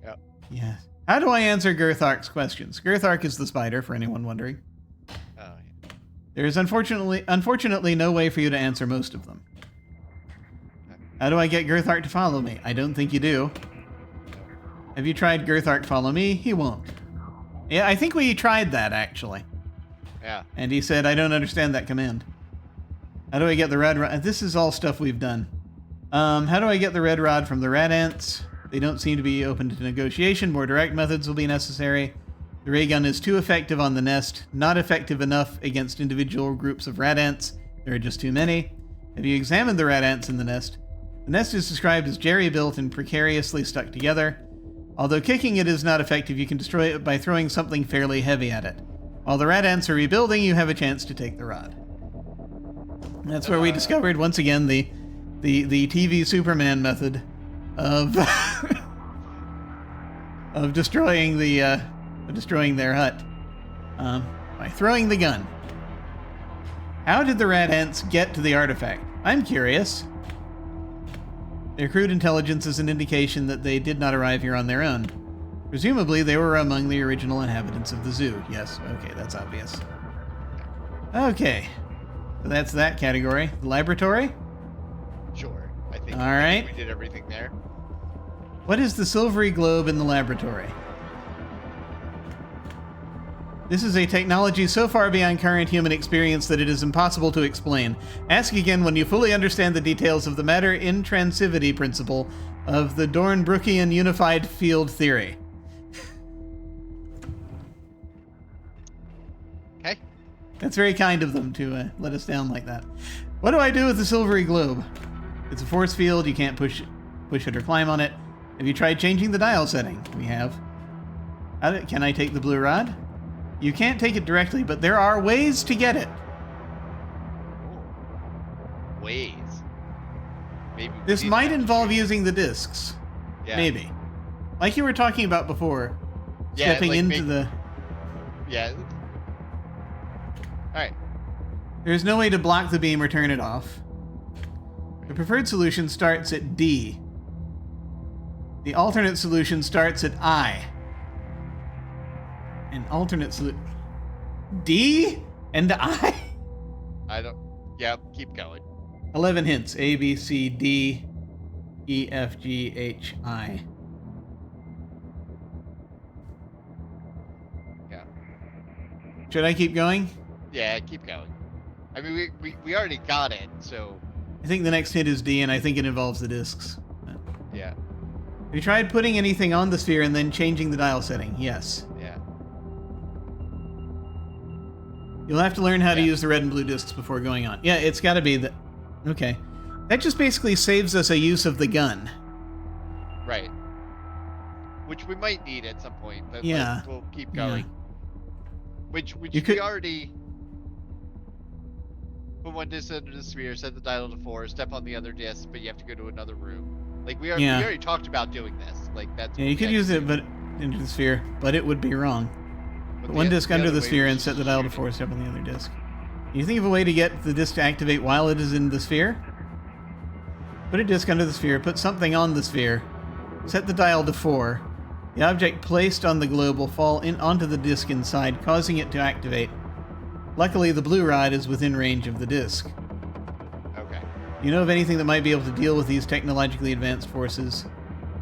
Yep.
Yes. How do I answer Girthark's questions? Girthark is the spider, for anyone wondering.
Oh, yeah.
There is unfortunately no way for you to answer most of them. How do I get Girthark to follow me? I don't think you do. Have you tried Girthark follow me? He won't. Yeah, I think we tried that, actually.
Yeah.
And he said, I don't understand that command. How do I get the red rod? This is all stuff we've done. How do I get the red rod from the rat ants? They don't seem to be open to negotiation. More direct methods will be necessary. The ray gun is too effective on the nest, not effective enough against individual groups of rat ants. There are just too many. Have you examined the rat ants in the nest? The nest is described as jerry-built and precariously stuck together. Although kicking it is not effective, you can destroy it by throwing something fairly heavy at it. While the rat ants are rebuilding, you have a chance to take the rod. That's where we discovered, once again, the TV Superman method of of destroying their hut by throwing the gun. How did the rat ants get to the artifact? I'm curious. Their crude intelligence is an indication that they did not arrive here on their own. Presumably, they were among the original inhabitants of the zoo. Yes, okay, that's obvious. Okay. So that's that category. The laboratory?
Sure. I think,
All
I think
right.
we did everything there.
What is the silvery globe in the laboratory? This is a technology so far beyond current human experience that it is impossible to explain. Ask again when you fully understand the details of the matter intransivity principle of the Dornbrookian unified field theory.
Okay.
That's very kind of them to let us down like that. What do I do with the silvery globe? It's a force field. You can't push it or climb on it. Have you tried changing the dial setting? We have. Can I take the blue rod? You can't take it directly, but there are ways to get it.
Ways. Maybe
This might involve using the discs.
Yeah.
Maybe. Like you were talking about before.
Yeah,
Stepping
like
into the...
Yeah. Alright.
There's no way to block the beam or turn it off. The preferred solution starts at D. The alternate solution starts at I. An alternate solution... D and I?
I don't... Yeah, keep going.
11 hints. A, B, C, D, E, F, G, H, I.
Yeah.
Should I keep going?
Yeah, keep going. I mean, we already got it, so...
I think the next hint is D, and I think it involves the discs.
Yeah.
Have you tried putting anything on the sphere and then changing the dial setting? Yes.
Yeah.
You'll have to learn how to use the red and blue discs before going on. Yeah, it's got to be the... Okay. That just basically saves us a use of the gun.
Right. Which we might need at some point, but
Yeah.
we'll keep going.
Yeah.
Which
You could-
we already... Put one disc under the sphere, set the dial to 4, step on the other disc, but you have to go to another room. Like, we already talked about doing this. Like, that's...
Yeah, you could use it but into the sphere, but it would be wrong. Put one disc under the sphere and set the dial to 4, step on the other disc. Can you think of a way to get the disc to activate while it is in the sphere? Put a disc under the sphere, put something on the sphere, set the dial to 4. The object placed on the globe will fall onto the disc inside, causing it to activate. Luckily, the blue rod is within range of the disc.
Okay.
Do you know of anything that might be able to deal with these technologically advanced forces?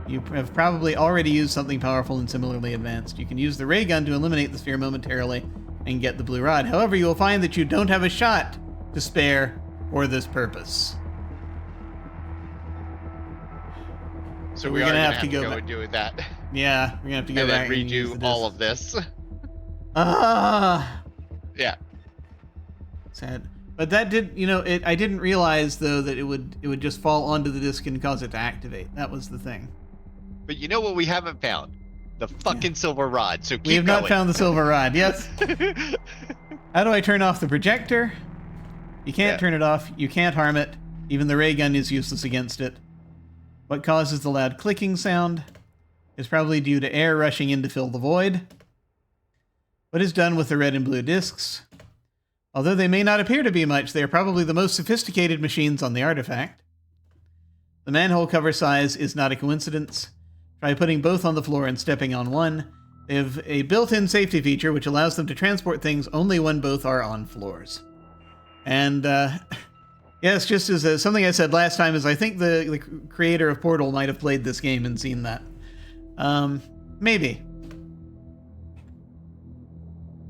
You have probably already used something powerful and similarly advanced. You can use the ray gun to eliminate the sphere momentarily and get the blue rod. However, you will find that you don't have a shot to spare for this purpose.
So
we're
we are
gonna
going
have
to
to go
go
back.
and do that.
Yeah, we're gonna have to go
And
back
then
and use the
redo all
discs.
of this. Yeah.
Sad. But that did, I didn't realize though that it would just fall onto the disc and cause it to activate. That was the thing.
But you know what we haven't found? The fucking silver rod. So keep
We have
going.
not found the silver rod. Yes. How do I turn off the projector? You can't turn it off. You can't harm it. Even the ray gun is useless against it. What causes the loud clicking sound? Is probably due to air rushing in to fill the void. What is done with the red and blue discs? Although they may not appear to be much, they are probably the most sophisticated machines on the artifact. The manhole cover size is not a coincidence. Try putting both on the floor and stepping on one. They have a built-in safety feature which allows them to transport things only when both are on floors. And, yes, just as something I said last time is I think the creator of Portal might have played this game and seen that. Maybe.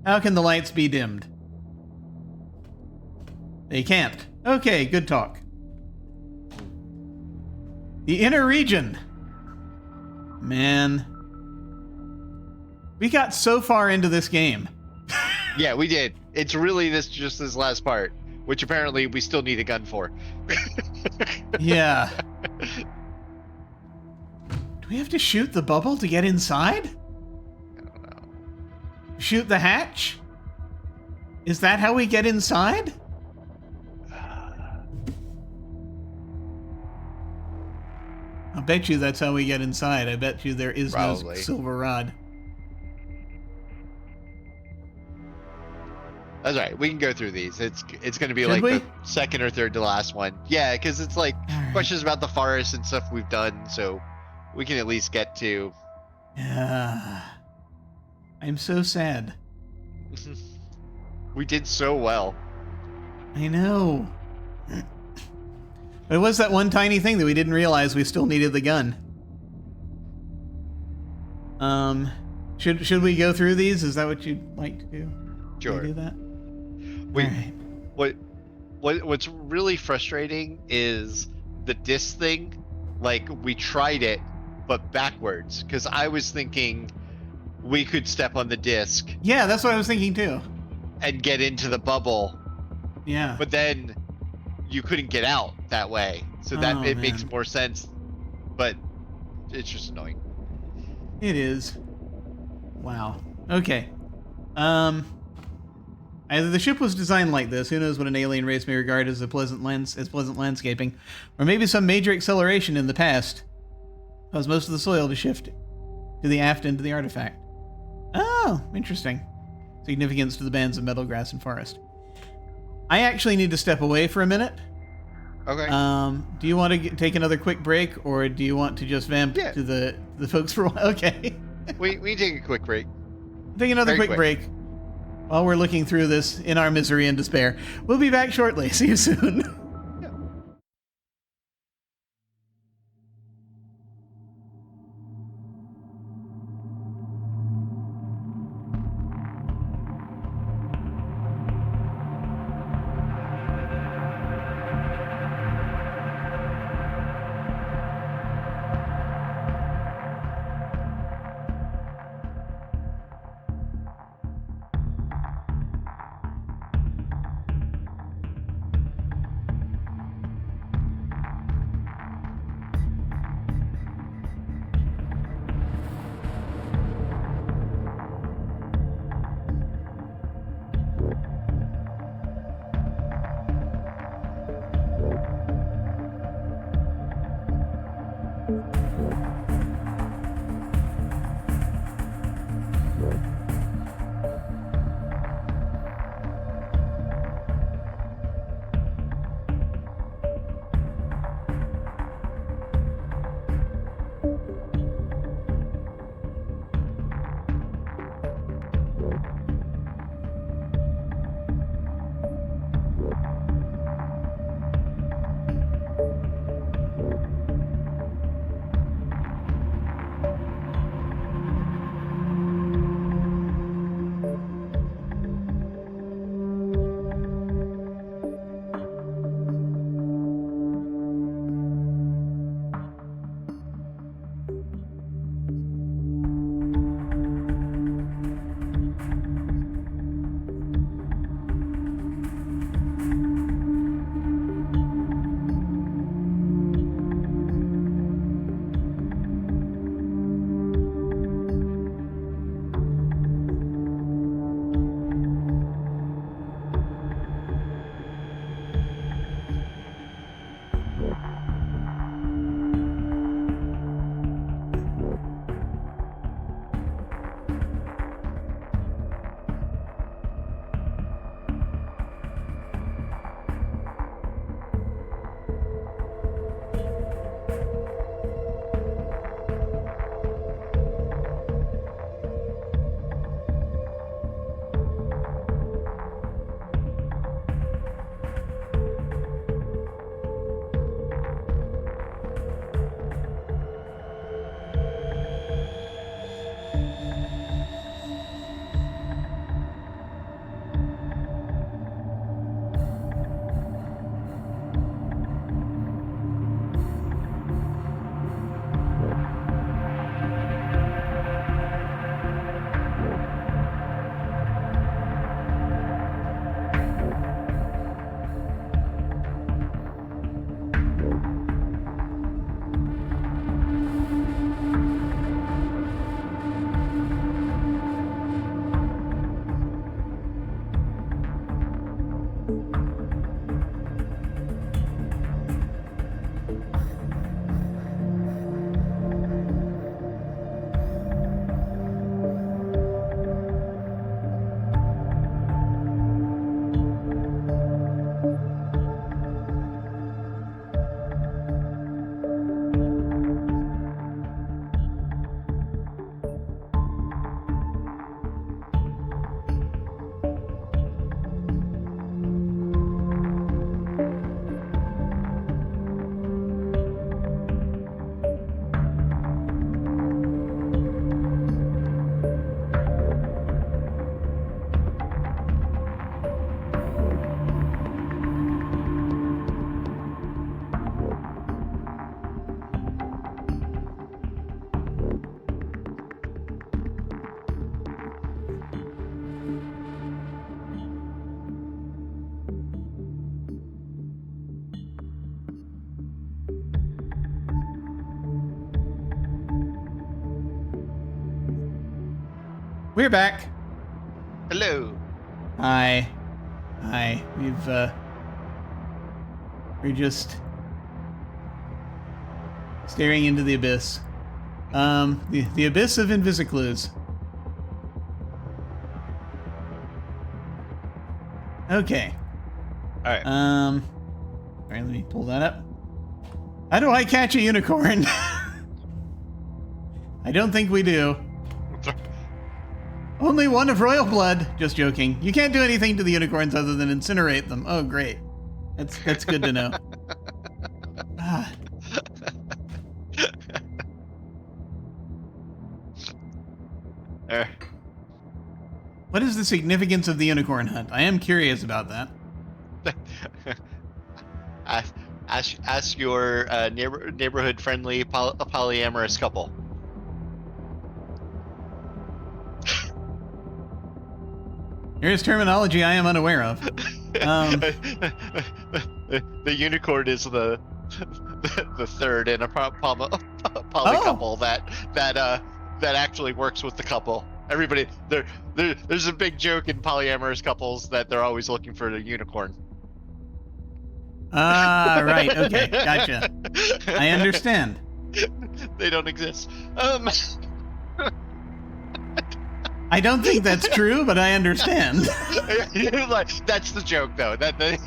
How can the lights be dimmed? They can't. Okay, good talk. The inner region. Man. We got so far into this game.
Yeah, we did. It's really just this last part, which apparently we still need a gun for.
Yeah. Do we have to shoot the bubble to get inside?
I don't know.
Shoot the hatch? Is that how we get inside? I'll bet you that's how we get inside. I bet you there is no
Probably.
silver rod.
That's right. We can go through these. It's going to be
Should
like
we?
the second or third to last one. Yeah, because it's like
Alright.
questions about the forest and stuff we've done, so we can at least get to.
I'm so sad.
We did so well.
I know. But it was that one tiny thing that we didn't realize we still needed the gun. Should we go through these? Is that what you'd like to do?
Sure.
Can we do that?
We,
All right.
what's really frustrating is the disc thing. Like, we tried it, but backwards. Because I was thinking we could step on the disc
Yeah, that's what I was thinking too.
and get into the bubble,
Yeah.
but then you couldn't get out that way. So that
Oh,
it makes
man.
more sense, but it's just annoying.
It is. Wow. Okay. Either the ship was designed like this, who knows what an alien race may regard as pleasant landscaping, or maybe some major acceleration in the past caused most of the soil to shift to the aft end of the artifact. Oh, interesting. Significance to the bands of meadow, grass, and forest. I actually need to step away for a minute.
Okay.
Do you want to take another quick break, or do you want to just vamp
Yeah.
to the folks for a while? Okay.
we take a quick break.
Take another
Very
quick
quick.
break while we're looking through this in our misery and despair. We'll be back shortly. See you soon. We're back.
Hello.
Hi. We're just staring into the abyss. The abyss of Invisiclues. Okay.
All right.
All right, let me pull that up. How do I catch a unicorn? I don't think we do. Only one of royal blood. Just joking. You can't do anything to the unicorns other than incinerate them. Oh, great. That's good to know. Ah. What is the significance of the unicorn hunt? I am curious about that.
Ask your neighborhood-friendly polyamorous couple.
Here's terminology I am unaware of.
The unicorn is the third in a poly couple that actually works with the couple. Everybody, there's a big joke in polyamorous couples that they're always looking for a unicorn.
Ah, right. Okay, gotcha. I understand.
They don't exist.
I don't think that's true, but I understand.
Like, that's the joke, though.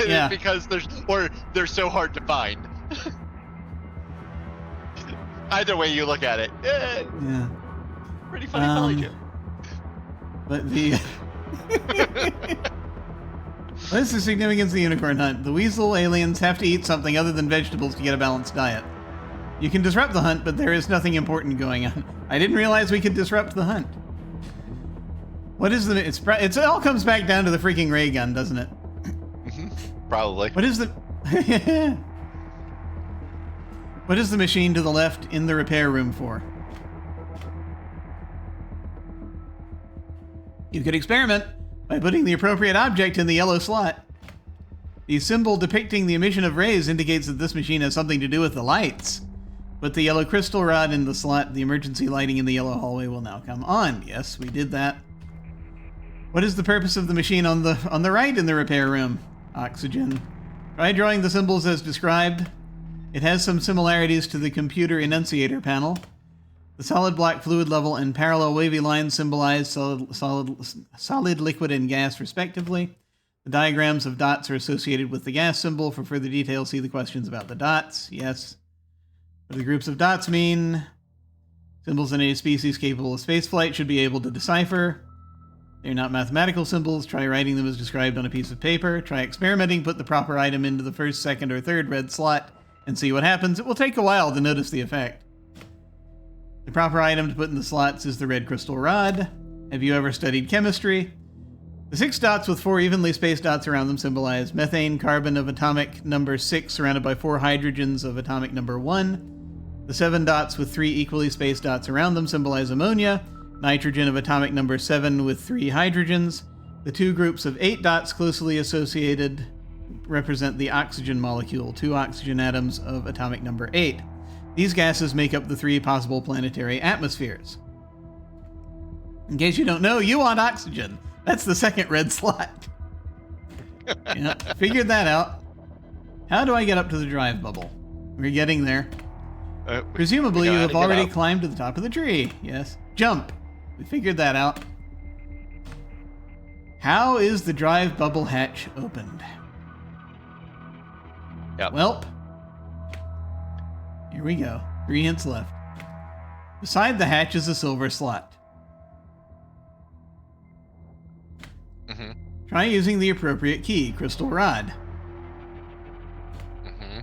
Yeah.
Because they're so hard to find. Either way you look at it,
Yeah.
pretty funny poly joke.
But the what is the significance of the unicorn hunt? The weasel aliens have to eat something other than vegetables to get a balanced diet. You can disrupt the hunt, but there is nothing important going on. I didn't realize we could disrupt the hunt. What is the? It all comes back down to the freaking ray gun, doesn't it?
Probably.
What is the? What is the machine to the left in the repair room for? You could experiment by putting the appropriate object in the yellow slot. The symbol depicting the emission of rays indicates that this machine has something to do with the lights. Put the yellow crystal rod in the slot. The emergency lighting in the yellow hallway will now come on. Yes, we did that. What is the purpose of the machine on the right in the repair room? Oxygen. Try drawing the symbols as described. It has some similarities to the computer enunciator panel. The solid black fluid level and parallel wavy lines symbolize solid, liquid, and gas, respectively. The diagrams of dots are associated with the gas symbol. For further details, see the questions about the dots. Yes. What do the groups of dots mean? Symbols in a species capable of spaceflight should be able to decipher. They're not mathematical symbols. Try writing them as described on a piece of paper. Try experimenting. Put the proper item into the first, second, or third red slot and see what happens. It will take a while to notice the effect. The proper item to put in the slots is the red crystal rod. Have you ever studied chemistry? The 6 dots with 4 evenly spaced dots around them symbolize methane, carbon of atomic number 6 surrounded by 4 hydrogens of atomic number 1. The 7 dots with 3 equally spaced dots around them symbolize ammonia, nitrogen of atomic number 7 with 3 hydrogens. The 2 groups of 8 dots closely associated represent the oxygen molecule, 2 oxygen atoms of atomic number 8. These gases make up the 3 possible planetary atmospheres. In case you don't know, you want oxygen. That's the second red slot. Yeah, figured that out. How do I get up to the drive bubble? We're getting there. Presumably, you have already climbed to the top of the tree. Yes. Jump. We figured that out. How is the drive bubble hatch opened?
Yep.
Welp. Here we go. 3 hints left. Beside the hatch is a silver slot. Try using the appropriate key, crystal rod.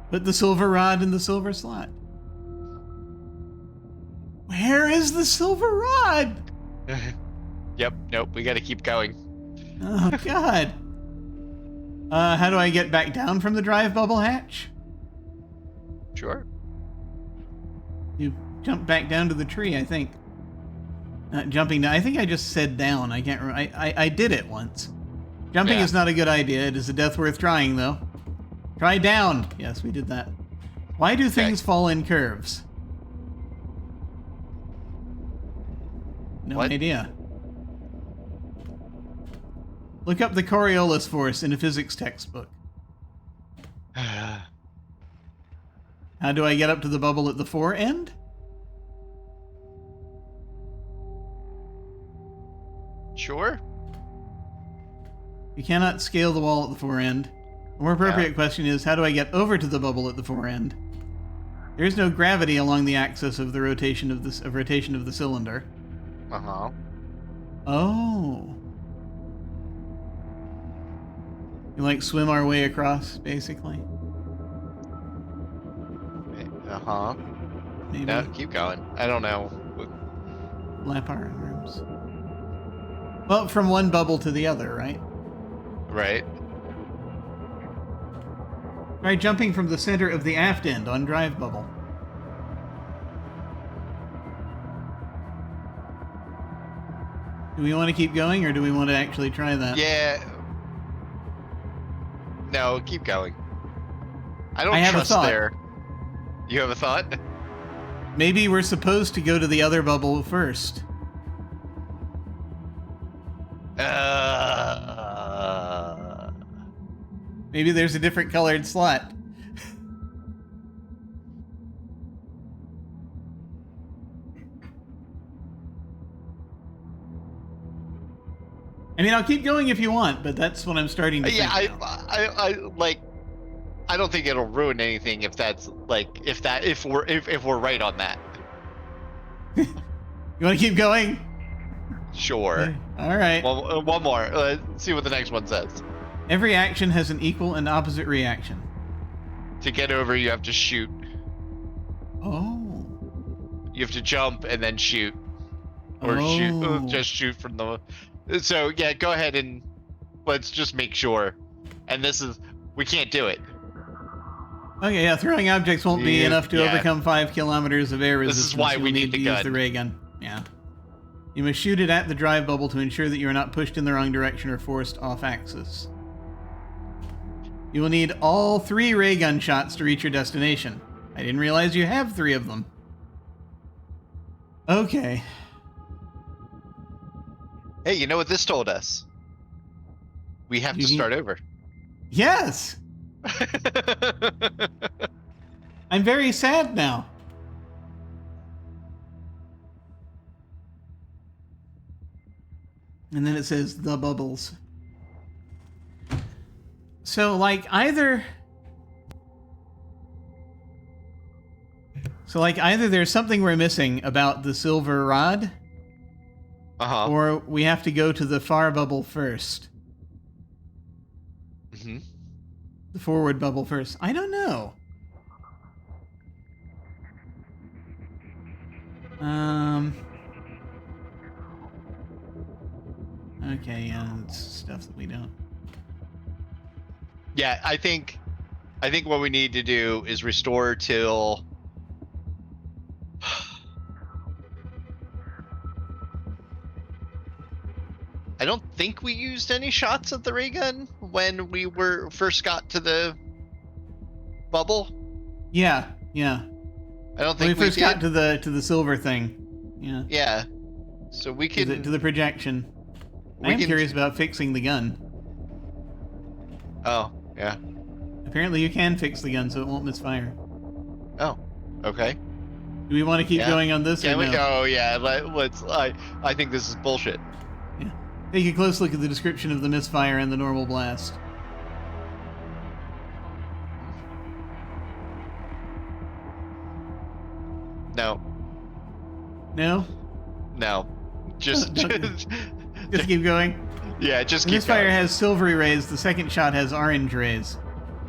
Put the silver rod in the silver slot. Where is the silver rod?
Yep, nope, we gotta keep going.
Oh, God. How do I get back down from the drive bubble hatch?
Sure.
You jump back down to the tree, I think. Not jumping down. I think I just said down. I can't remember. I did it once. Jumping is not a good idea. It is a death worth trying, though. Try down. Yes, we did that. Why do things fall in curves? No idea. Look up the Coriolis force in a physics textbook. How do I get up to the bubble at the fore end?
Sure.
You cannot scale the wall at the fore end. A more appropriate question is, how do I get over to the bubble at the fore end? There is no gravity along the axis of the rotation of the cylinder.
Uh-huh.
Oh. You like swim our way across, basically.
Uh-huh.
Maybe.
No, keep going. I don't know.
Lap our arms. Well, from one bubble to the other, right?
Right.
Try jumping from the center of the aft end on drive bubble. Do we want to keep going, or do we want to actually try that?
Yeah. No, keep going. I don't
I have
trust
a thought.
there. You have a thought?
Maybe we're supposed to go to the other bubble first. Maybe there's a different colored slot. I mean, I'll keep going if you want, but that's what I'm starting to think now.
I don't think it'll ruin anything if that's like if we're right on that.
You want to keep going?
Sure.
Okay. All right.
Well, one more. Let's see what the next one says.
Every action has an equal and opposite reaction.
To get over, you have to shoot.
Oh.
You have to jump and then shoot, or just shoot from the. So yeah, go ahead and let's just make sure. And we can't do it.
Okay, yeah, throwing objects won't be enough to overcome 5 kilometers of air resistance.
This is why we need the gun.
Use the ray gun. Yeah. You must shoot it at the drive bubble to ensure that you are not pushed in the wrong direction or forced off axis. You will need all 3 ray gun shots to reach your destination. I didn't realize you have 3 of them. Okay.
Hey, you know what this told us? We have to start over.
Yes! I'm very sad now. And then it says the bubbles. So like either there's something we're missing about the silver rod, or we have to go to the far bubble first.
Mm-hmm.
The forward bubble first. I don't know. Okay, yeah, it's stuff that we don't.
Yeah, I think what we need to do is restore till. I don't think we used any shots of the ray gun when we first got to the bubble.
Yeah.
I don't think
we first got to the silver thing. Yeah.
Yeah. So we can
to the projection. I'm curious about fixing the gun.
Oh, yeah.
Apparently you can fix the gun so it won't misfire.
Oh, okay.
Do we want to keep going on this or no?
Oh, yeah. Let's. I think this is bullshit.
Yeah. Take a close look at the description of the misfire and the normal blast.
No.
No?
No. Just
keep going?
Yeah, just
keep going. Misfire has silvery rays, the second shot has orange rays.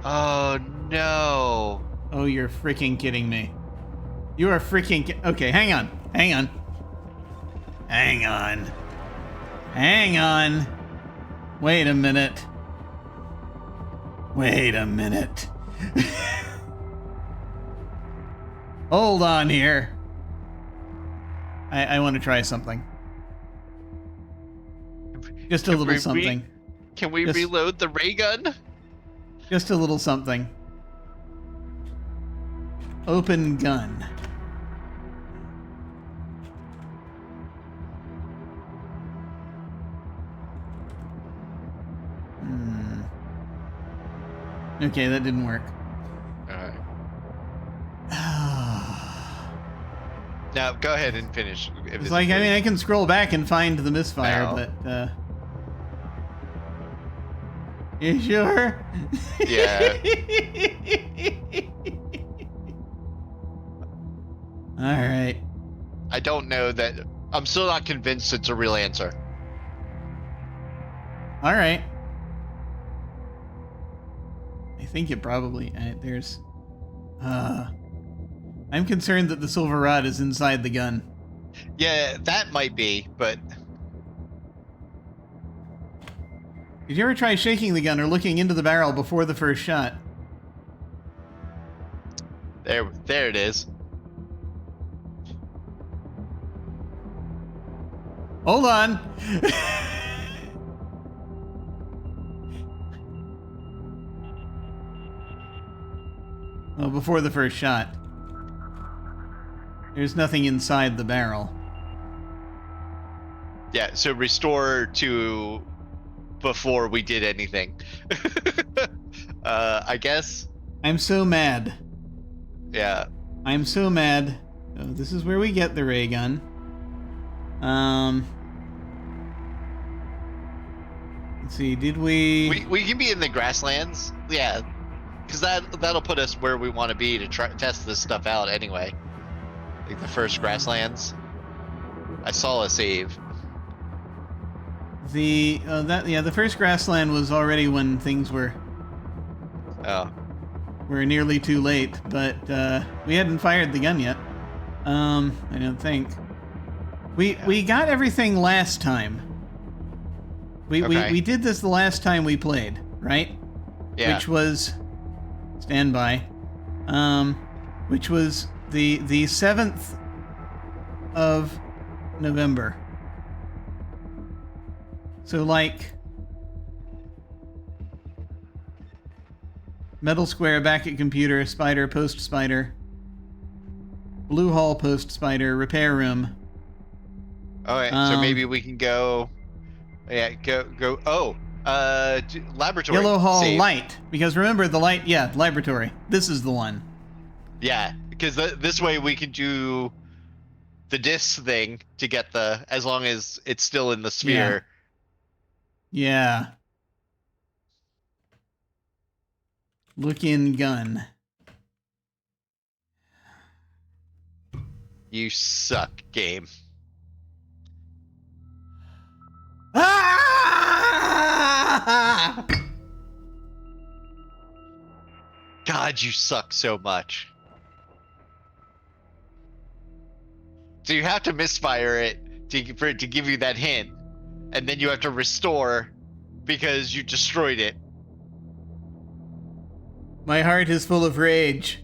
Oh, no.
Oh, you're freaking kidding me. You are freaking okay, hang on. Wait a minute. Hold on here. I want to try something. Just a little something.
Can we reload the ray gun?
Just a little something. Open gun. Okay, that didn't work.
Alright. Now, go ahead and finish.
It's like, I mean, I can scroll back and find the misfire,
No.
but, you sure?
Yeah.
Alright.
I don't know that. I'm still not convinced it's a real answer.
Alright. I think it probably... there's... I'm concerned that the silver rod is inside the gun.
Yeah, that might be, but...
Did you ever try shaking the gun or looking into the barrel before the first shot?
There it is.
Hold on! Well, before the first shot. There's nothing inside the barrel.
Yeah, so restore to before we did anything. I guess.
I'm so mad.
Yeah.
I'm so mad. Oh, this is where we get the ray gun. Let's see, did we...
We can be in the grasslands. Yeah. Because that'll put us where we want to be to try test this stuff out anyway. Like the first grasslands. I saw a save.
The first grassland was already when things were nearly too late, but we hadn't fired the gun yet. I don't think. We got everything last time. We did this the last time we played, right?
Yeah.
Which was standby. Which was the 7th of November. So like metal square, back at computer, spider, post spider, blue hall, post spider, repair room.
All right, so maybe we can go. Yeah, go. Oh, laboratory.
Yellow hall
save.
light, because remember the light. Yeah, laboratory. This is the one.
Yeah, because this way we can do the disc thing to get as long as it's still in the sphere.
Yeah. Look in gun.
You suck, game.
Ah!
God, you suck so much. So you have to misfire it for it to give you that hint, and then you have to restore because you destroyed it.
My heart is full of rage.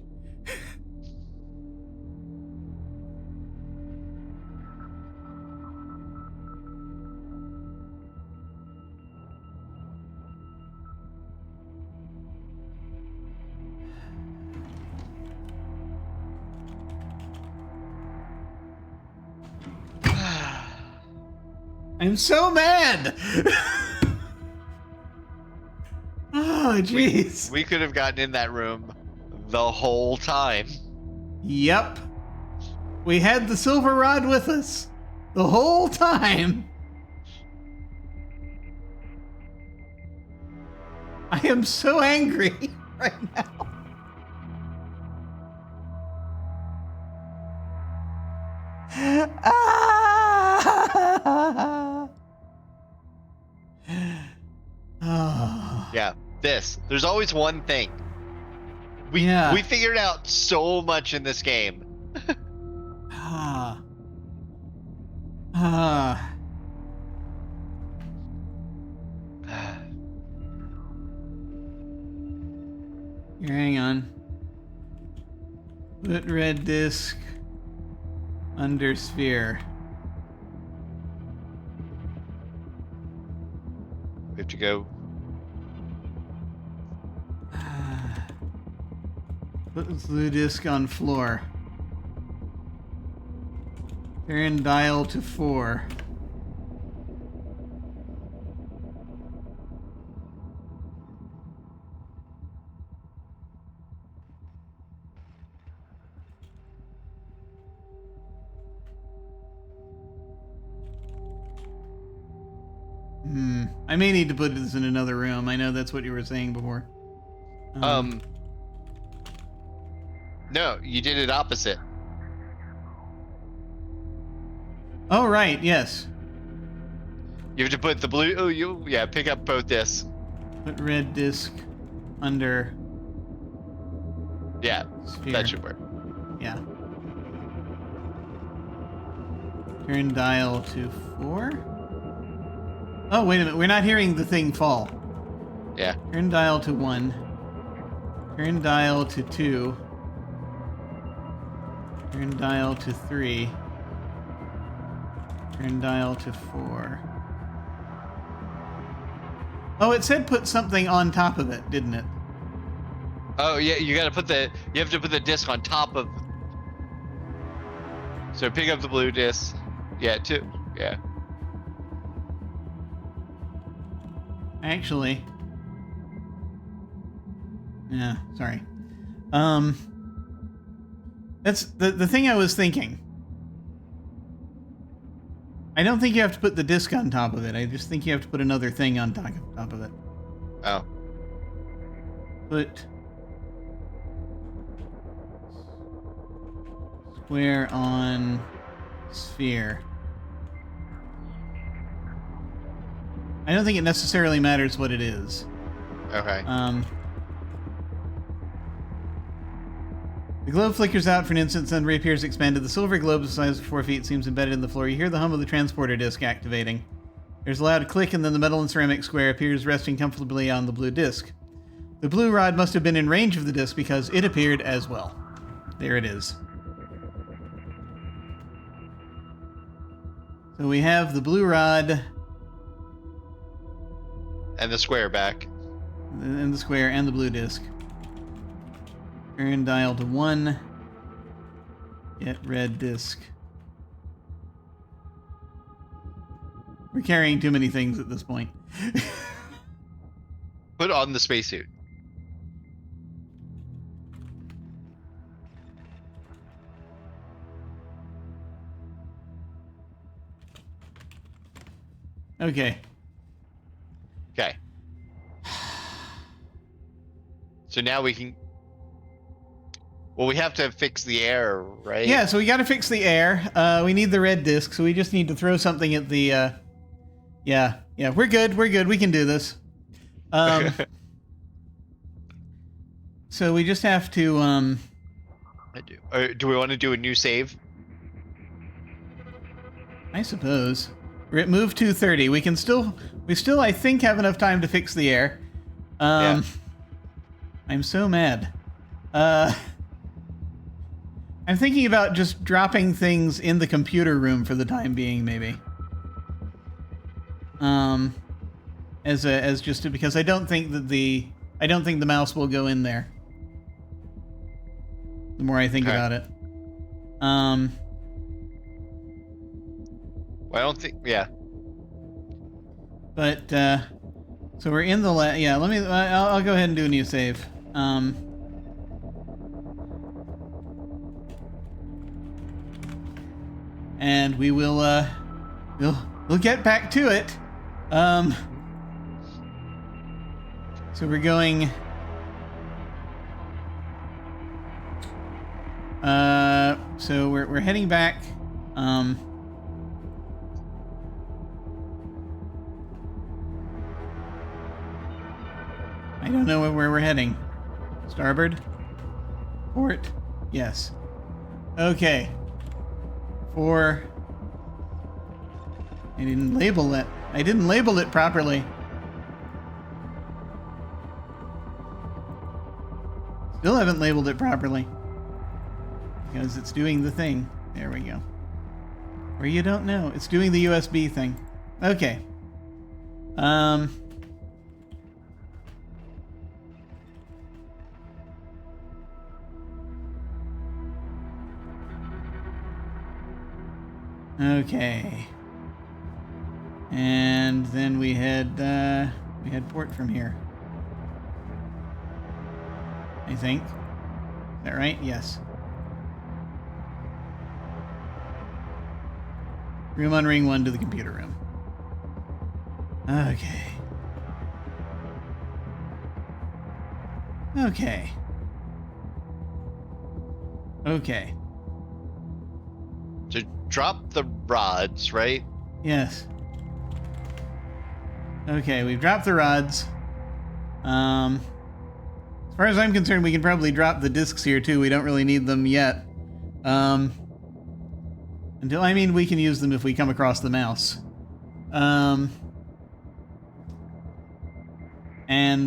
I'm so mad! Oh, jeez.
We could have gotten in that room the whole time.
Yep. We had the silver rod with us the whole time. I am so angry right now. Oh.
Yeah, there's always one thing. We figured out so much in this game.
Here, hang on. Put red disc under sphere.
We have to go.
Put blue disc on floor. Turn dial to 4. I may need to put this in another room. I know that's what you were saying before.
No, you did it opposite.
Oh, right. Yes.
You have to put the blue. Oh, yeah. Pick up both discs.
Put red disc under.
Yeah,
sphere.
that should work.
Yeah. Turn dial to 4. Oh, wait a minute. We're not hearing the thing fall.
Yeah.
Turn dial to 1. Turn dial to 2. Turn dial to 3. Turn dial to 4. Oh, it said put something on top of it, didn't it?
Oh yeah, you have to put the disc on top of. So pick up the blue disc. Yeah, 2. Yeah.
Actually. Yeah, sorry. That's the thing I was thinking. I don't think you have to put the disc on top of it. I just think you have to put another thing on top of it.
Oh.
Put square on sphere. I don't think it necessarily matters what it is.
Okay.
The globe flickers out for an instant, then reappears expanded. The silver globe, the size of 4 feet, seems embedded in the floor. You hear the hum of the transporter disc activating. There's a loud click, and then the metal and ceramic square appears resting comfortably on the blue disc. The blue rod must have been in range of the disc because it appeared as well. There it is. So we have the blue rod.
And the square back.
And the square and the blue disc. Turn dial to 1. Get red disc. We're carrying too many things at this point.
Put on the spacesuit.
Okay.
Okay. So now we can. Well, we have to fix the air, right?
Yeah, so we got to fix the air. We need the red disc, so we just need to throw something at the. Yeah, we're good. We're good. We can do this. So we just have to.
I do. Do we want to do a new save?
I suppose. We're at move 230. We still, I think, have enough time to fix the air.
Yeah.
I'm so mad. I'm thinking about just dropping things in the computer room for the time being, maybe. Because I don't think the mouse will go in there. The more I think about it.
Well, I don't think. Yeah.
But so we're in the yeah. Let me. I'll go ahead and do a new save. And we will. We'll get back to it. So we're going. So we're heading back. I don't know where we're heading. Starboard? Port? Yes. Okay. I didn't label it. I didn't label it properly. Still haven't labeled it properly. Because it's doing the thing. There we go. Or you don't know. It's doing the USB thing. Okay. Okay. And then we had port from here. I think. Is that right? Yes. Room on ring 1 to the computer room. Okay. Okay. Okay.
To drop the rods, right?
Yes. Okay, we've dropped the rods. As far as I'm concerned, we can probably drop the discs here too. We don't really need them yet. Until, I mean, we can use them if we come across the mouse. And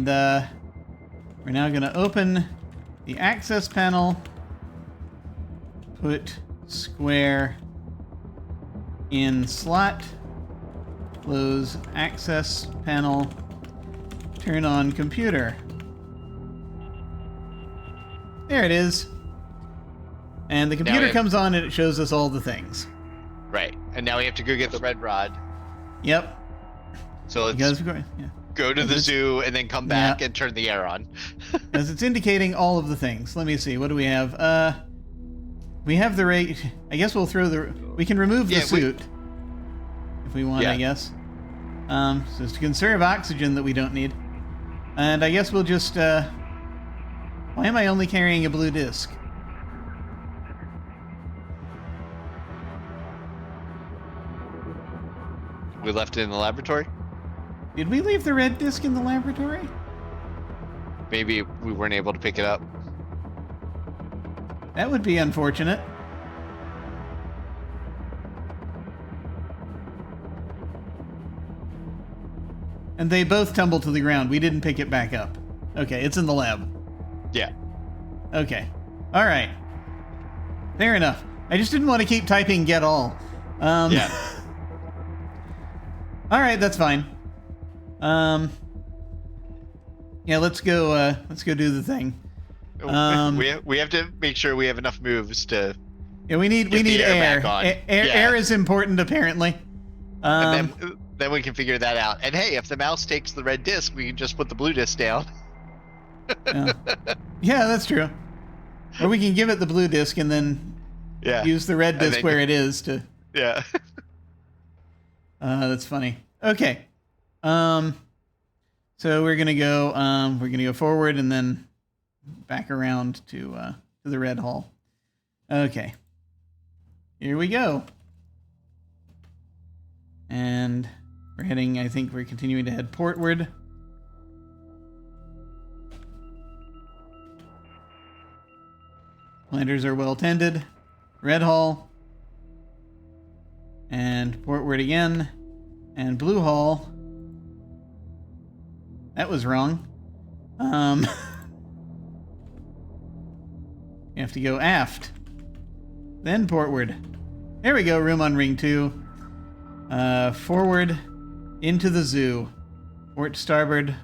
we're now going to open the access panel, put square in slot, close access panel, turn on computer. There it is. And the computer comes on and it shows us all the things.
Right. And now we have to go get the red rod.
Yep.
So let's go to the zoo and then come back and turn the air on.
As it's indicating all of the things. Let me see. What do we have? We have the rate. I guess we'll throw the... We can remove the suit. If we want, I guess. So it's to conserve oxygen that we don't need. And I guess we'll just... Why am I only carrying a blue disc?
We left it in the laboratory?
Did we leave the red disc in the laboratory?
Maybe we weren't able to pick it up.
That would be unfortunate. And they both tumbled to the ground. We didn't pick it back up. Okay, it's in the lab.
Yeah.
Okay. All right. Fair enough. I just didn't want to keep typing get all.
Yeah.
All right, that's fine. Yeah, let's go do the thing.
We have to make sure we have enough moves to.
Yeah, we need air. Air is important, apparently.
And then we can figure that out. And hey, if the mouse takes the red disc, we can just put the blue disc down.
Yeah, that's true. Or we can give it the blue disc and then use the red disc where it is to.
Yeah.
That's funny. Okay. So we're gonna go forward and then back around to the red hall. Okay. Here we go. And we're heading, I think we're continuing to head portward. Planters are well tended. Red hall. And portward again. And blue hall. That was wrong. You have to go aft. Then portward. There we go, room on ring 2. Forward into the zoo. Port to starboard.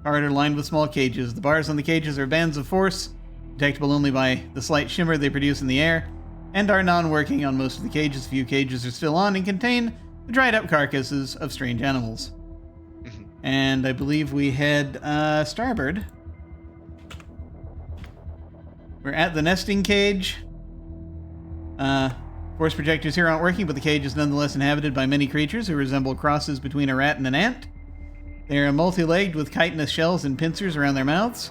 Corridor lined with small cages. The bars on the cages are bands of force, detectable only by the slight shimmer they produce in the air, and are non-working on most of the cages. Few cages are still on and contain the dried-up carcasses of strange animals. And I believe we head starboard. We're at the nesting cage. Force projectors here aren't working, but the cage is nonetheless inhabited by many creatures who resemble crosses between a rat and an ant. They are multi-legged with chitinous shells and pincers around their mouths,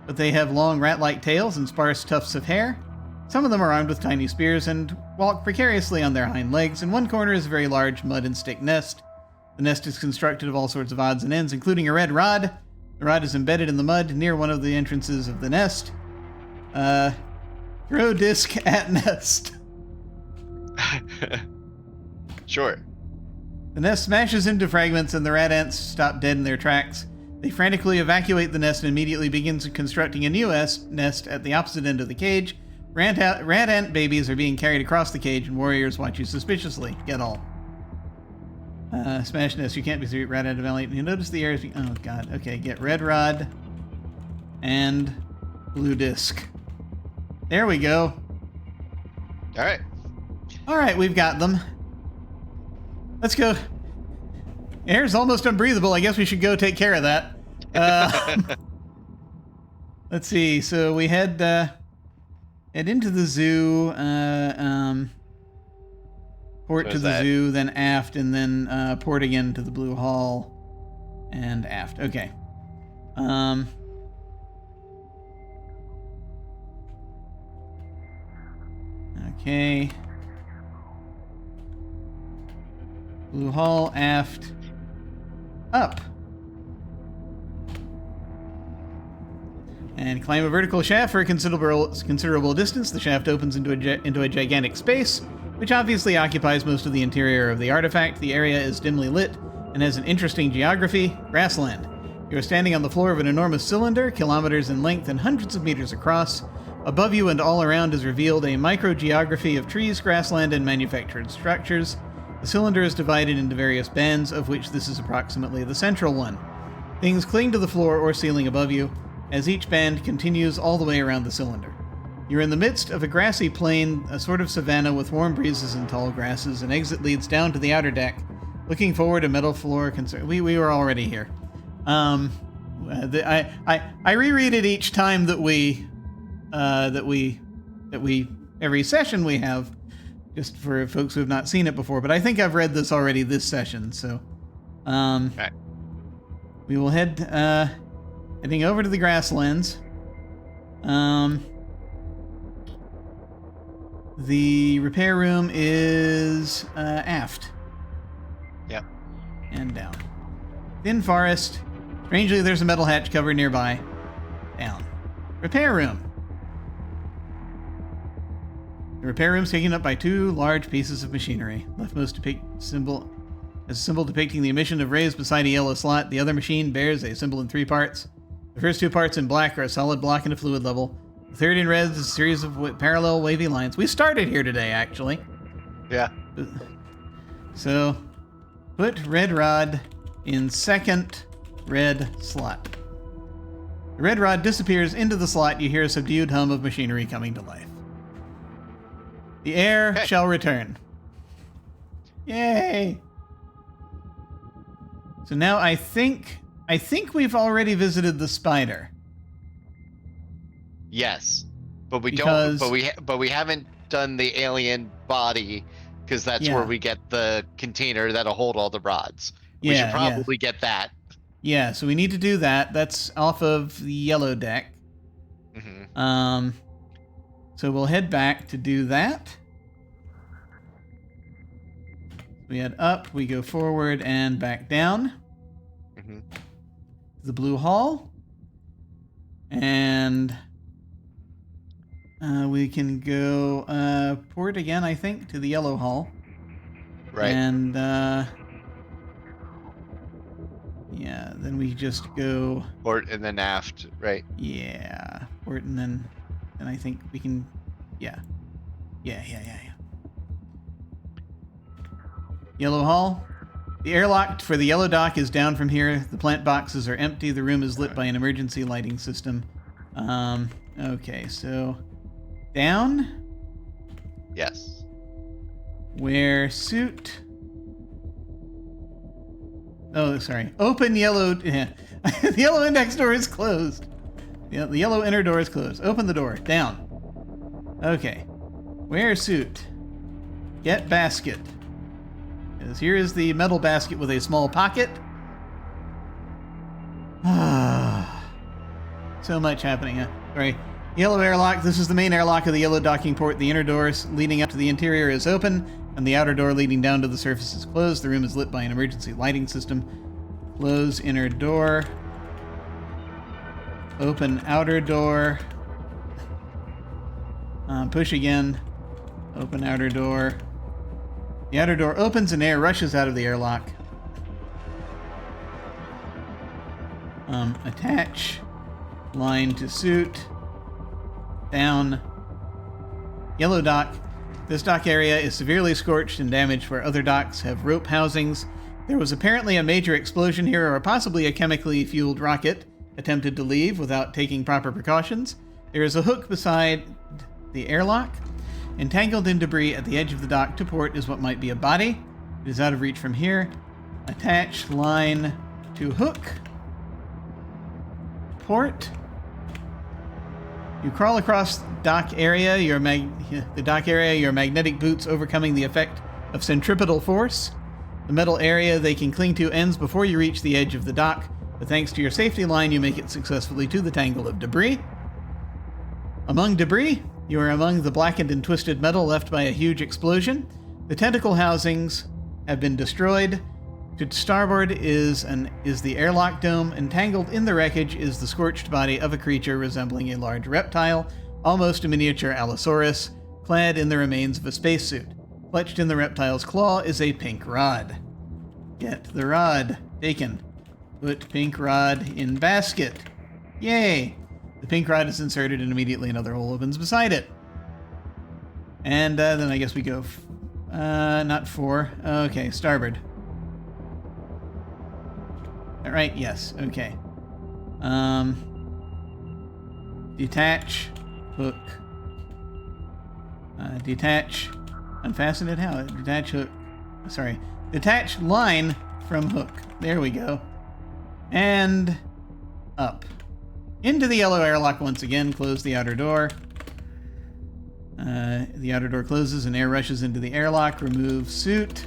but they have long rat-like tails and sparse tufts of hair. Some of them are armed with tiny spears and walk precariously on their hind legs. In one corner is a very large mud and stick nest. The nest is constructed of all sorts of odds and ends, including a red rod. The rod is embedded in the mud near one of the entrances of the nest. Throw disc at nest.
Sure.
The nest smashes into fragments and the rat ants stop dead in their tracks. They frantically evacuate the nest and immediately begins constructing a new nest at the opposite end of the cage. Rat ant babies are being carried across the cage and warriors watch you suspiciously. Get all. Smash nest. You can't be through rat ant valiant. You notice the air is... Oh, God. Okay, get red rod and blue disc. There we go.
All right.
All right, we've got them. Let's go. Air's almost unbreathable. I guess we should go take care of that. Let's see. So we head into the zoo, port to the zoo, then aft, and then port again to the blue hall. and aft. Okay. Okay. Blue hull, aft, up. And climb a vertical shaft for a considerable distance. The shaft opens into a gigantic space, which obviously occupies most of the interior of the artifact. The area is dimly lit and has an interesting geography: grassland. You are standing on the floor of an enormous cylinder, kilometers in length and hundreds of meters across. Above you and all around is revealed a microgeography of trees, grassland, and manufactured structures. The cylinder is divided into various bands, of which this is approximately the central one. Things cling to the floor or ceiling above you, as each band continues all the way around the cylinder. You're in the midst of a grassy plain, a sort of savanna with warm breezes and tall grasses. An exit leads down to the outer deck. Looking forward, a metal floor. We were already here. I reread it each time that we every session we have, just for folks who have not seen it before. But I think I've read this already this session, so
Okay.
we will heading over to the grasslands. The repair room is aft.
Yep.
And down. Thin forest. Strangely, there's a metal hatch cover nearby. Down. Repair room. The repair room is taken up by two large pieces of machinery. Leftmost symbol depicting the emission of rays beside a yellow slot. The other machine bears a symbol in 3 parts. The first 2 parts in black are a solid block and a fluid level. The third in red is a series of parallel wavy lines. We started here today, actually.
Yeah.
So, put red rod in second red slot. The red rod disappears into the slot. You hear a subdued hum of machinery coming to life. The heir shall return. Yay! So now I think we've already visited the spider.
Yes, but we
Because-
don't. But we haven't done the alien body, because that's where we get the container that'll hold all the rods. We should probably get that.
Yeah, so we need to do that. That's off of the yellow deck.
Mm-hmm.
So we'll head back to do that. We head up, we go forward and back down.
Mm-hmm.
The blue hall. And we can go port again, I think, to the yellow hall.
Right.
And yeah, then we just go
Port and then aft, right?
Yeah, port, and then I think we can, yeah. Yellow hall. The airlock for the yellow dock is down from here. The plant boxes are empty. The room is lit by an emergency lighting system. Okay, so down.
Yes.
Where suit. Oh, sorry. Open yellow. The yellow index door is closed. Yeah, the yellow inner door is closed. Open the door. Down. Okay. Wear suit. Get basket. Yes, here is the metal basket with a small pocket. So much happening. Sorry. Yellow airlock. This is the main airlock of the yellow docking port. The inner door leading up to the interior is open, and the outer door leading down to the surface is closed. The room is lit by an emergency lighting system. Close inner door. Open outer door. Push again. Open outer door. The outer door opens and air rushes out of the airlock. Attach. Line to suit. Down. Yellow dock. This dock area is severely scorched and damaged where other docks have rope housings. There was apparently a major explosion here, or possibly a chemically fueled rocket attempted to leave without taking proper precautions. There is a hook beside the airlock. Entangled in debris at the edge of the dock to port is what might be a body. It is out of reach from here. Attach line to hook. Port. You crawl across dock area, your magnetic boots overcoming the effect of centripetal force. The metal area they can cling to ends before you reach the edge of the dock, but thanks to your safety line, you make it successfully to the tangle of debris. Among debris, you are among the blackened and twisted metal left by a huge explosion. The tentacle housings have been destroyed. To starboard is the airlock dome. Entangled in the wreckage is the scorched body of a creature resembling a large reptile, almost a miniature Allosaurus, clad in the remains of a spacesuit. Clutched in the reptile's claw is a pink rod. Get the rod. Taken. Put pink rod in basket. Yay! The pink rod is inserted and immediately another hole opens beside it. And then I guess we go... not 4. Okay, starboard. All right, yes, okay. Detach, hook. Detach, unfasten it, how? Detach hook, sorry. Detach line from hook. There we go. And up. Into the yellow airlock once again, close the outer door. The outer door closes and air rushes into the airlock. Remove suit.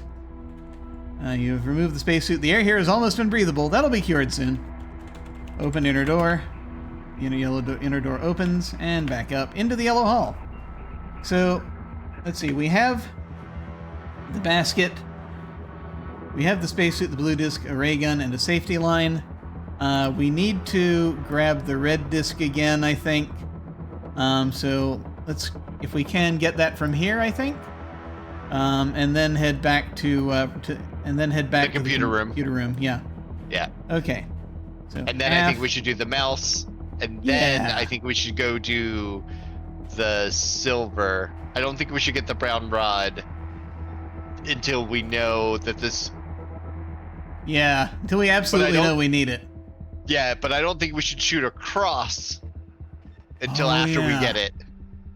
You have removed the spacesuit. The air here is almost unbreathable. That'll be cured soon. Open inner door. The inner door opens and back up into the yellow hall. So, let's see. We have the basket. We have the spacesuit, the blue disc, a ray gun, and a safety line. We need to grab the red disc again, I think. So let's, if we can, get that from here, I think. And then head back to the
computer room.
Computer room, yeah.
Yeah.
Okay. So
and then I think we should do the mouse, and then I think we should go do the silver. I don't think we should get the brown rod until we know that this.
Yeah, until we absolutely know we need it.
Yeah, but I don't think we should shoot across until after we get it.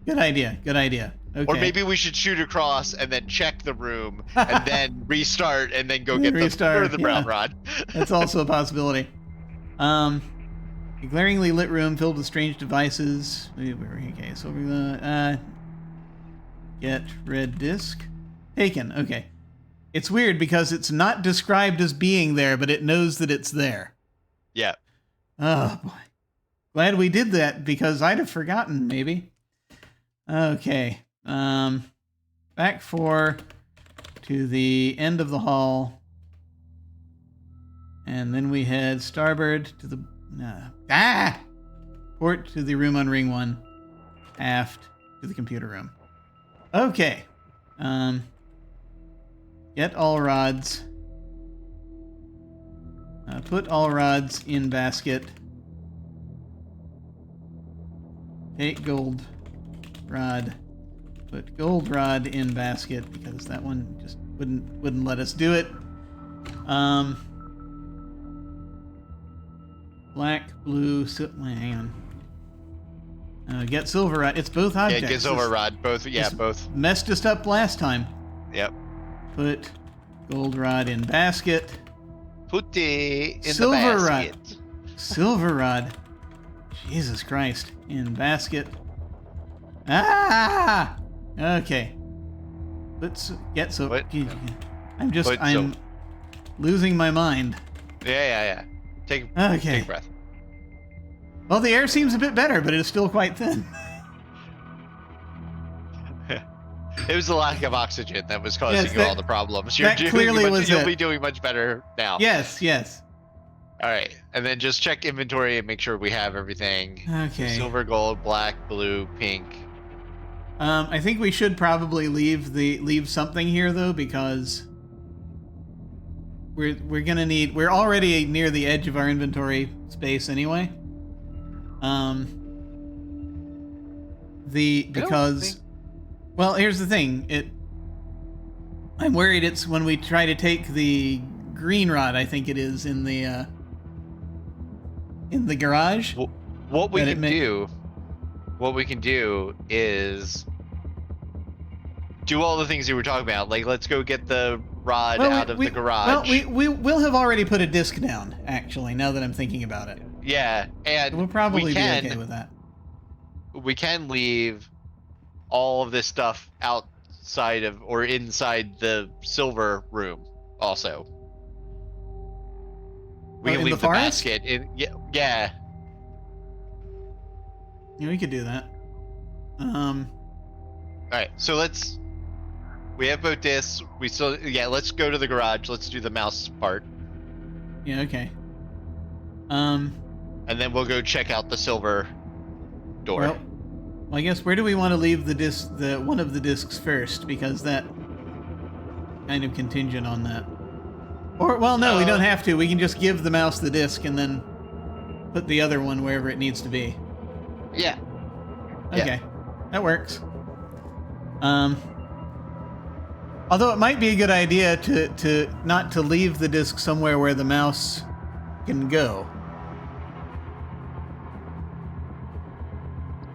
Good idea. Good idea. Okay.
Or maybe we should shoot across and then check the room and then restart and then go get the brown rod.
That's also a possibility. A glaringly lit room filled with strange devices. Okay, so we're gonna get red disc. Taken. Okay. It's weird because it's not described as being there, but it knows that it's there.
Yeah.
Oh boy. Glad we did that because I'd have forgotten maybe. Okay. Back 4 to the end of the hall. And then we head starboard to the... Port to the room on ring 1. Aft to the computer room. Okay. Get all rods. Put all rods in basket. Take gold rod. Put gold rod in basket because that one just wouldn't let us do it. Black, blue, hang on. Get silver rod. It's both objects.
Yeah, get silver rod. Both. Yeah, both.
Messed us up last time.
Yep.
Put gold rod in basket.
Put it in
Silver
the basket.
Rod. Silver rod. Jesus Christ. In basket. Ah! Okay. Let's get so.
What?
I'm losing my mind.
Yeah. Take a breath.
Well, the air seems a bit better, but it's still quite thin.
It was the lack of oxygen that was causing you all the problems. You'll be doing much better now.
Yes.
All right, and then just check inventory and make sure we have everything.
Okay.
Silver, gold, black, blue, pink.
I think we should probably leave something here though, because we're gonna need. We're already near the edge of our inventory space anyway. Well, here's the thing. I'm worried it's when we try to take the green rod. I think it is in the garage.
What we can do is do all the things you were talking about. Like, let's go get the rod out of the garage.
Well, we'll have already put a disc down. Actually, now that I'm thinking about it.
Yeah, and
we'll probably be okay with that.
We can leave all of this stuff outside of or inside the silver room. Also, we
Oh,
can
in
leave
the
the
forest?
basket. Yeah.
Yeah, we could do that.
All right. So we have both discs. We still, yeah. Let's go to the garage. Let's do the mouse part,
Yeah, okay.
and then we'll go check out the silver door.
Well, I guess where do we want to leave the disc, one of the discs first? Because that kind of contingent on that. Or, well, no, we don't have to. We can just give the mouse the disc and then put the other one wherever it needs to be.
Yeah.
Okay, that works. Although it might be a good idea to not to leave the disc somewhere where the mouse can go.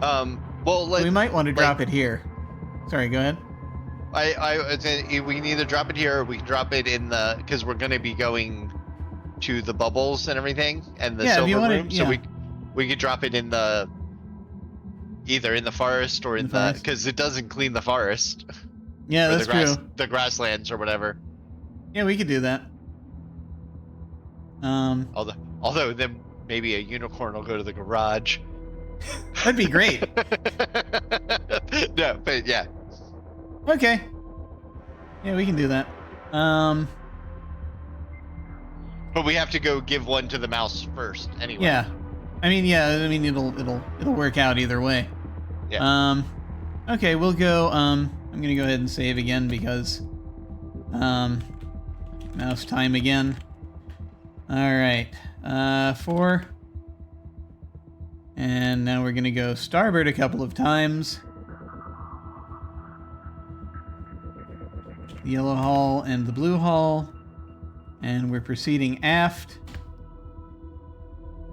Well,
We might want to drop it here. Sorry, go ahead.
We can either drop it here or we can drop it in the, because we're going to be going to the bubbles and everything and the silver room. So we could drop it in the, either in the forest or in the, because it doesn't clean the forest.
Yeah, that's true.
The grasslands or whatever.
Yeah, we could do that.
Although then maybe a unicorn will go to the garage.
That'd be great.
No, but yeah.
Okay. Yeah, we can do that.
But we have to go give one to the mouse first, anyway.
Yeah. I mean, it'll work out either way.
Yeah.
Okay, we'll go. I'm gonna go ahead and save again because, mouse time again. All right. 4. And now we're gonna go starboard a couple of times. The yellow hull and the blue hull. And we're proceeding aft.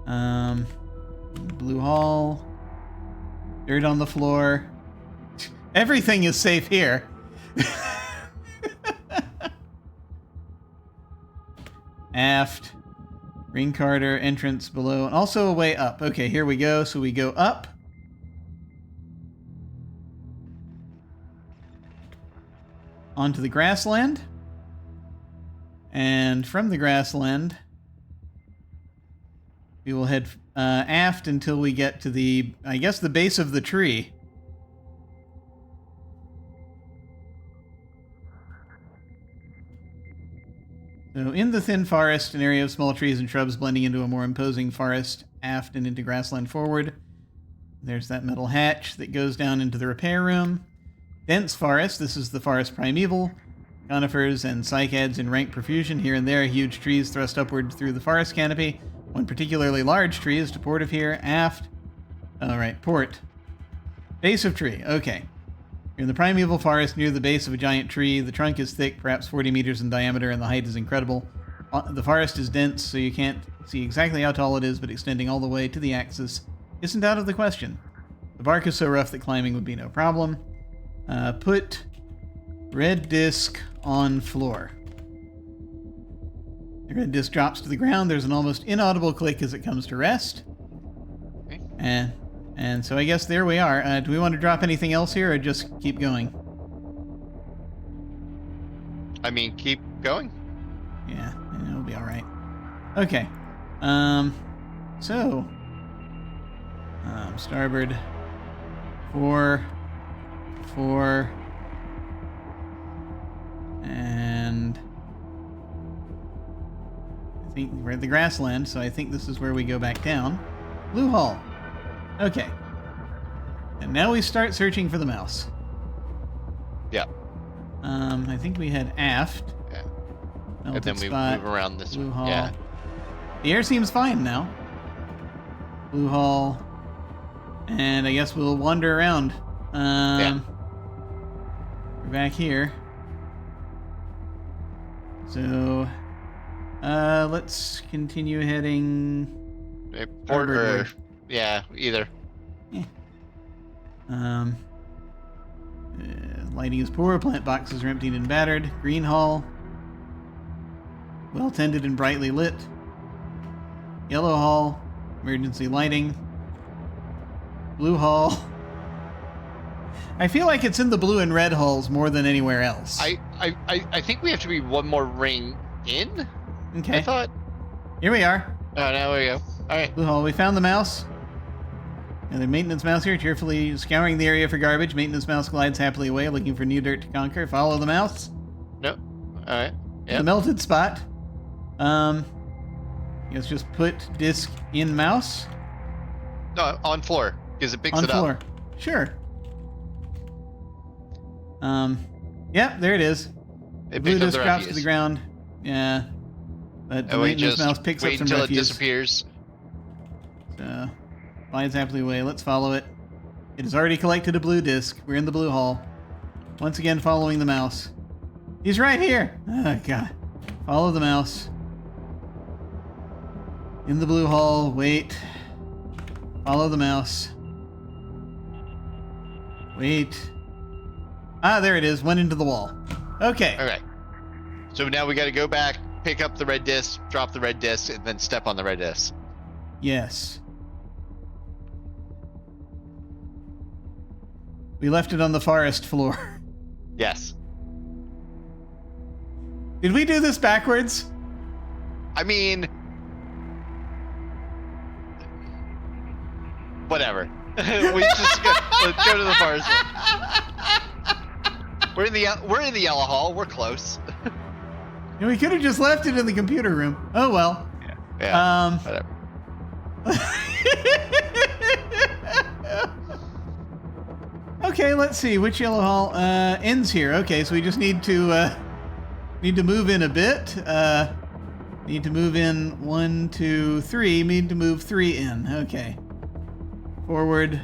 Blue hull. Dirt on the floor. Everything is safe here. Aft. Ring Carter, entrance below, and also a way up. Okay, here we go. So we go up. Onto the grassland. And from the grassland, we will head aft until we get to the, I guess, the base of the tree. So in the thin forest, an area of small trees and shrubs blending into a more imposing forest, aft and into grassland forward. There's that metal hatch that goes down into the repair room. Dense forest, this is the forest primeval. Conifers and cycads in rank profusion here and there, huge trees thrust upward through the forest canopy. One particularly large tree is to port of here, aft. Alright, port. Base of tree, okay. You're in the primeval forest near the base of a giant tree. The trunk is thick, perhaps 40 meters in diameter, and the height is incredible. The forest is dense, so you can't see exactly how tall it is, but extending all the way to the axis isn't out of the question. The bark is so rough that climbing would be no problem. Put red disc on floor. The red disc drops to the ground. There's an almost inaudible click as it comes to rest.
Okay.
And so I guess there we are. Do we want to drop anything else here or just keep going?
I mean, keep going.
Yeah, it'll be all right. Okay. So starboard 4, and I think we're at the grassland, so I think this is where we go back down. Blue hull. Okay. And now we start searching for the mouse.
Yeah.
I think we head aft.
Yeah.
Melted
And then we
spot,
move around this
blue
way.
hull.
Yeah.
The air seems fine now. Blue hull. And I guess we'll wander around. We're back here. So, let's continue heading.
Port or,
starboard.
yeah, either.
Yeah. Lighting is poor. Plant boxes are emptied and battered. Green hull. Well tended and brightly lit. Yellow hull. Emergency lighting. Blue hull. I feel like it's in the blue and red hulls more than anywhere else.
I think we have to be one more ring in.
Okay.
I thought.
Here we are.
Oh, now we go. All right.
Blue hull. We found the mouse. And the maintenance mouse here, cheerfully scouring the area for garbage. Maintenance mouse glides happily away, looking for new dirt to conquer. Follow the mouse.
Nope. All right.
The
Yep.
melted spot. Let's just put disc in mouse.
No, on floor because it picks
On
it
floor.
up.
Sure. Yeah, there it is.
It
Blue
picks up
disc
the
drops to
refuse.
the ground. Yeah. But the
And we
maintenance
just
mouse picks up
wait
some
until
refuse.
it disappears.
So, glides happily away. Let's follow it. It has already collected a blue disc. We're in the blue hall. Once again, following the mouse. He's right here. Oh, God. Follow the mouse. In the blue hall. Wait. Follow the mouse. Wait. Ah, there it is. Went into the wall. Okay.
Okay. So now we got to go back, pick up the red disc, drop the red disc, and then step on the red disc.
Yes. We left it on the forest floor.
Yes.
Did we do this backwards?
I mean, whatever. Let's go to the forest. We're in the yellow hall. We're close.
And we could have just left it in the computer room. Oh well.
Yeah. Whatever.
Okay, let's see which yellow hall ends here. Okay, so we just need to move in a bit. Need to move in 1, 2, 3. Need to move 3 in. Okay. Forward,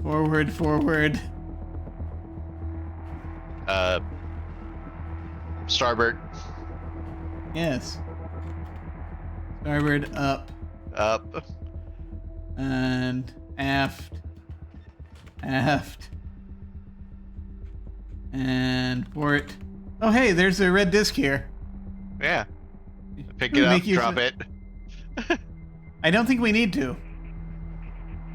forward, forward.
Starboard.
Yes. Starboard, up,
Up.
and aft, aft, and port. Oh, hey, there's a red disc here.
Yeah. Pick
Ooh,
it up,
make use
drop
of-
it.
I don't think we need to.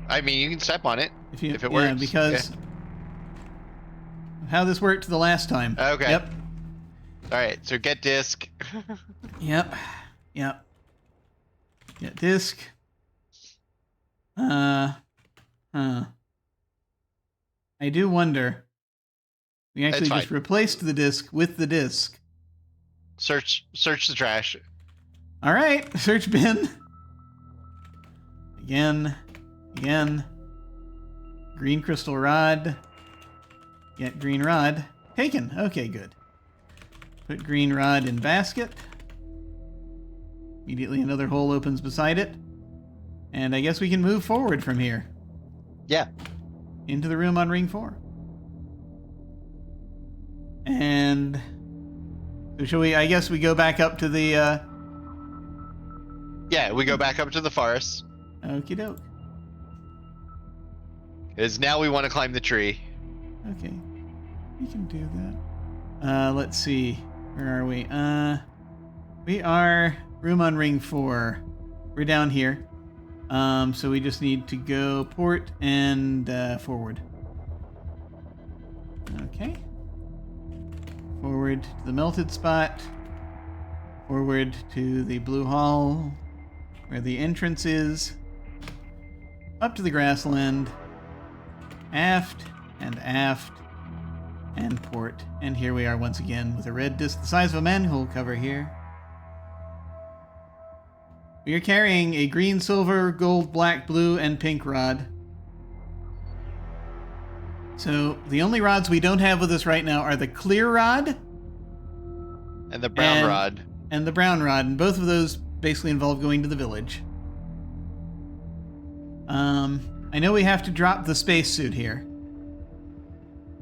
I mean, you can step on it if it works.
Yeah, because how this worked the last time.
Okay.
Yep.
All right, so get disc.
Yep. Yep. Get disc. I do wonder. We actually
It's
just
fine.
replaced the disc with the disc.
Search the trash.
All right, search bin. Again. Green crystal rod. Get green rod. Taken. Okay, good. Put green rod in basket. Immediately another hole opens beside it. And I guess we can move forward from here.
Yeah.
Into the room on ring 4. And so shall we, I guess we go back up to the,
Yeah, we go back up to the forest.
okie doke.
Because now we want to climb the tree.
Okay. We can do that. Let's see. Where are we? We are room on ring 4. We're down here. So we just need to go port and forward. Okay. Forward to the melted spot. Forward to the blue hall where the entrance is. Up to the grassland. Aft and port. And here we are once again with a red disc the size of a manhole cover here. We are carrying a green, silver, gold, black, blue, and pink rod. So the only rods we don't have with us right now are the clear rod
And the brown rod.
and the brown rod, and both of those basically involve going to the village. I know we have to drop the spacesuit here.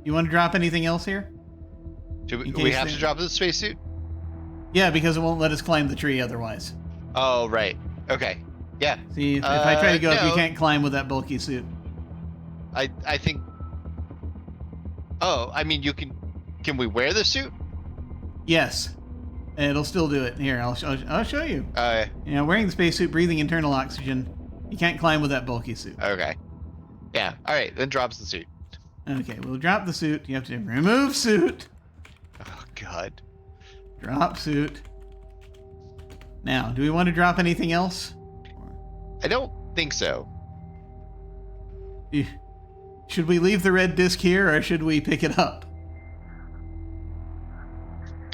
You want to drop anything else here?
Do we,
in
we
case
have
they-
to drop the spacesuit?
Yeah, because it won't let us climb the tree otherwise.
Oh, right. Okay. Yeah.
See, if I try to go up, you
no.
can't climb with that bulky suit.
I think. Oh, I mean, you can. Can we wear the suit?
Yes. It'll still do it. Here, I'll show you. You know, wearing the spacesuit, breathing internal oxygen. You can't climb with that bulky suit.
Okay. Yeah. All right. Then drops the suit.
Okay, we'll drop the suit. You have to remove suit.
Oh, God.
Drop suit. Now, do we want to drop anything else?
I don't think so.
Should we leave the red disc here, or should we pick it up?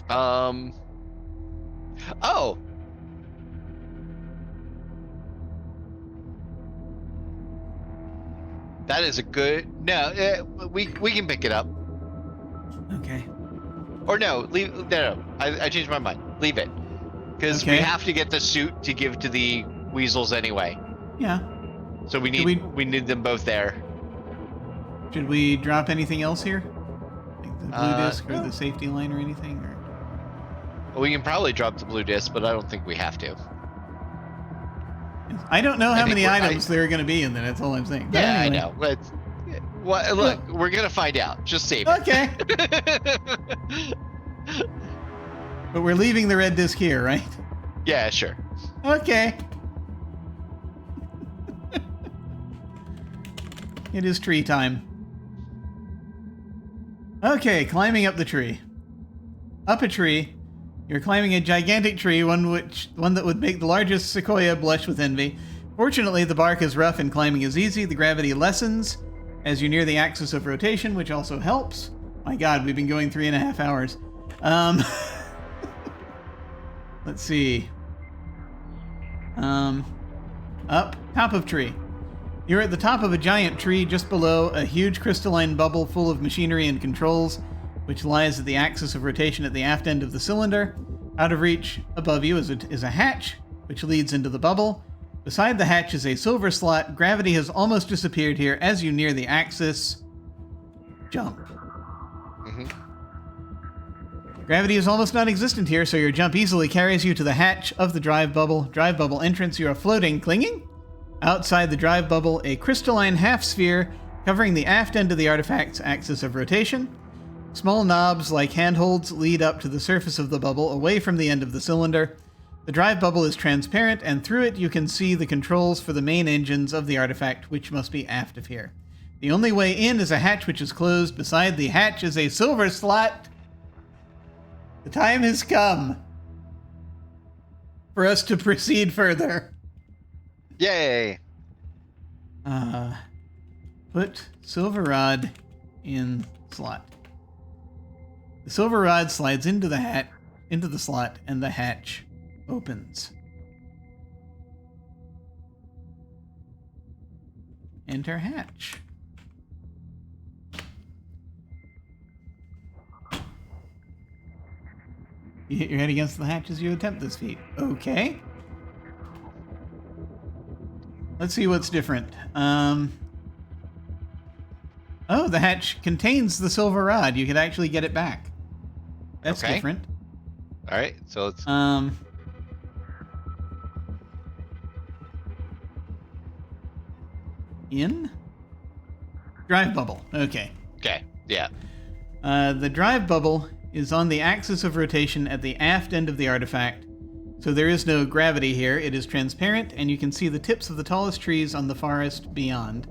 Oh. That is a good... No, we can pick it up.
Okay.
Or no, leave... No, I changed my mind. Leave it. Because we have to get the suit to give to the weasels anyway.
Yeah.
So we need them both there.
Should we drop anything else here? Like the blue disc or the safety line or anything? Or...
Well, we can probably drop the blue disc, but I don't think we have to.
I don't know how many items there are going to be in there. That's all I'm saying. But
Yeah,
anyway.
I know. But well, look, we're going to find out. Just save it.
Okay. But we're leaving the red disc here, right?
Yeah, sure.
Okay. It is tree time. Okay, climbing up the tree. Up a tree. You're climbing a gigantic tree, one that would make the largest sequoia blush with envy. Fortunately, the bark is rough and climbing is easy. The gravity lessens as you near the axis of rotation, which also helps. My God, we've been going 3.5 hours. Let's see. Up, top of tree. You're at the top of a giant tree just below a huge crystalline bubble full of machinery and controls, which lies at the axis of rotation at the aft end of the cylinder. Out of reach above you is a hatch, which leads into the bubble. Beside the hatch is a silver slot. Gravity has almost disappeared here as you near the axis. Jump.
Mm-hmm.
Gravity is almost non-existent here, so your jump easily carries you to the hatch of the drive bubble. Drive bubble entrance, you are floating, clinging. Outside the drive bubble, a crystalline half-sphere covering the aft end of the artifact's axis of rotation. Small knobs, like handholds, lead up to the surface of the bubble, away from the end of the cylinder. The drive bubble is transparent, and through it you can see the controls for the main engines of the artifact, which must be aft of here. The only way in is a hatch which is closed. Beside the hatch is a silver slot. The time has come for us to proceed further.
Yay!
Put silver rod in slot. The silver rod slides into the slot, and the hatch opens. Enter hatch. You hit your head against the hatch as you attempt this feat. Okay. Let's see what's different. Oh, the hatch contains the silver rod. You could actually get it back. That's different.
All right, so it's...
In? Drive bubble. Okay.
Okay, yeah.
The drive bubble is on the axis of rotation at the aft end of the artifact, so there is no gravity here. It is transparent, and you can see the tips of the tallest trees on the forest beyond.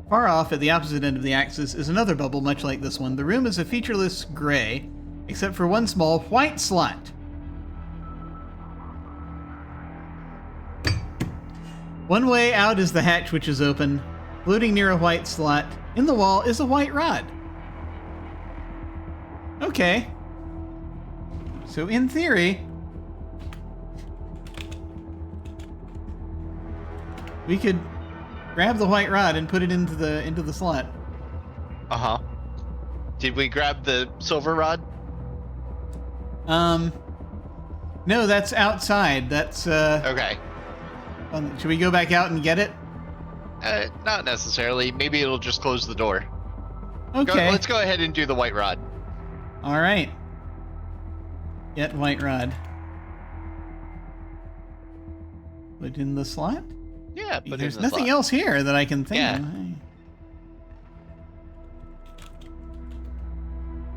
Far off, at the opposite end of the axis, is another bubble much like this one. The room is a featureless gray, except for one small white slot. One way out is the hatch, which is open. Floating near a white slot in the wall is a white rod. Okay. So in theory, we could grab the white rod and put it into the slot.
Uh-huh. Did we grab the silver rod?
No, that's outside. That's
Okay.
Should we go back out and get it?
Not necessarily. Maybe it'll just close the door.
Okay.
Let's go ahead and do the white rod.
All right. Get white rod. Put in the slot?
Yeah, but
there's nothing else here that I can think of.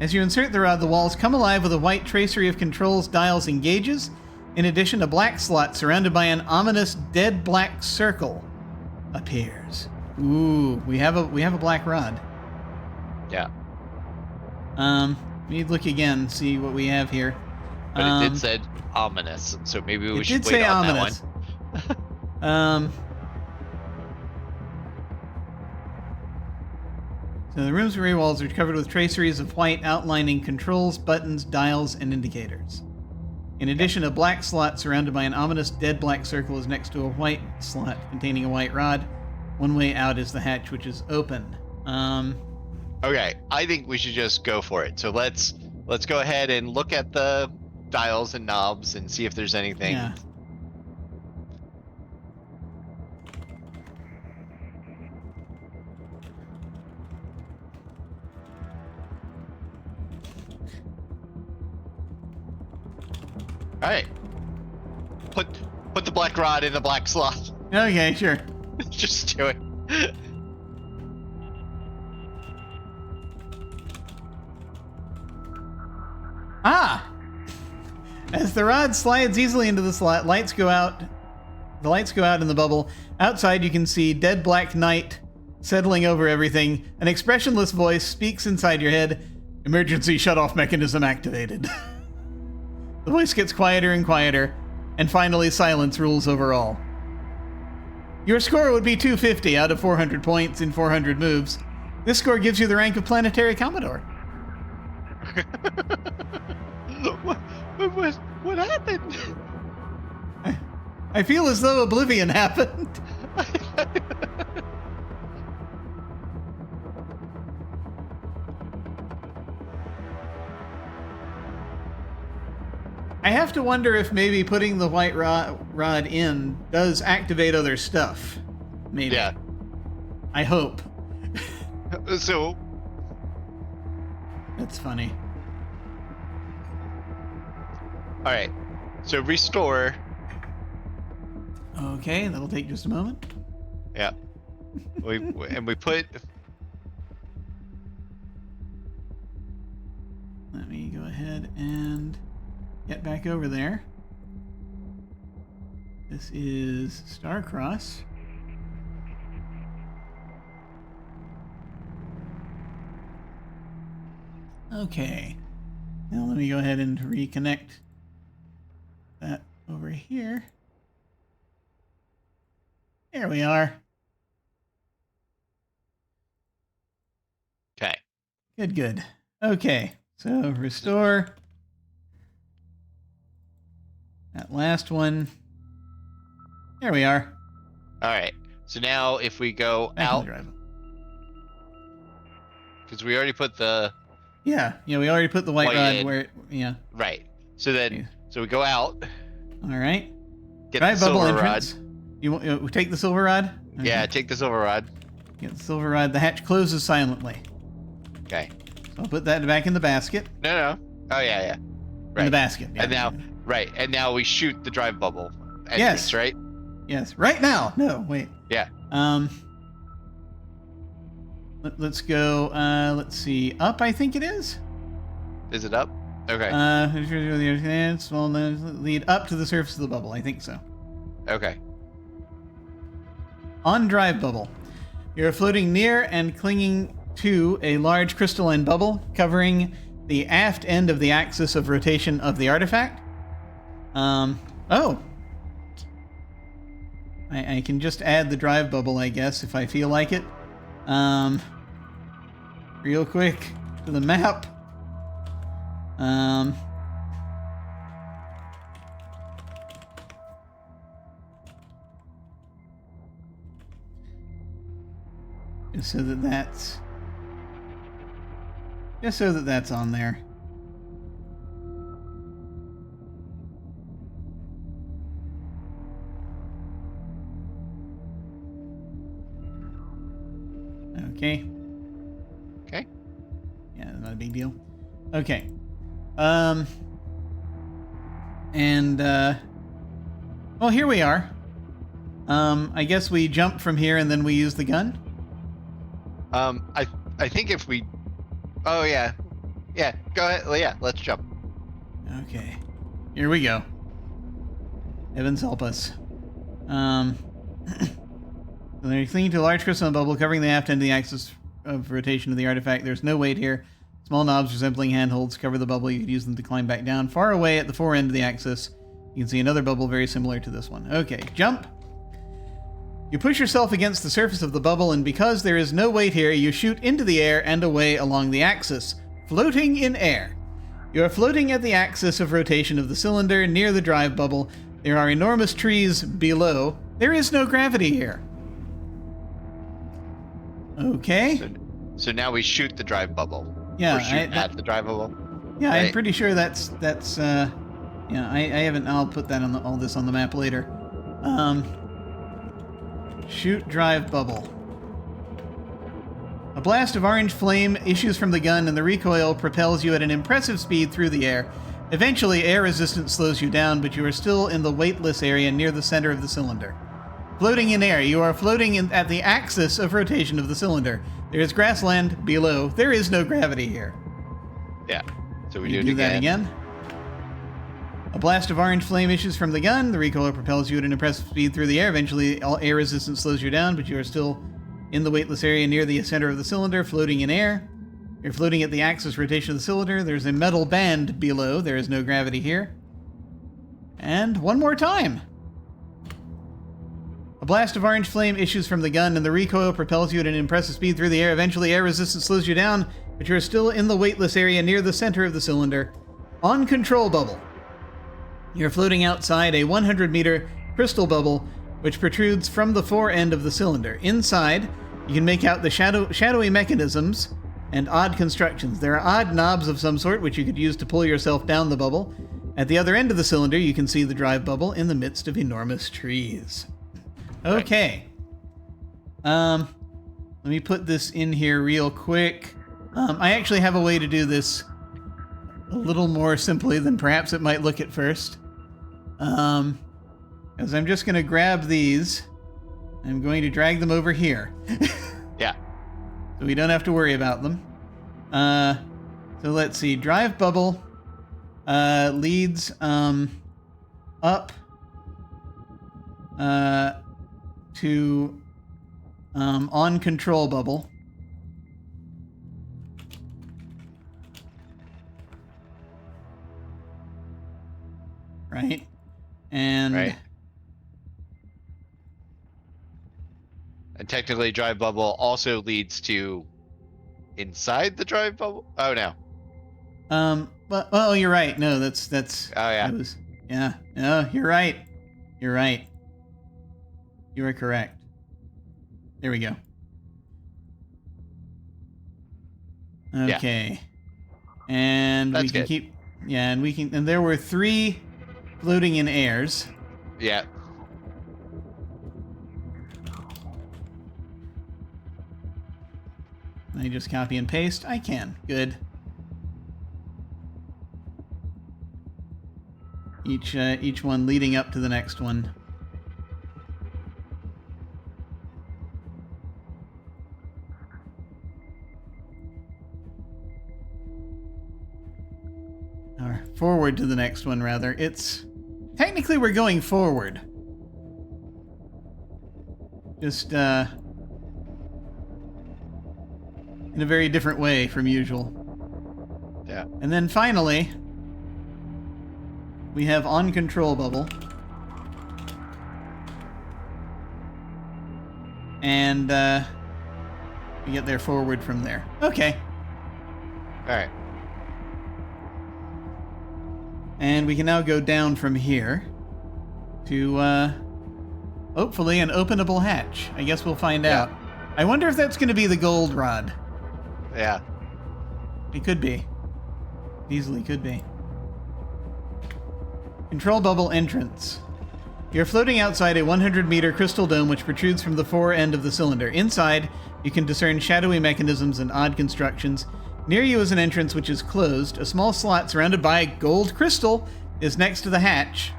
As you insert the rod, the walls come alive with a white tracery of controls, dials, and gauges. In addition, a black slot surrounded by an ominous dead black circle appears. Ooh, we have a black rod.
Yeah.
We need to look again, see what we have here.
But it did said ominous, so maybe we
it
should
did
wait
say
on
ominous.
that one.
So the room's rear walls are covered with traceries of white outlining controls, buttons, dials, and indicators. In addition, a black slot surrounded by an ominous dead black circle is next to a white slot containing a white rod. One way out is the hatch, which is open.
Okay, I think we should just go for it. So let's go ahead and look at the dials and knobs and see if there's anything.
Yeah.
All right. Put the black rod in the black slot.
Okay, sure.
Just do it.
Ah! As the rod slides easily into the slot, lights go out. The lights go out in the bubble. Outside, you can see dead black night settling over everything. An expressionless voice speaks inside your head. Emergency shutoff mechanism activated. The voice gets quieter and quieter, and finally silence rules over all. Your score would be 250 out of 400 points in 400 moves. This score gives you the rank of Planetary Commodore.
What happened?
I feel as though oblivion happened. I have to wonder if maybe putting the white rod in does activate other stuff. Maybe.
Yeah.
I hope.
So.
That's funny.
All right. So restore.
Okay, that'll take just a moment.
Yeah. we put.
Let me go ahead and get back over there. This is Starcross. Okay. Now let me go ahead and reconnect that over here. There we are.
Okay.
Good. Okay. So restore. That last one. There we are.
All right. So now if we go
Back on
out,
the drive.
because we already put the
Yeah, we already put the white
White
rod
in.
where it, yeah.
right. So then,
Yeah.
so we go out,
All right.
get
Try
the
bubble
silver rod.
entrance. You take the silver rod?
Yeah,
Okay.
take the silver rod.
Get the silver rod. The hatch closes silently.
Okay.
So I'll put that back in the basket.
No. Oh yeah.
In
Right.
the basket. Yeah.
And now, right. And now we shoot the drive bubble. Entrance,
Yes.
Right.
Yes. Right now. No, wait.
Yeah.
Let's go. Let's see. Up, I think it is.
Is it up? Okay.
Small lead up to the surface of the bubble. I think so.
Okay.
On drive bubble. You're floating near and clinging to a large crystalline bubble covering the aft end of the axis of rotation of the artifact. Oh. I can just add the drive bubble, I guess, if I feel like it. Real quick to the map. Just so that that's on there. Okay.
Okay.
Yeah, not a big deal. Okay. Well, here we are. I guess we jump from here and then we use the gun.
I think if we, oh yeah, go ahead. Well, yeah, let's jump.
Okay. Here we go. Heavens help us. So they're clinging to a large crystalline bubble covering the aft end of the axis of rotation of the artifact. There's no weight here. Small knobs resembling handholds cover the bubble. You could use them to climb back down. Far away at the fore end of the axis, you can see another bubble very similar to this one. Okay, jump. You push yourself against the surface of the bubble, and because there is no weight here, you shoot into the air and away along the axis, floating in air. You are floating at the axis of rotation of the cylinder near the drive bubble. There are enormous trees below. There is no gravity here. Okay.
So now we shoot the drive bubble.
Yeah,
or shoot at the drive bubble.
Yeah,
right?
I'm pretty sure that's yeah. I haven't. I'll put that on all this on the map later. Shoot drive bubble. A blast of orange flame issues from the gun, and the recoil propels you at an impressive speed through the air. Eventually, air resistance slows you down, but you are still in the weightless area near the center of the cylinder. Floating in air, you are floating at the axis of rotation of the cylinder. There is grassland below. There is no gravity here.
Yeah. So we
do that again. A blast of orange flame issues from the gun. The recoil propels you at an impressive speed through the air. Eventually, all air resistance slows you down, but you are still in the weightless area near the center of the cylinder, floating in air. You're floating at the axis rotation of the cylinder. There's a metal band below. There is no gravity here. And one more time. A blast of orange flame issues from the gun, and the recoil propels you at an impressive speed through the air. Eventually, air resistance slows you down, but you are still in the weightless area near the center of the cylinder. On control bubble. You're floating outside a 100-meter crystal bubble, which protrudes from the fore end of the cylinder. Inside, you can make out the shadowy mechanisms and odd constructions. There are odd knobs of some sort, which you could use to pull yourself down the bubble. At the other end of the cylinder, you can see the drive bubble in the midst of enormous trees. Okay. Let me put this in here real quick. I actually have a way to do this a little more simply than perhaps it might look at first. As I'm just going to grab these. I'm going to drag them over here.
Yeah.
So we don't have to worry about them. So let's see. Drive bubble leads up to on control bubble. Right? And
right. And technically drive bubble also leads to inside the drive bubble. Oh no.
But oh, you're right. No, that's
Oh yeah.
Yeah. No, you're right. You're right. You are correct. There we go. Okay. Yeah. And
that's
we can
good.
keep and there were 3 floating in airs.
Yeah.
Let me just copy and paste. I can. Good. Each one leading up to the next one. Or forward to the next one, rather. It's technically we're going forward. Just in a very different way from usual.
Yeah.
And then finally, we have on control bubble. And we get there forward from there. Okay.
All right.
And we can now go down from here to hopefully an openable hatch. I guess we'll find out. I wonder if that's going to be the gold rod.
Yeah.
It could be. Easily could be. Control bubble entrance. You're floating outside a 100-meter crystal dome which protrudes from the fore end of the cylinder. Inside, you can discern shadowy mechanisms and odd constructions. Near you is an entrance which is closed. A small slot surrounded by gold crystal is next to the hatch.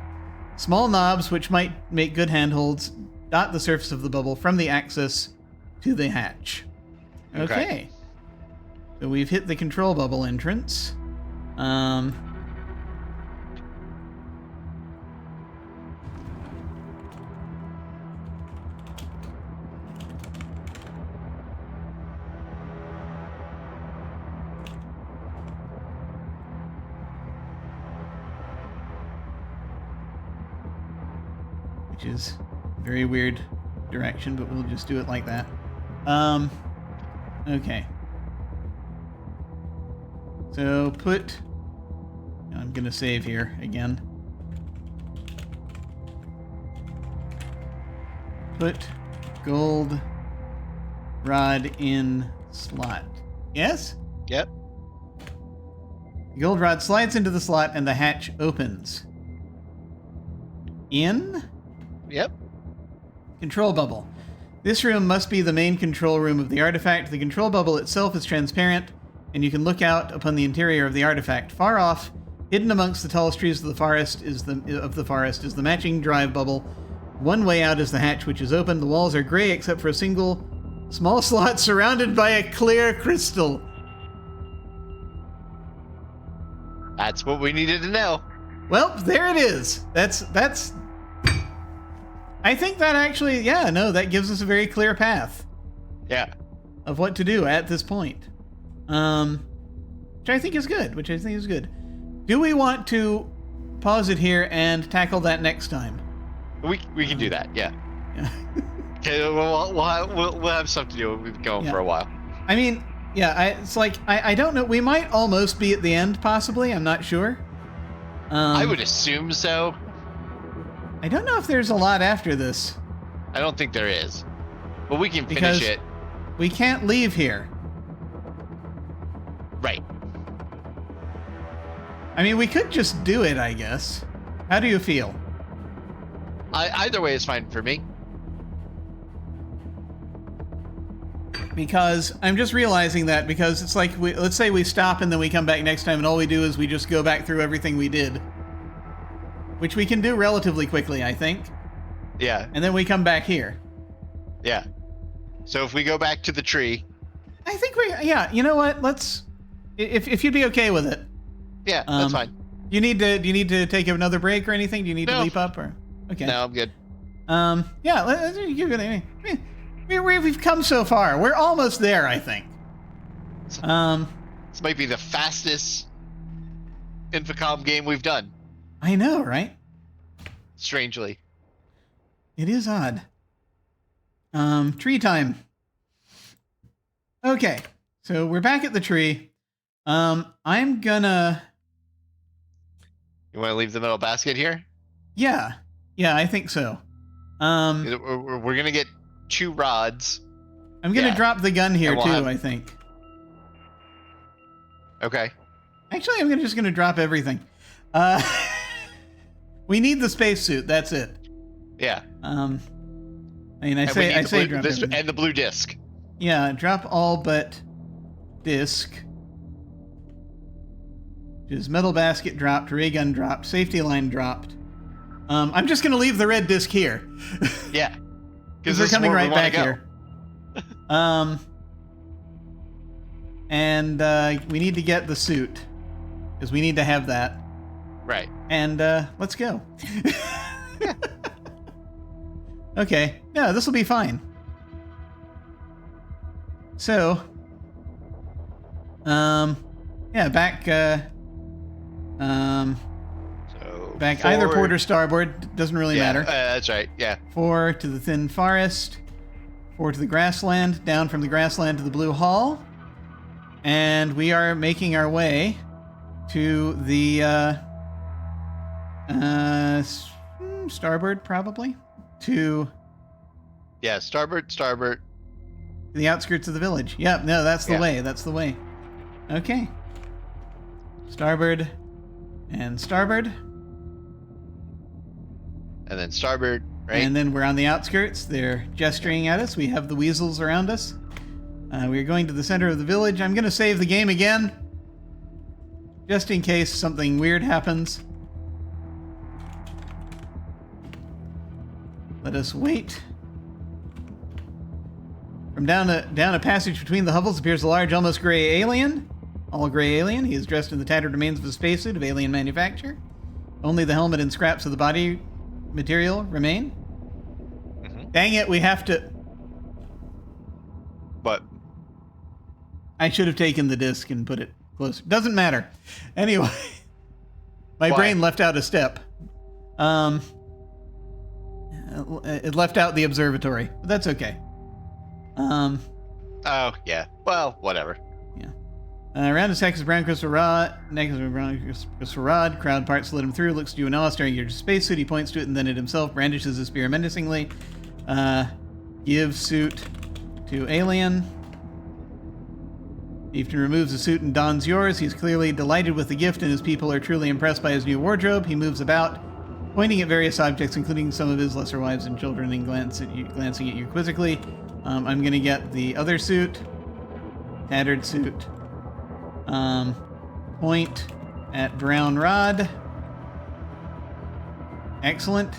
Small knobs, which might make good handholds, dot the surface of the bubble from the axis to the hatch. Okay. So we've hit the control bubble entrance. which is a very weird direction, but we'll just do it like that. Okay. So I'm gonna save here again. Put gold rod in slot. Yes?
Yep.
The gold rod slides into the slot and the hatch opens. In?
Yep.
Control bubble. This room must be the main control room of the artifact. The control bubble itself is transparent, and you can look out upon the interior of the artifact. Far off, hidden amongst the tallest trees of the forest is the matching drive bubble. One way out is the hatch, which is open. The walls are gray except for a single small slot surrounded by a clear crystal.
That's what we needed to know.
Well, there it is. That's. I think that actually, that gives us a very clear path.
Yeah.
Of what to do at this point. Which I think is good. Do we want to pause it here and tackle that next time?
We can do that, yeah.
Yeah.
Okay, we'll have something to do. We've been going for a while.
I mean, it's like, I don't know. We might almost be at the end, possibly. I'm not sure.
I would assume so.
I don't know if there's a lot after this.
I don't think there is. But we can
Because
finish it.
We can't leave here.
Right.
I mean, we could just do it, I guess. How do you feel?
Either way is fine for me.
Because I'm just realizing that because it's like, let's say we stop and then we come back next time and all we do is we just go back through everything we did. Which we can do relatively quickly, I think.
Yeah.
And then we come back here.
Yeah. So if we go back to the tree.
I think you know what? Let's, if you'd be okay with it.
Yeah, that's fine.
Do you need to take another break or anything? Do you need to leap up or? Okay.
No, I'm good.
We've come so far. We're almost there, I think.
This might be the fastest Infocom game we've done.
I know, right?
Strangely.
It is odd. Tree time. Okay, so we're back at the tree. I'm gonna...
You want to leave the metal basket here?
Yeah, I think so.
We're gonna get 2 rods.
I'm gonna drop the gun here too, I think.
Okay.
Actually, I'm just gonna drop everything. We need the spacesuit. That's it.
Yeah.
I say drop everything.
And the blue disc.
Yeah, drop all but disc. Which is metal basket dropped, ray gun dropped, safety line dropped. I'm just gonna leave the red disc here.
Yeah.
Because we're coming right back here. And we need to get the suit. Because we need to have that.
Right.
And let's go. Okay. Yeah, this will be fine. So, back. Back
forward.
either port or starboard, doesn't really matter.
That's right. Yeah.
4 to the thin forest, 4 to the grassland, down from the grassland to the blue hall, and we are making our way to the starboard, probably
starboard.
The outskirts of the village. Yep, no, that's the way. That's the way. Okay. Starboard and starboard.
And then starboard, right?
And then we're on the outskirts. They're gesturing at us. We have the weasels around us. We're going to the center of the village. I'm going to save the game again, just in case something weird happens. Let us wait. From down a passage between the hovels appears a large, almost gray alien. All gray alien. He is dressed in the tattered remains of a spacesuit of alien manufacture. Only the helmet and scraps of the body material remain. Mm-hmm. Dang it, we have to...
But
I should have taken the disc and put it closer. Doesn't matter. Anyway, my brain left out a step. it left out the observatory, but that's okay.
Oh, yeah. Well, whatever.
Around his neck is a brown crystal rod. Crowd parts let him through. Looks at you and awe, staring at your spacesuit. He points to it and then at himself, brandishes his spear menacingly. Gives suit to alien. Chieftain removes the suit and dons yours. He's clearly delighted with the gift, and his people are truly impressed by his new wardrobe. He moves about, pointing at various objects, including some of his lesser wives and children, and glancing at you quizzically. I'm going to get the other suit. Tattered suit. Point at brown rod. Excellent.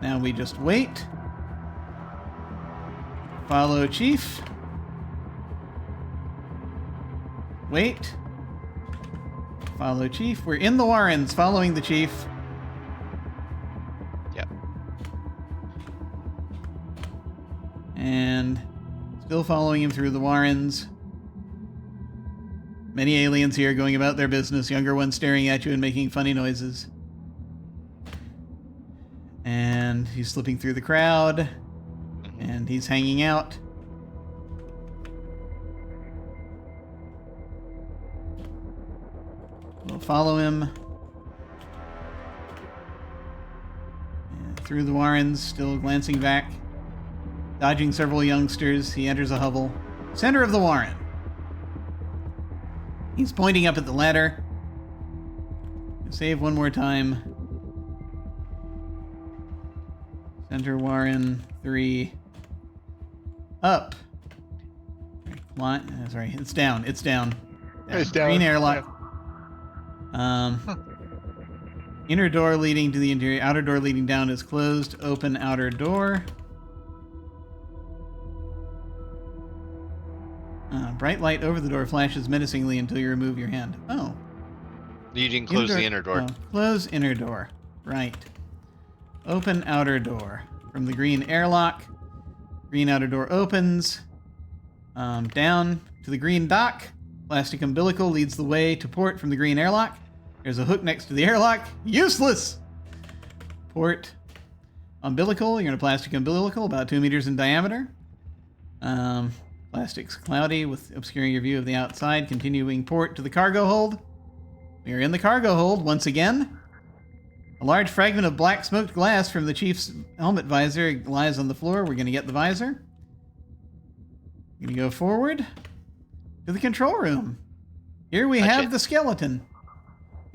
Now we just wait. Follow chief. Wait. Follow chief. We're in the Warrens, following the chief.
Yep.
And still following him through the Warrens. Many aliens here going about their business, younger ones staring at you and making funny noises. And he's slipping through the crowd. And he's hanging out. We'll follow him. And through the Warrens, still glancing back. Dodging several youngsters, he enters a hovel. Center of the Warren. He's pointing up at the ladder. Save one more time. Center Warren 3. Up. Sorry, it's down. It's down.
It's down.
Green airlock. Inner door leading to the interior. Outer door leading down is closed. Open outer door. Bright light over the door flashes menacingly until you remove your hand. Oh.
You didn't close the inner door.
Oh, close inner door. Right. Open outer door. From the green airlock. Green outer door opens. Down to the green dock. Plastic umbilical leads the way to port from the green airlock. There's a hook next to the airlock. Useless! Port. Umbilical. You're in a plastic umbilical about 2 meters in diameter. Plastic's cloudy with obscuring your view of the outside. Continuing port to the cargo hold. We are in the cargo hold once again. A large fragment of black smoked glass from the chief's helmet visor lies on the floor. We're going to get the visor. We're going to go forward to the control room. Here we have the skeleton.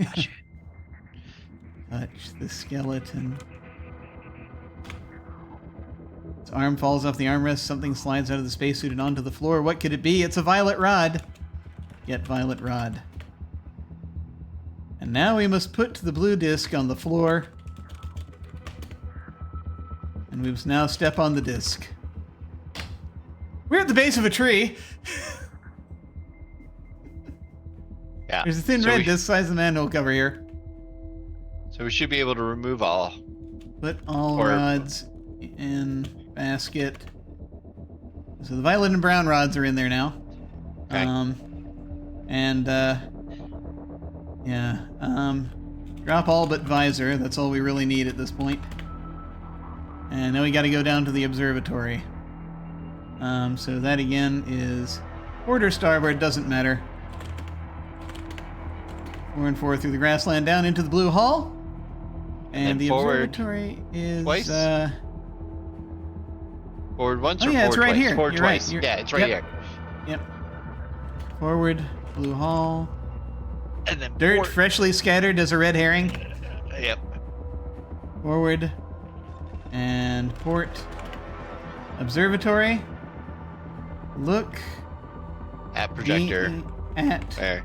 Touch
the skeleton. Its arm falls off the armrest. Something slides out of the spacesuit and onto the floor. What could it be? It's a violet rod. Get violet rod. And now we must put the blue disc on the floor. And we must now step on the disc. We're at the base of a tree.
Yeah.
There's a thin red disc size of manhole cover here.
So we should be able to remove all.
Put all rods in basket. So the violet and brown rods are in there now.
Okay.
Drop all but visor. That's all we really need at this point. And now we got to go down to the observatory. So that again is port or starboard, doesn't matter. 4 and 4 through the grassland down into the blue hall. And the observatory is
twice? Forward once or
yeah,
forward
it's right
twice?
here.
Forward
You're
twice.
right.
Yeah, it's right here.
Yep. Forward, blue hall.
And then
Dirt
port.
freshly scattered as a red herring.
Yep.
Forward. And port. Observatory. Look.
At projector.
At
There.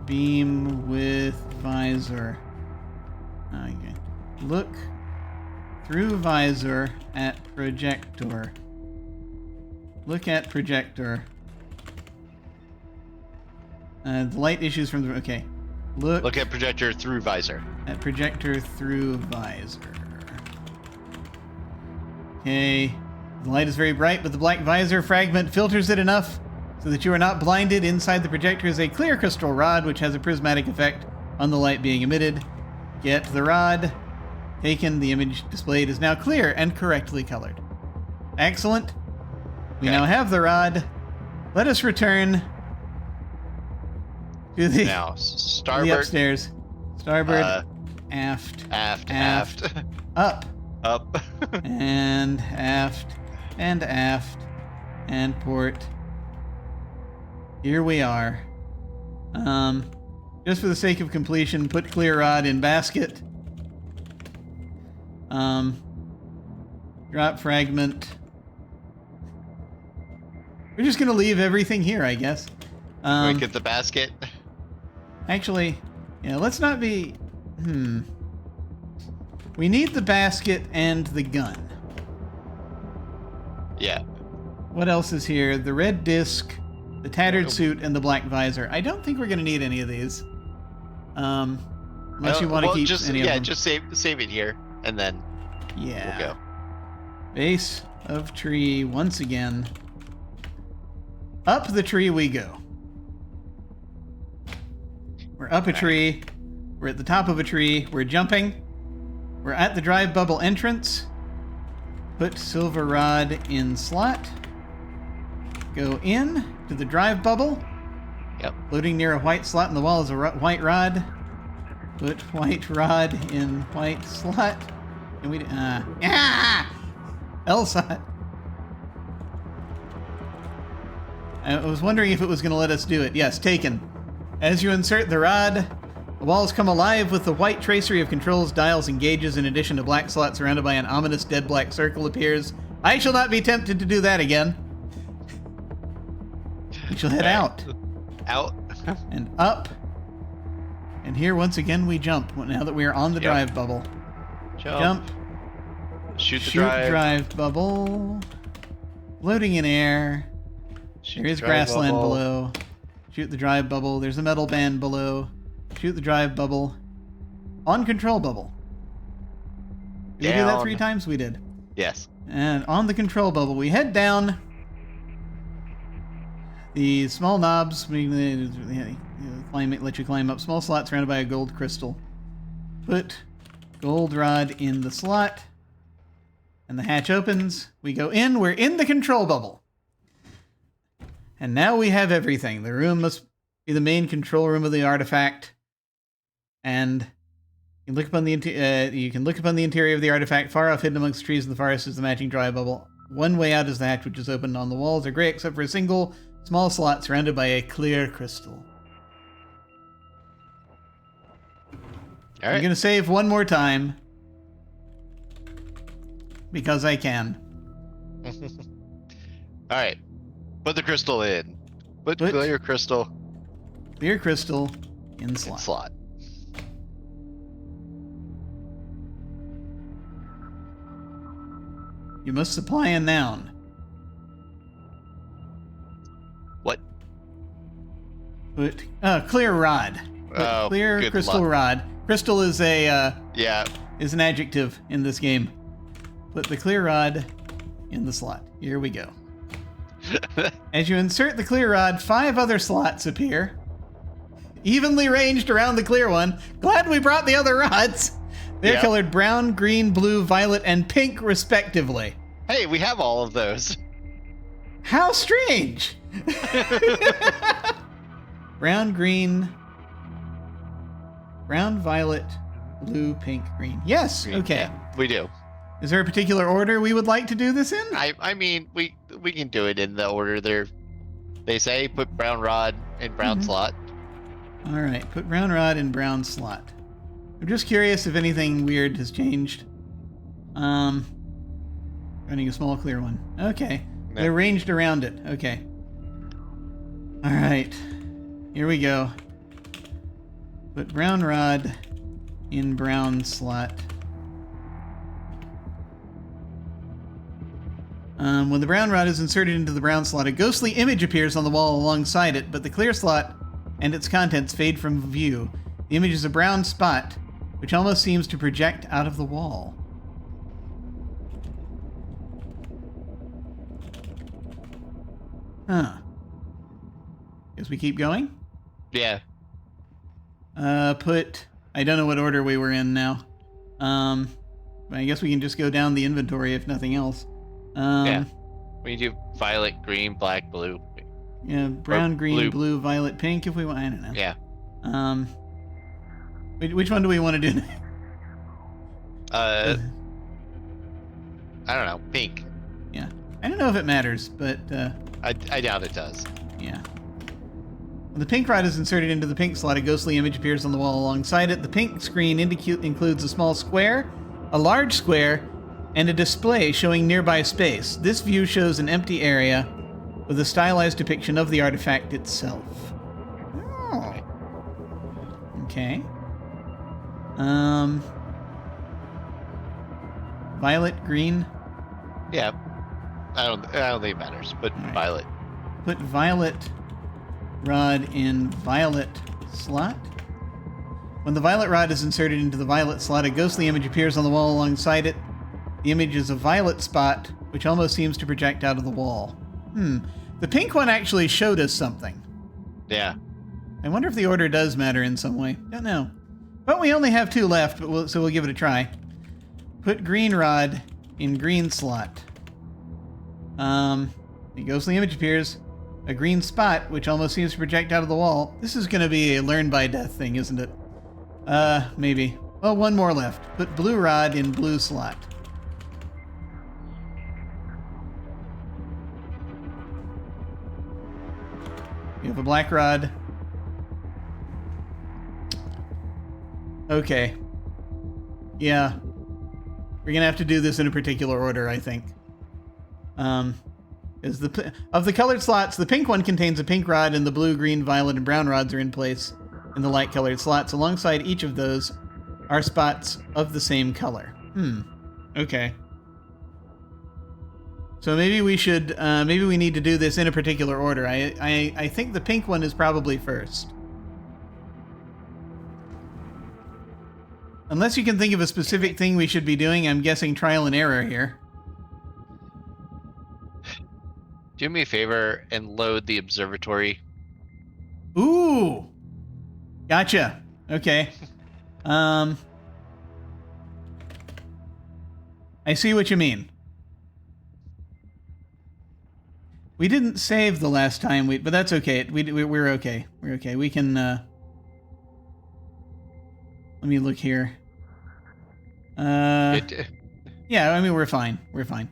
beam with visor. Okay. Look through visor at projector. Look at projector. The light issues from the... Okay.
Look at projector through visor.
At projector through visor. Okay. The light is very bright, but the black visor fragment filters it enough so that you are not blinded. Inside the projector is a clear crystal rod, which has a prismatic effect on the light being emitted. Get the rod. Taken. The image displayed is now clear and correctly colored. Excellent. We now have the rod. Let us return to the,
Now,
to
starboard.
the upstairs. Starboard, aft,
Aft.
up,
Up.
and aft, and port. Here we are. Just for the sake of completion, put clear rod in basket. Drop fragment. We're just gonna leave everything here, I guess.
We get the basket.
Actually, yeah, let's not be... We need the basket and the gun.
Yeah.
What else is here? The red disc, the tattered suit, and the black visor. I don't think we're going to need any of these. Unless you want to keep any of them.
Yeah, just save it here, and then we'll go.
Base of tree once again. Up the tree we go. We're up a tree. We're at the top of a tree. We're jumping. We're at the drive bubble entrance. Put silver rod in slot. Go in to the drive bubble.
Yep.
Floating near a white slot in the wall is a white rod. Put white rod in white slot. And we L slot. I was wondering if it was going to let us do it. Yes, taken. As you insert the rod, the walls come alive with the white tracery of controls, dials, and gauges. In addition, a black slot surrounded by an ominous dead black circle appears. I shall not be tempted to do that again. We shall head out.
Out.
And up. And here, once again, we jump. Now that we are on the drive bubble. Jump.
Shoot the drive.
Bubble. Floating in air. There is grassland below. Shoot the drive bubble. There's a metal band below. Shoot the drive bubble. On control bubble. Did we do that 3 times? We did.
Yes.
And on the control bubble, we head down. The small knobs let you climb up small slots surrounded by a gold crystal. Put gold rod in the slot. And the hatch opens. We go in. We're in the control bubble. And now we have everything. The room must be the main control room of the artifact. And you can look upon the interior of the artifact. Far off, hidden amongst trees in the forest, is the matching dry bubble. One way out is the hatch, which is open. On the walls are gray, except for a single small slot surrounded by a clear crystal. All right. I'm going to save one more time. Because I can.
All right. Put the crystal in. Put clear crystal.
Clear crystal in slot. You must supply a noun.
What?
Put clear rod.
Oh,
clear crystal
luck.
rod. Crystal is a
yeah.
Is an adjective in this game. Put the clear rod in the slot. Here we go. As you insert the clear rod, 5 other slots appear. Evenly ranged around the clear one. Glad we brought the other rods. They're colored brown, green, blue, violet, and pink, respectively.
Hey, we have all of those.
How strange! Brown, green, brown, violet, blue, pink, green. Yes,
Green,
okay.
Yeah, we do.
Is there a particular order we would like to do this in?
I mean, we can do it in the order they say. Put brown rod in brown slot.
All right, put brown rod in brown slot. I'm just curious if anything weird has changed. Running a small clear one. Okay.
No.
They're ranged around it. Okay. All right. Here we go. Put brown rod in brown slot. When the brown rod is inserted into the brown slot, a ghostly image appears on the wall alongside it, but the clear slot and its contents fade from view. The image is a brown spot, which almost seems to project out of the wall. Huh. Guess we keep going?
Yeah.
I don't know what order we were in now. I guess we can just go down the inventory if nothing else.
Yeah. We do violet, green, black, blue.
Yeah, brown,
Or
green,
blue.
blue, violet, pink. If we want, I don't know.
Yeah.
Which one do we want to do?
I don't know. Pink.
Yeah, I don't know if it matters, but
I doubt it does.
yeah. When the pink rod is inserted into the pink slot, a ghostly image appears on the wall alongside it. The pink screen includes a small square, a large square, and a display showing nearby space. This view shows an empty area with a stylized depiction of the artifact itself. Oh. Okay. Violet, green.
Yeah. I don't think it matters, but
Right.
violet.
Put violet rod in violet slot. When the violet rod is inserted into the violet slot, a ghostly image appears on the wall alongside it. The image is a violet spot, which almost seems to project out of the wall. The pink one actually showed us something.
Yeah.
I wonder if the order does matter in some way. Don't know. But we only have 2 left, so we'll give it a try. Put green rod in green slot. The ghostly image appears. A green spot, which almost seems to project out of the wall. This is going to be a learn by death thing, isn't it? Maybe. Well, 1 more left. Put blue rod in blue slot. You have a black rod. Okay. Yeah. We're gonna have to do this in a particular order, I think. Is of the colored slots, the pink one contains a pink rod, and the blue, green, violet, and brown rods are in place in the light-colored slots. Alongside each of those are spots of the same color. Okay. So maybe we should, maybe we need to do this in a particular order. I think the pink one is probably first. Unless you can think of a specific thing we should be doing, I'm guessing trial and error here.
Do me a favor and load the observatory.
Ooh! Gotcha. Okay. I see what you mean. We didn't save the last time, but that's okay. We're okay. We're okay. We can, let me look here. Yeah, I mean, we're fine. We're fine.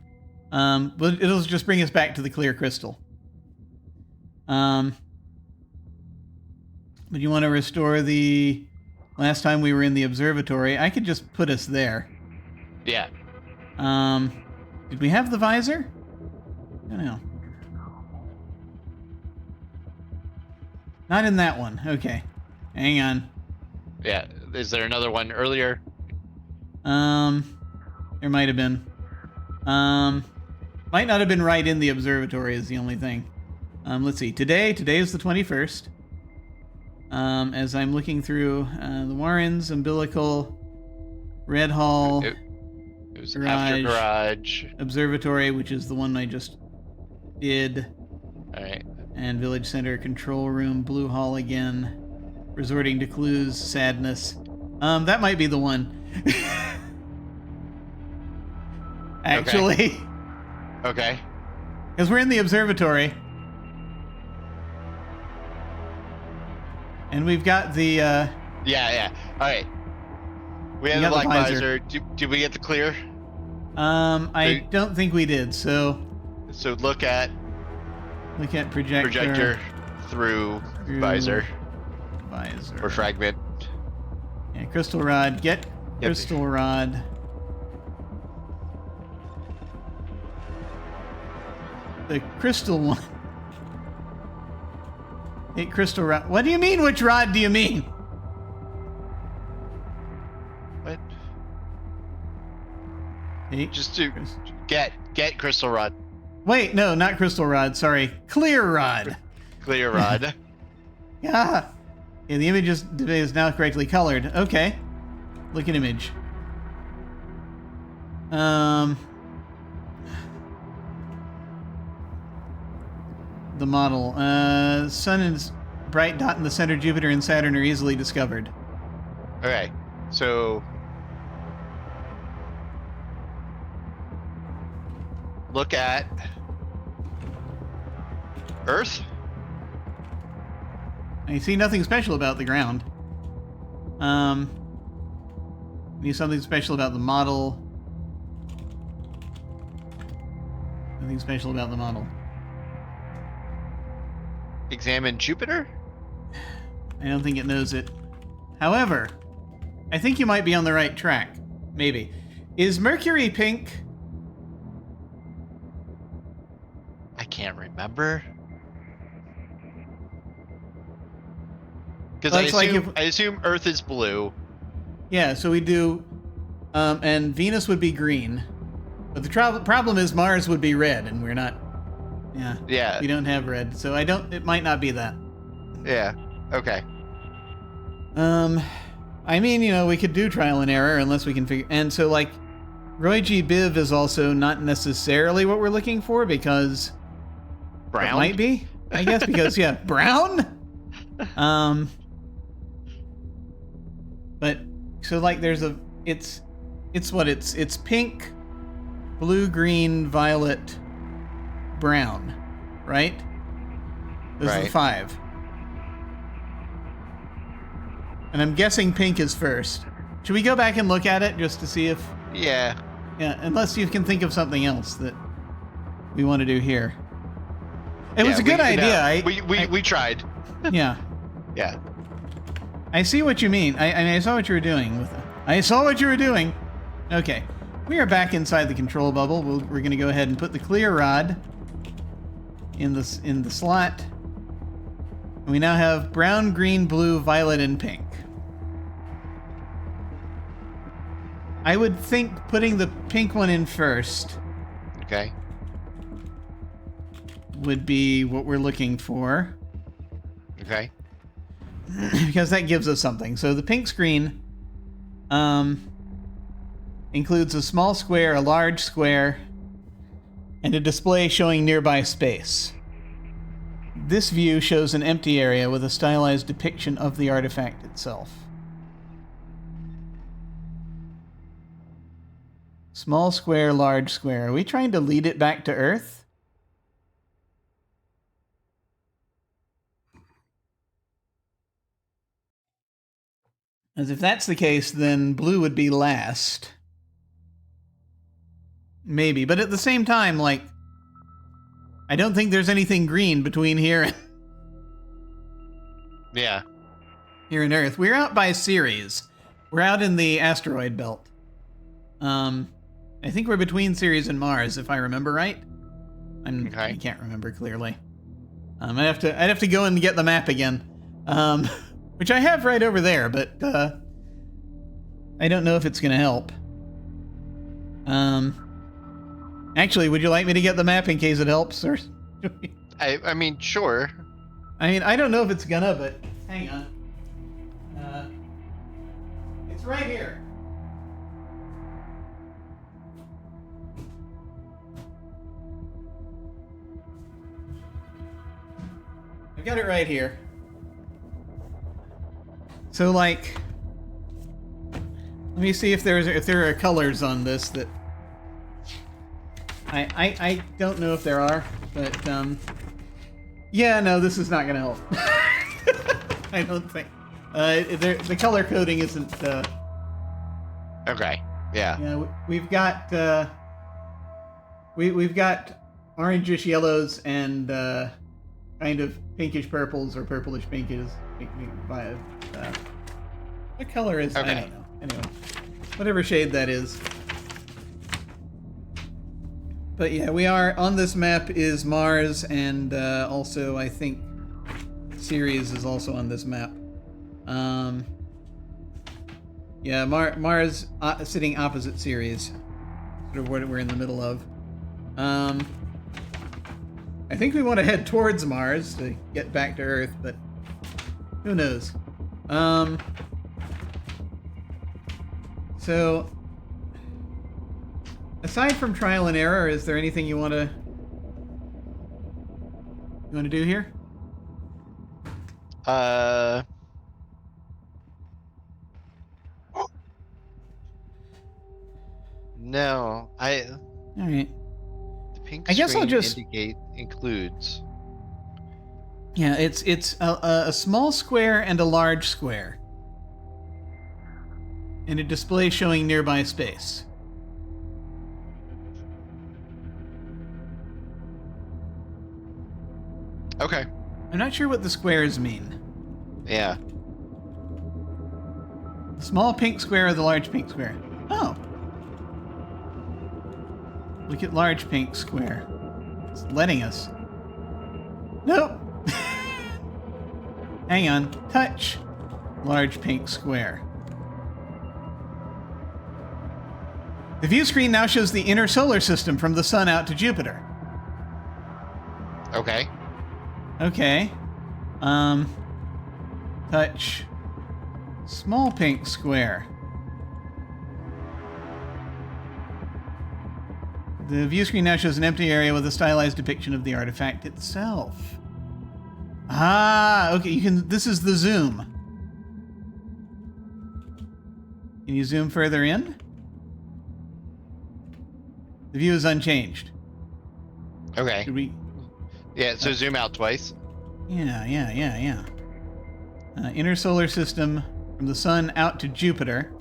But it'll just bring us back to the clear crystal. But you want to restore the last time we were in the observatory? I could just put us there.
Yeah.
Did we have the visor? I don't know. Not in that one. Okay. Hang on.
Yeah. Is there another one earlier?
There might have been. Might not have been right in the observatory is the only thing. Let's see. Today is the 21st. As I'm looking through the Warrens, Umbilical, Red Hall,
It was after garage.
Observatory, which is the one I just did.
All right.
And Village Center, Control Room, Blue Hall again. Resorting to Clues, Sadness. That might be the one. Actually.
Okay.
Because we're in the observatory. And we've got the,
Yeah. All right. We
You
had the
got the
black
visor.
visor. Did we get the clear?
I don't think we did, so
So look at
projector
through
through
visor
visor.
or fragment.
Yeah, crystal rod. Get
Yep.
crystal rod. The crystal one. Hey, crystal rod. What do you mean? Which rod do you mean?
What?
Hey,
Just to get crystal rod,
wait, no, not crystal rod. Sorry, clear rod.
clear rod.
Yeah. Yeah, the image is now correctly colored. Okay. Look at image. The model. Sun and bright dot in the center, Jupiter and Saturn are easily discovered.
Okay. So
look at Earth.
I see nothing special about the ground. Need something special about the model. Nothing special about the model.
Examine Jupiter.
I don't think it knows it. However, I think you might be on the right track. Maybe. Is Mercury pink?
I can't remember. Because
Looks like
I assume Earth is blue.
Yeah, so we do, and Venus would be green, but the problem is Mars would be red, and we're not. Yeah.
Yeah.
We don't have red, so I don't. It might not be that.
Yeah. Okay.
I mean, you know, we could do trial and error unless we can figure. And so, like, Roy G. Biv is also not necessarily what we're looking for because
Brown
it might be, I guess, because yeah, brown. But so like there's a it's pink, blue, green, violet, brown, right? Those are the
Right.
5. And I'm guessing pink is first. Should we go back and look at it just to see if
Yeah.
yeah, unless you can think of something else that we want to do here. It was a good idea.
We tried.
Yeah.
Yeah.
I see what you mean. I saw what you were doing with it. I saw what you were doing. Okay. We are back inside the control bubble. We're going to go ahead and put the clear rod in the slot. And we now have brown, green, blue, violet, and pink. I would think putting the pink one in first
Okay.
would be what we're looking for.
Okay.
Because that gives us something. So the pink screen includes a small square, a large square, and a display showing nearby space. This view shows an empty area with a stylized depiction of the artifact itself. Small square, large square. Are we trying to lead it back to Earth? As if that's the case, then blue would be last. Maybe, but at the same time, like, I don't think there's anything green between here and
Yeah.
here and Earth. We're out by Ceres. We're out in the asteroid belt. I think we're between Ceres and Mars, if I remember right. I can't remember clearly. I'd have to go and get the map again. Which I have right over there, but I don't know if it's going to help. Actually, would you like me to get the map in case it helps? Or
I mean, sure.
I mean, I don't know if it's gonna, but hang on. It's right here. I've got it right here. So, like, let me see if there are colors on this that I don't know if there are, but yeah, no, this is not gonna help. I don't think the color coding isn't.
Okay. Yeah.
Yeah, we've got we've got orangish yellows and kind of pinkish purples or purplish pinkish. What color is?
Okay.
I don't know. Anyway, whatever shade that is. But yeah, we are on this map is Mars, and also I think Ceres is also on this map. Yeah, Mars sitting opposite Ceres, sort of what we're in the middle of. I think we want to head towards Mars to get back to Earth, but who knows? So, aside from trial and error, is there anything you want to do here?
No.
All right.
The
Pink
I guess I'll
screen
just-
indicate includes.
Yeah, it's a small square and a large square. And a display showing nearby space.
Okay.
I'm not sure what the squares mean.
Yeah.
The small pink square or the large pink square? Oh. Look at large pink square. It's letting us. Nope. Hang on. Touch. Large pink square. The view screen now shows the inner solar system from the sun out to Jupiter.
Okay.
Okay. Touch. Small pink square. The view screen now shows an empty area with a stylized depiction of the artifact itself. Ah, okay, you can, this is the zoom. Can you zoom further in? The view is unchanged.
Okay.
Should we?
Yeah, so zoom out twice.
Yeah. Inner solar system from the sun out to Jupiter.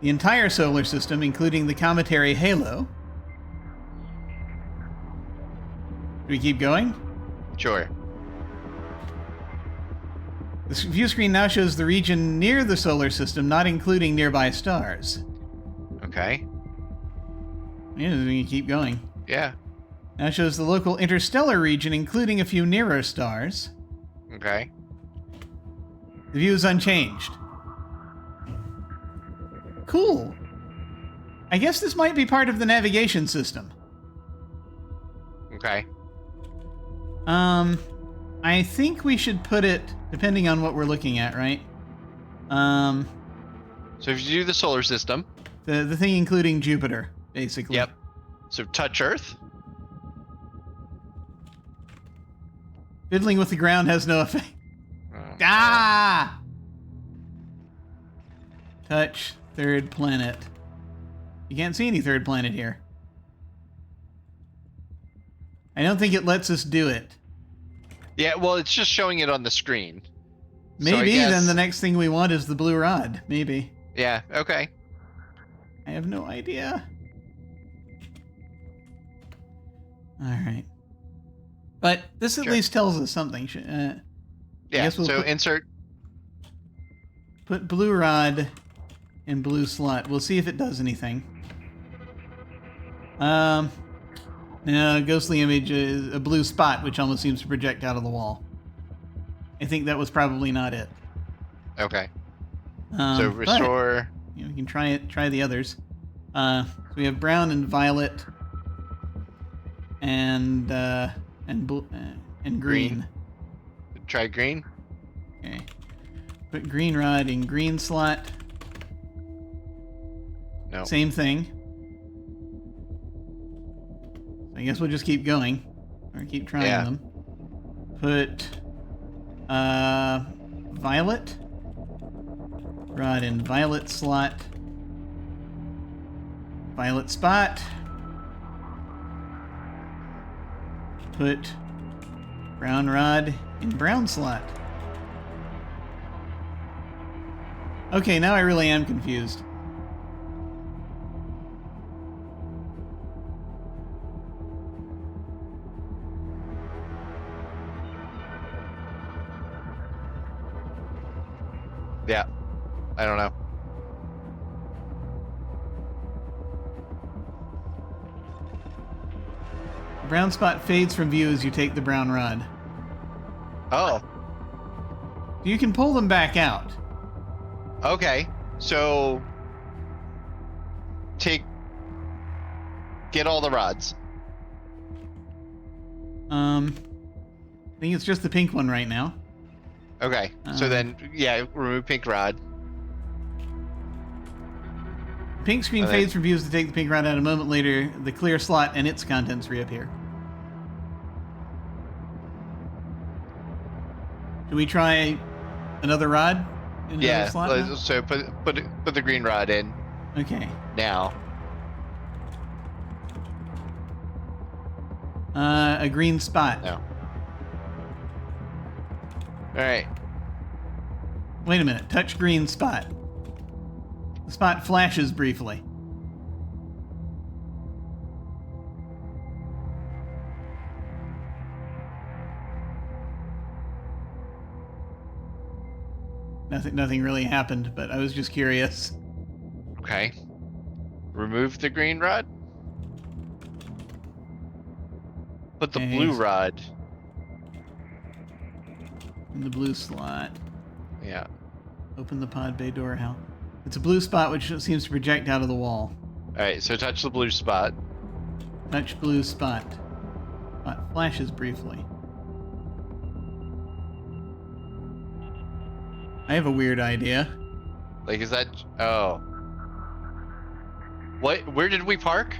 The entire solar system, including the cometary halo. Do we keep going?
Sure.
The view screen now shows the region near the solar system, not including nearby stars.
Okay.
Yeah, we can keep going.
Yeah.
Now shows the local interstellar region, including a few nearer stars.
Okay.
The view is unchanged. Cool. I guess this might be part of the navigation system.
Okay.
I think we should put it, depending on what we're looking at, right?
So if you do the solar system.
The thing including Jupiter, basically.
Yep. So touch Earth.
Fiddling with the ground has no effect. Ah! Touch third planet. You can't see any third planet here. I don't think it lets us do it.
Yeah, well, it's just showing it on the screen. So I
Maybe
guess-
then the next thing we want is the blue rod. Maybe.
Yeah, okay.
I have no idea. Alright. But this at
Sure.
least tells us something.
Yeah,
guess we'll
so
put-
insert.
Put blue rod in blue slot. We'll see if it does anything. No, ghostly image is a blue spot, which almost seems to project out of the wall. I think that was probably not it.
Okay.
but,
So restore.
you know, we can try the others. So we have brown and violet, and green.
Try green.
Okay. Put green rod in green slot.
No.
Same thing. I guess we'll just keep going. Or keep trying
Yeah.
them. Put violet. Rod in violet slot. Violet spot. Put brown rod in brown slot. Okay, now I really am confused.
Yeah. I don't know.
The brown spot fades from view as you take the brown rod.
Oh.
You can pull them back out.
Okay. So get all the rods.
I think it's just the pink one right now.
Okay. So then, yeah, remove pink rod.
Pink screen
And then-
fades from views to take the pink rod out. A moment later, the clear slot and its contents reappear. Do we try another rod in
Yeah.
another slot now?
So put the green rod in
Okay.
now.
A green spot.
No. All right.
Wait a minute. Touch green spot. The spot flashes briefly. Nothing really happened, but I was just curious.
Okay. Remove the green rod. Put the
Okay,
blue
so-
rod.
In the blue slot.
Yeah.
Open the pod bay door. How? It's a blue spot which seems to project out of the wall.
All right. So touch the blue spot.
Touch blue spot. Spot flashes briefly. I have a weird idea.
Like, is that? Oh. What? Where did we park?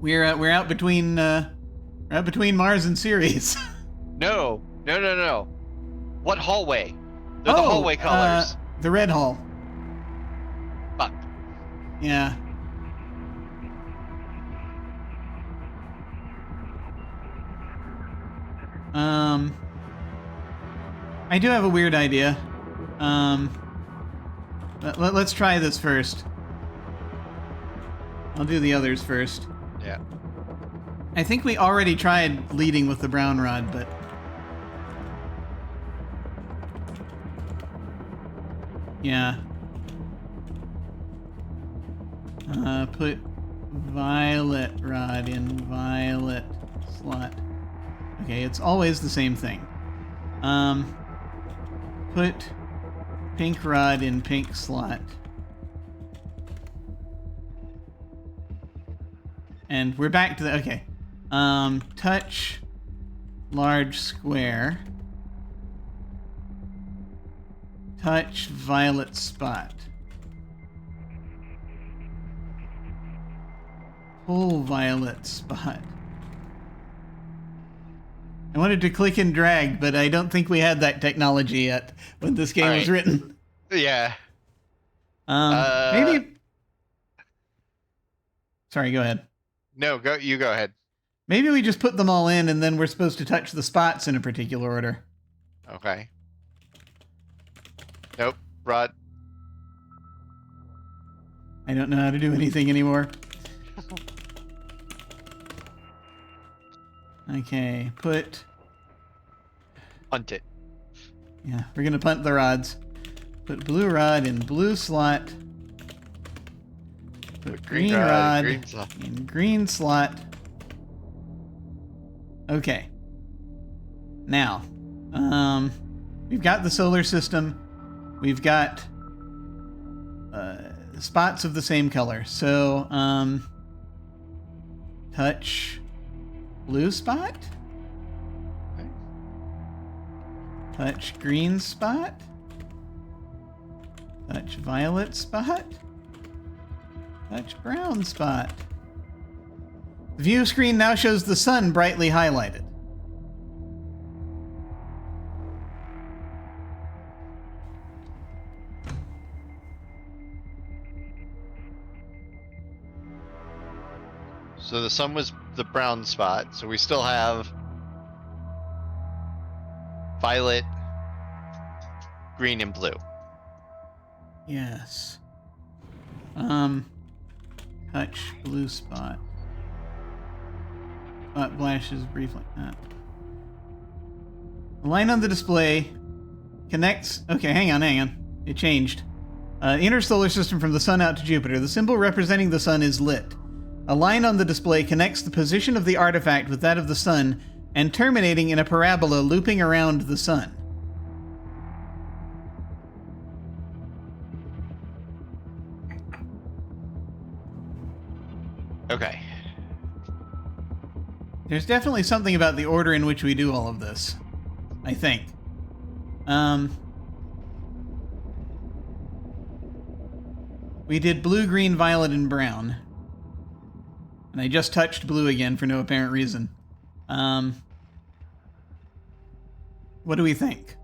We're out between Mars and Ceres.
No. No. What hallway? They're the hallway colors.
The red hall.
Fuck.
Yeah. I do have a weird idea. Let's try this first. I'll do the others first.
Yeah.
I think we already tried leading with the brown rod, but... Yeah. Put violet rod in violet slot. Okay, it's always the same thing. Put pink rod in pink slot. And we're back to the... Okay. Touch large square. Touch violet spot. Pull violet spot. I wanted to click and drag, but I don't think we had that technology yet when this game was written.
Yeah.
Maybe... Sorry, go ahead.
No, you go ahead.
Maybe we just put them all in and then we're supposed to touch the spots in a particular order.
Okay. Nope. Rod.
I don't know how to do anything anymore. Okay, put...
Punt it.
Yeah, we're gonna punt the rods. Put blue rod in blue slot. Put green rod
green slot.
in green slot. Okay. Now, we've got the solar system. We've got spots of the same color. So, touch blue spot.
Okay.
Touch green spot. Touch violet spot. Touch brown spot. The view screen now shows the sun brightly highlighted.
So the sun was the brown spot. So we still have violet, green, and blue.
Yes. Touch blue spot. Spot flashes briefly. The line on the display connects... Okay, hang on. It changed. Inner solar system from the sun out to Jupiter. The symbol representing the sun is lit. A line on the display connects the position of the artifact with that of the sun and terminating in a parabola looping around the sun.
Okay.
There's definitely something about the order in which we do all of this, I think. We did blue, green, violet, and brown. And I just touched blue again for no apparent reason. What do we think?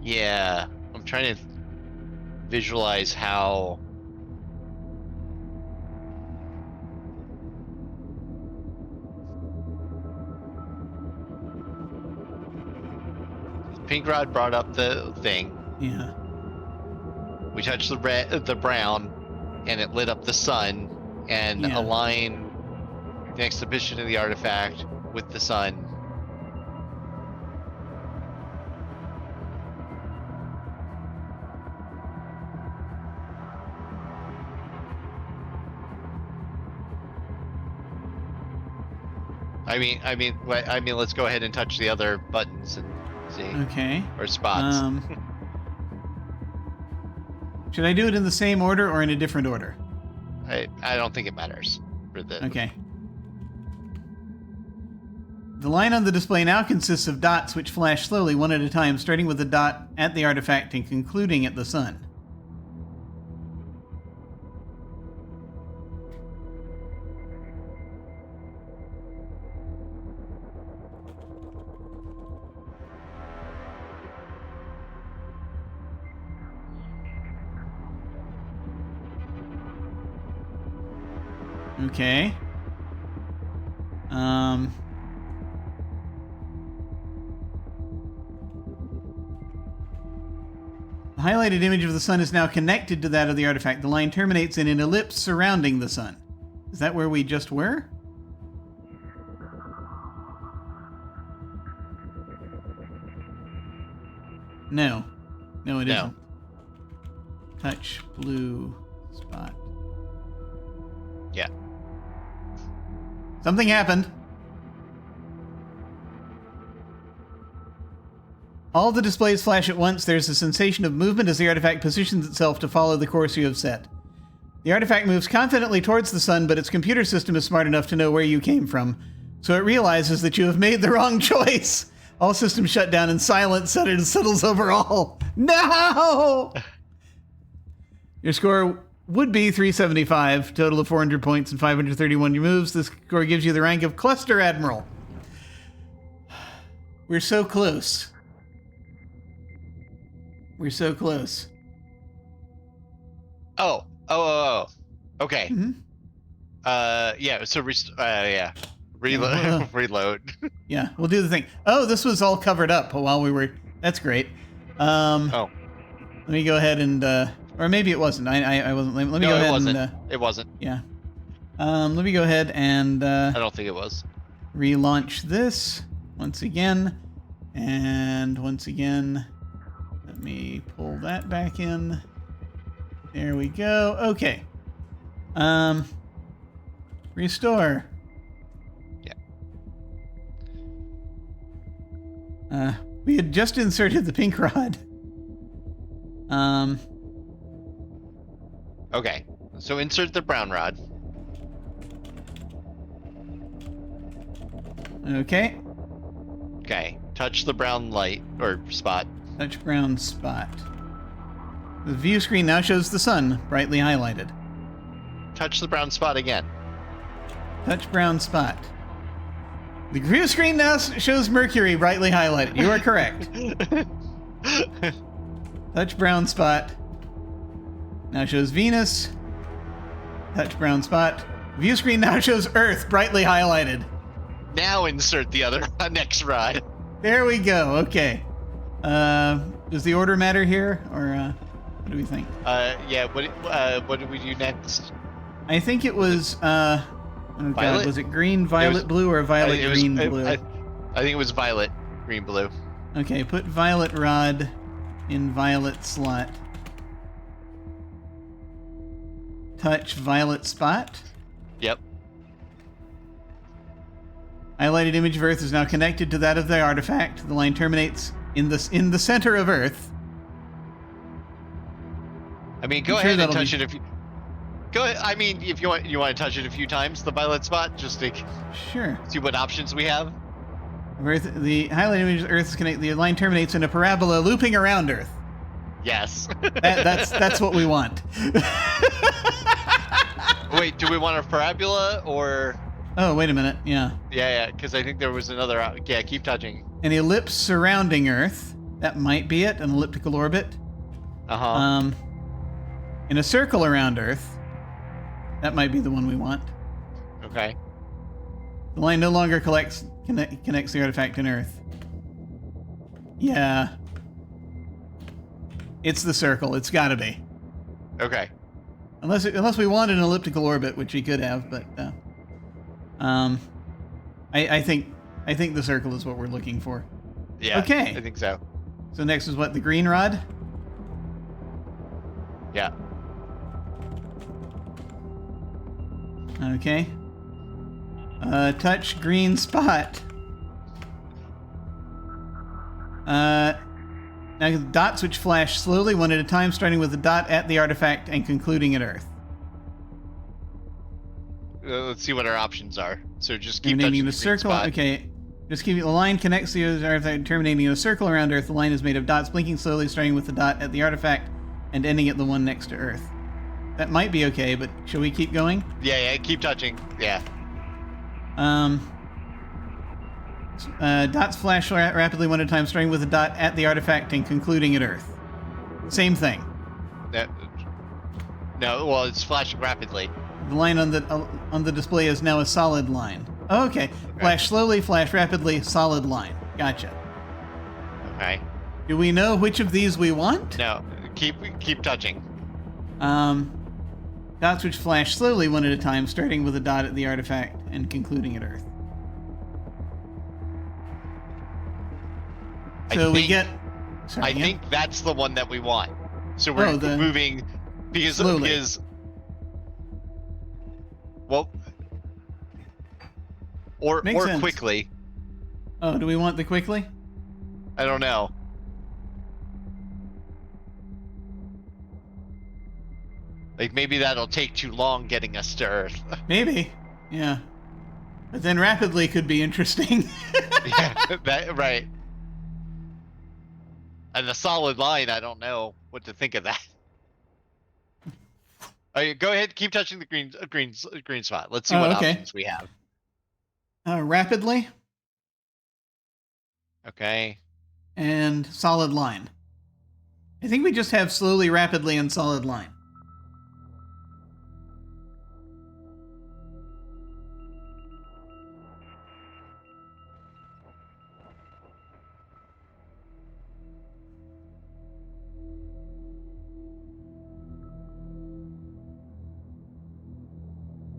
Yeah, I'm trying to visualize how. Pink Rod brought up the thing.
Yeah.
We touched the brown, and it lit up the sun, and
Yeah.
aligned the exhibition of the artifact with the sun. I mean, let's go ahead and touch the other buttons and see,
Okay.
or spots.
Should I do it in the same order or in a different order?
I don't think it matters for the.
Okay. The line on the display now consists of dots which flash slowly, one at a time, starting with the dot at the artifact and concluding at the sun. Okay. The highlighted image of the sun is now connected to that of the artifact. The line terminates in an ellipse surrounding the sun. Is that where we just were? No. No, it
No.
isn't. Touch blue spot.
Yeah.
Something happened. All the displays flash at once. There's a sensation of movement as the artifact positions itself to follow the course you have set. The artifact moves confidently towards the sun, but its computer system is smart enough to know where you came from, so it realizes that you have made the wrong choice. All systems shut down and silence settles over all. No! Your score would be 375, total of 400 points and 531 removes. This score gives you the rank of Cluster Admiral. We're so close. We're so close.
Oh. Okay.
Mm-hmm.
Yeah. So yeah. Reload. Reload.
Yeah, we'll do the thing. Oh, this was all covered up while we were. That's great.
Oh.
Let me go ahead and, or maybe it wasn't. I wasn't. Let me
No,
go ahead
it wasn't.
and.
It wasn't.
Yeah. Let me go ahead and
I don't think it was.
relaunch this once again, and once again. Let me pull that back in. There we go. Okay. Restore.
Yeah.
We had just inserted the pink rod.
Okay. So insert the brown rod.
Okay.
Okay. Touch the brown light or spot.
Touch brown spot. The view screen now shows the sun, brightly highlighted.
Touch the brown spot again.
Touch brown spot. The view screen now shows Mercury, brightly highlighted. You are correct. Touch brown spot. Now shows Venus. Touch brown spot. View screen now shows Earth, brightly highlighted.
Now insert the other next rod.
There we go. Okay. Does the order matter here, or what do we think?
Yeah. What did we do next?
I think it was. Oh God,
Violet?
was it green, violet, blue, or violet, green, blue?
I think it was violet, green, blue.
Okay, put violet rod in violet slot. Touch violet spot.
Yep.
Highlighted image of Earth is now connected to that of the artifact. The line terminates in the center of Earth.
I mean, go
I'm sure
ahead and
that'll
touch
be-
it if you. Go ahead. I mean, if you want to touch it a few times, the violet spot, just to
Sure.
see what options we have.
Earth, the highlighted image of Earth is connected. The line terminates in a parabola looping around Earth.
Yes.
That's what we want.
Wait, do we want a parabola or?
Oh, wait a minute. Yeah.
Yeah, because I think there was another. Yeah, keep touching.
An ellipse surrounding Earth. That might be it, an elliptical orbit.
Uh-huh.
In a circle around Earth. That might be the one we want.
Okay.
The line no longer connects the artifact in Earth. Yeah. It's the circle. It's got to be.
Okay.
Unless we wanted an elliptical orbit, which we could have, but I think the circle is what we're looking for.
Yeah.
Okay.
I think so.
So next is what, the green rod?
Yeah.
Okay. Touch green spot. Now dots which flash slowly, one at a time, starting with the dot at the artifact and concluding at Earth.
Let's see what our options are. So just keep touching
Terminating
the
the circle.
green spot.
Okay. Just keep the line connects the artifact, terminating in a circle around Earth. The line is made of dots blinking slowly, starting with the dot at the artifact and ending at the one next to Earth. That might be okay, but shall we keep going?
Yeah, keep touching. Yeah.
Dots flash rapidly one at a time, starting with the dot at the artifact and concluding at Earth. Same thing.
No, well, it's flashing rapidly.
The line on the display is now a solid line. Oh, okay. Flash slowly, flash rapidly, solid line. Gotcha.
Okay.
Do we know which of these we want?
No, keep touching.
Dots which flash slowly one at a time, starting with a dot at the artifact and concluding at Earth. So we get... Sorry,
I think that's the one that we want. So we're moving because
slowly.
Well, or
Makes sense.
quickly.
Oh, do we want the quickly?
I don't know. Like maybe that'll take too long getting us to Earth.
Maybe. Yeah. But then rapidly could be interesting.
Yeah, right. And the solid line, I don't know what to think of that. Go ahead, keep touching the green spot. Let's see what options we have.
Rapidly
Okay.
and solid line. I think we just have slowly, rapidly, and solid line.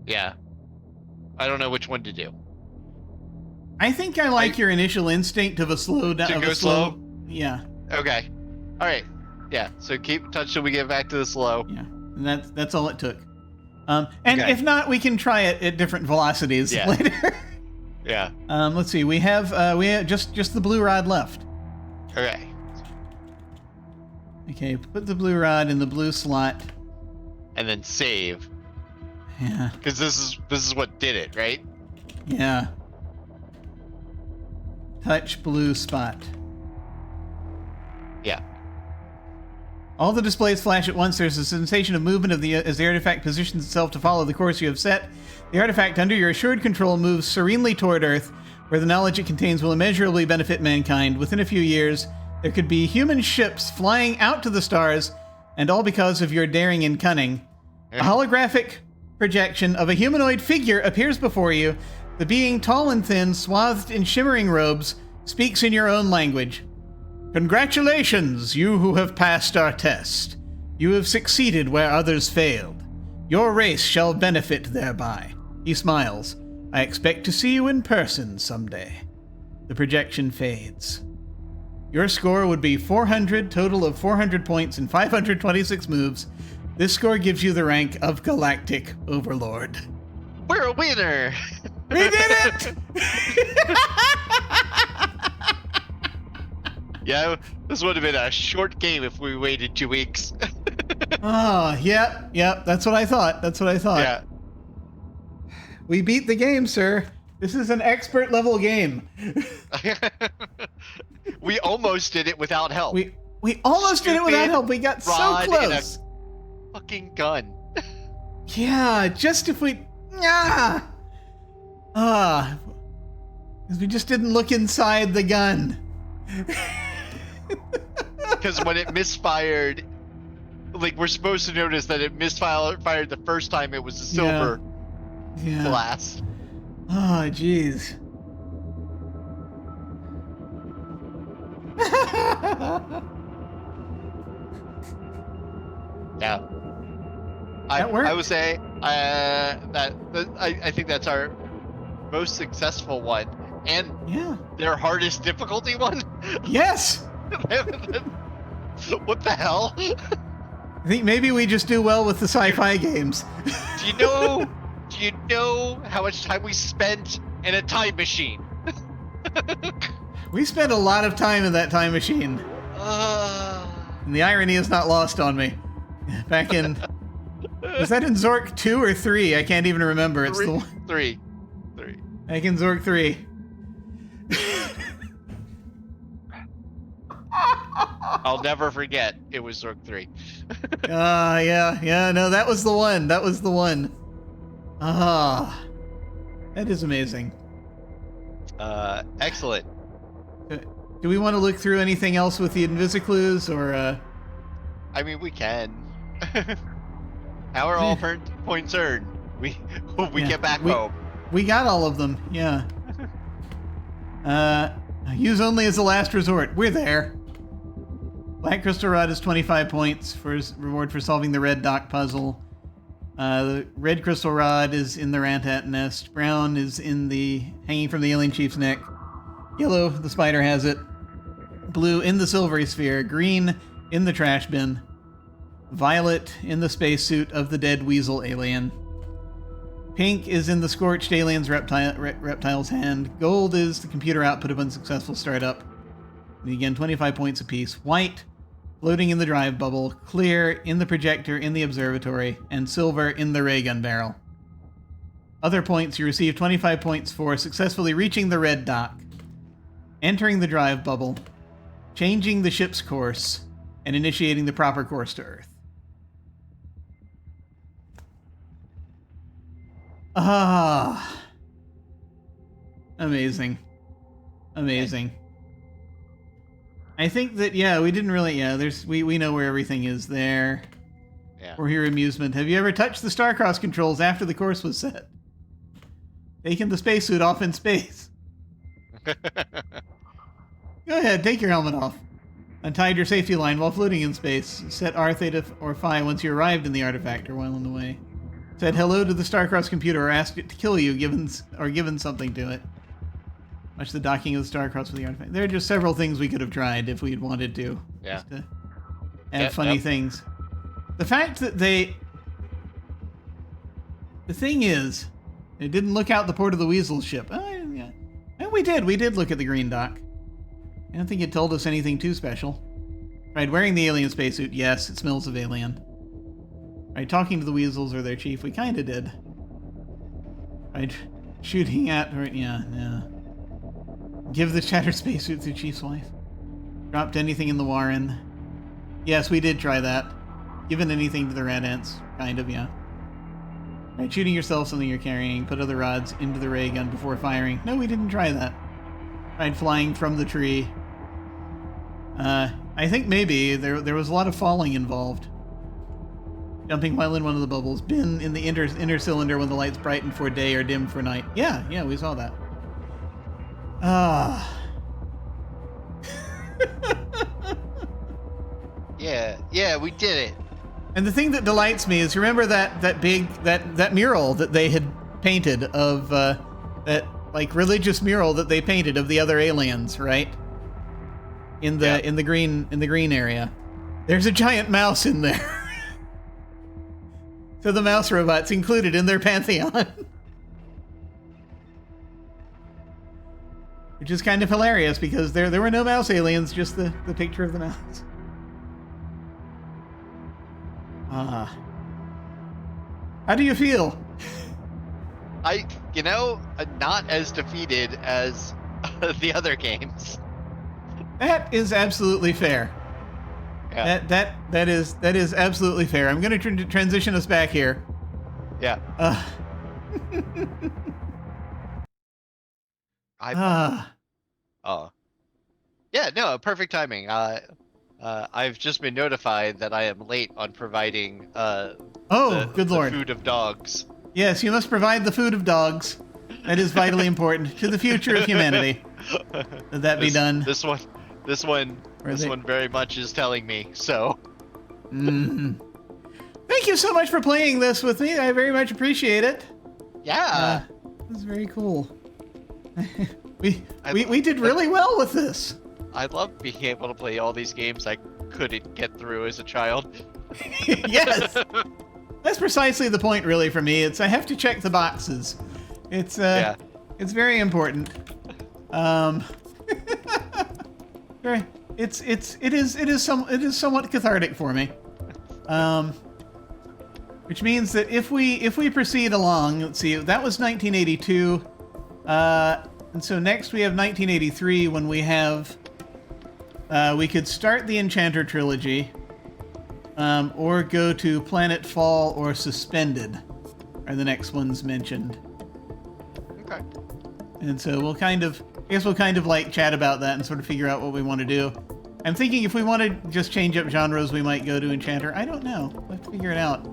Yeah. I don't know which one to do.
I think I like your initial instinct of a slow down.
To go slow?
Yeah.
Okay. All right. Yeah. So keep touch till we get back to the slow.
Yeah. And that's all it took. And
Okay.
if not, we can try it at different velocities later.
Yeah.
Let's see. We have just the blue rod left.
Okay.
Okay. Put the blue rod in the blue slot.
And then save.
Yeah.
Because this is what did it, right?
Yeah. Touch blue spot.
Yeah.
All the displays flash at once. There's a sensation of movement as the artifact positions itself to follow the course you have set. The artifact, under your assured control, moves serenely toward Earth, where the knowledge it contains will immeasurably benefit mankind. Within a few years, there could be human ships flying out to the stars, and all because of your daring and cunning. A holographic projection of a humanoid figure appears before you. The being, tall and thin, swathed in shimmering robes, speaks in your own language. Congratulations, you who have passed our test. You have succeeded where others failed. Your race shall benefit thereby. He smiles. I expect to see you in person someday. The projection fades. Your score would be 400, total of 400 points and 526 moves. This score gives you the rank of Galactic Overlord.
We're a winner!
We did it!
Yeah, this would have been a short game if we waited 2 weeks.
Oh, yep. That's what I thought.
Yeah.
We beat the game, sir. This is an expert level game.
We almost did it without help.
We almost did it without help. We got so
Rod
close.
and a fucking gun.
Yeah, just if we... because we just didn't look inside the gun.
because when it misfired, like we're supposed to notice that it misfired the first time it was a silver blast.
Oh, jeez.
Yeah.
That worked.
I would say I think that's our most successful one and their hardest difficulty one.
Yes.
What the hell?
I think maybe we just do well with the sci-fi games.
Do you know how much time we spent in a time machine?
We spent a lot of time in that time machine. And the irony is not lost on me. Back in... Was that in Zork 2 or 3? I can't even remember. It's the one.
3.
Back in Zork 3.
I'll never forget. It was Zork 3.
Yeah. No, that was the one. That was the one. Ah. That is amazing.
Excellent.
Do we want to look through anything else with the Invisiclues, or
I mean, we can. Our all points earned. We get back home.
We got all of them. Yeah. Use only as a last resort. We're there. Black Crystal Rod is 25 points for his reward for solving the red dock puzzle. The red Crystal Rod is in the Rantat nest. Brown is in the hanging from the alien chief's neck. Yellow, the spider has it. Blue in the silvery sphere. Green in the trash bin. Violet in the spacesuit of the dead weasel alien. Pink is in the scorched alien's reptile's hand. Gold is the computer output of unsuccessful startup. And again, 25 points apiece. White, floating in the drive bubble. Clear in the projector in the observatory. And silver in the ray gun barrel. Other points, you receive 25 points for successfully reaching the red dock, entering the drive bubble, changing the ship's course, and initiating the proper course to Earth. Ah. Amazing. Amazing. I think that, we didn't really, we know where everything is there.
Yeah.
For your amusement. Have you ever touched the Starcross controls after the course was set? Taking the spacesuit off in space. Go ahead, take your helmet off. Untied your safety line while floating in space. Set R, Theta, or Phi once you arrived in the artifact or while on the way. Said hello to the Starcross computer or asked it to kill you, given something to it. Watch the docking of the Starcross with the artifact. There are just several things we could have tried if we had wanted to.
Yeah.
Just to add funny things. The fact that the thing is, it didn't look out the port of the Weasel ship. Yeah. And we did look at the green dock. I don't think it told us anything too special. Right, wearing the alien spacesuit, yes, it smells of alien. Right, talking to the Weasels or their chief, we kinda did. Right, shooting at, right, yeah. Give the shattered spacesuit to Chief's wife. Dropped anything in the Warren. Yes, we did try that. Given anything to the rat ants, kind of, yeah. Right, shooting yourself something you're carrying. Put other rods into the ray gun before firing. No, we didn't try that. Tried flying from the tree. I think maybe there was a lot of falling involved. Jumping while in one of the bubbles. Bin in the inner cylinder when the lights brighten for day or dim for night. Yeah, we saw that.
Yeah, we did it.
And the thing that delights me is, remember that mural that they had painted of that like religious mural that they painted of the other aliens, right? In the green area. There's a giant mouse in there. So the mouse robot's included in their pantheon. Which is kind of hilarious because there were no mouse aliens, just the picture of the mouse. How do you feel?
Not as defeated as the other games.
That is absolutely fair.
Yeah.
That is absolutely fair. I'm going to transition us back here.
Yeah. Yeah, no, perfect timing.
I've just been notified that I am late on providing
Good lord.
food of dogs.
Yes, you must provide the food of dogs. That is vitally important to the future of humanity. That be done.
This one very much is telling me. So.
Thank you so much for playing this with me. I very much appreciate it.
Yeah.
This is very cool. we did really well with this.
I love being able to play all these games I couldn't get through as a child.
Yes. That's precisely the point, really, for me. I have to check the boxes. It's very important. It is somewhat cathartic for me. Which means that if we proceed along, let's see, that was 1982, and so next we have 1983 when we have we could start the Enchanter trilogy, or go to Planetfall or Suspended, are the next ones mentioned.
Okay.
And so we'll kind of like chat about that and sort of figure out what we want to do. I'm thinking if we want to just change up genres, we might go to Enchanter. I don't know. We'll have to figure it out.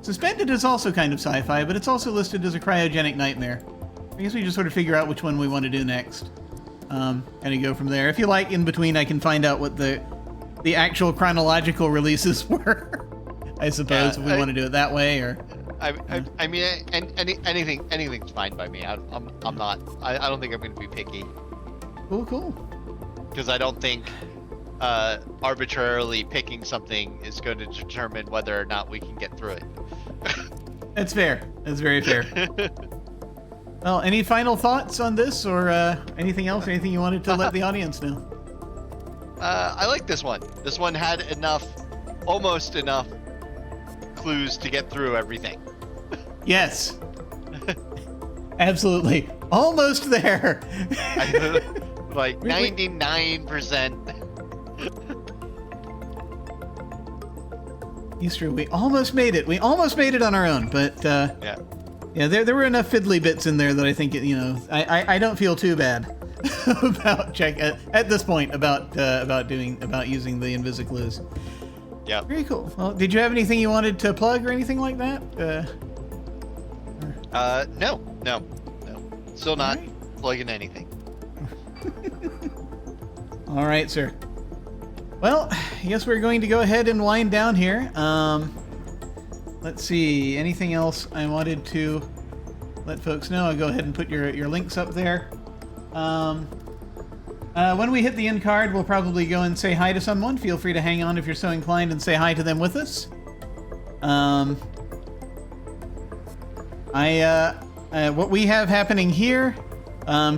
Suspended is also kind of sci-fi, but it's also listed as a cryogenic nightmare. I guess we just sort of figure out which one we want to do next. Kind of go from there. If you like, in between, I can find out what the actual chronological releases were. I suppose if we want to do it that way, or.
I mean, anything's fine by me. I'm not. I don't think I'm going to be picky.
Cool.
Because I don't think arbitrarily picking something is going to determine whether or not we can get through it.
That's fair. That's very fair. Well, any final thoughts on this, or anything else? Anything you wanted to let the audience know?
I like this one. This one had almost enough clues to get through everything.
Yes. Absolutely. Almost there.
Like 99%.
Easter, we almost made it. We almost made it on our own, but yeah, there were enough fiddly bits in there that I think I don't feel too bad about at this point about using the Invisiclues.
Yeah.
Very cool. Well, did you have anything you wanted to plug or anything like that?
No. Still not plugging anything.
All right, sir. Well, I guess we're going to go ahead and wind down here. Let's see. Anything else I wanted to let folks know? I'll go ahead and put your links up there. When we hit the end card, we'll probably go and say hi to someone. Feel free to hang on if you're so inclined and say hi to them with us. What we have happening here,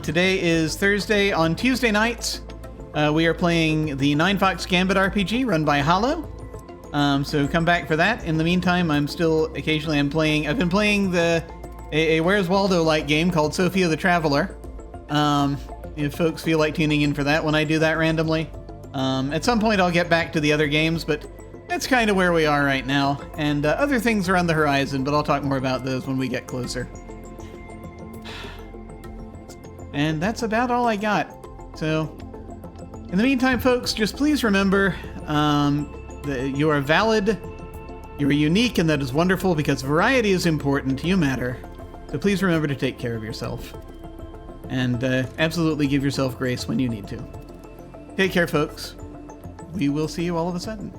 today is Thursday. On Tuesday nights, we are playing the 9 Fox Gambit RPG run by Hollow. So come back for that. In the meantime, I've been playing a Where's Waldo-like game called Sophia the Traveler. If folks feel like tuning in for that when I do that randomly. At some point I'll get back to the other games, but that's kind of where we are right now. And other things are on the horizon, but I'll talk more about those when we get closer. And that's about all I got. So, in the meantime, folks, just please remember that you are valid, you are unique, and that is wonderful because variety is important. You matter. So please remember to take care of yourself. And absolutely give yourself grace when you need to. Take care, folks. We will see you all of a sudden.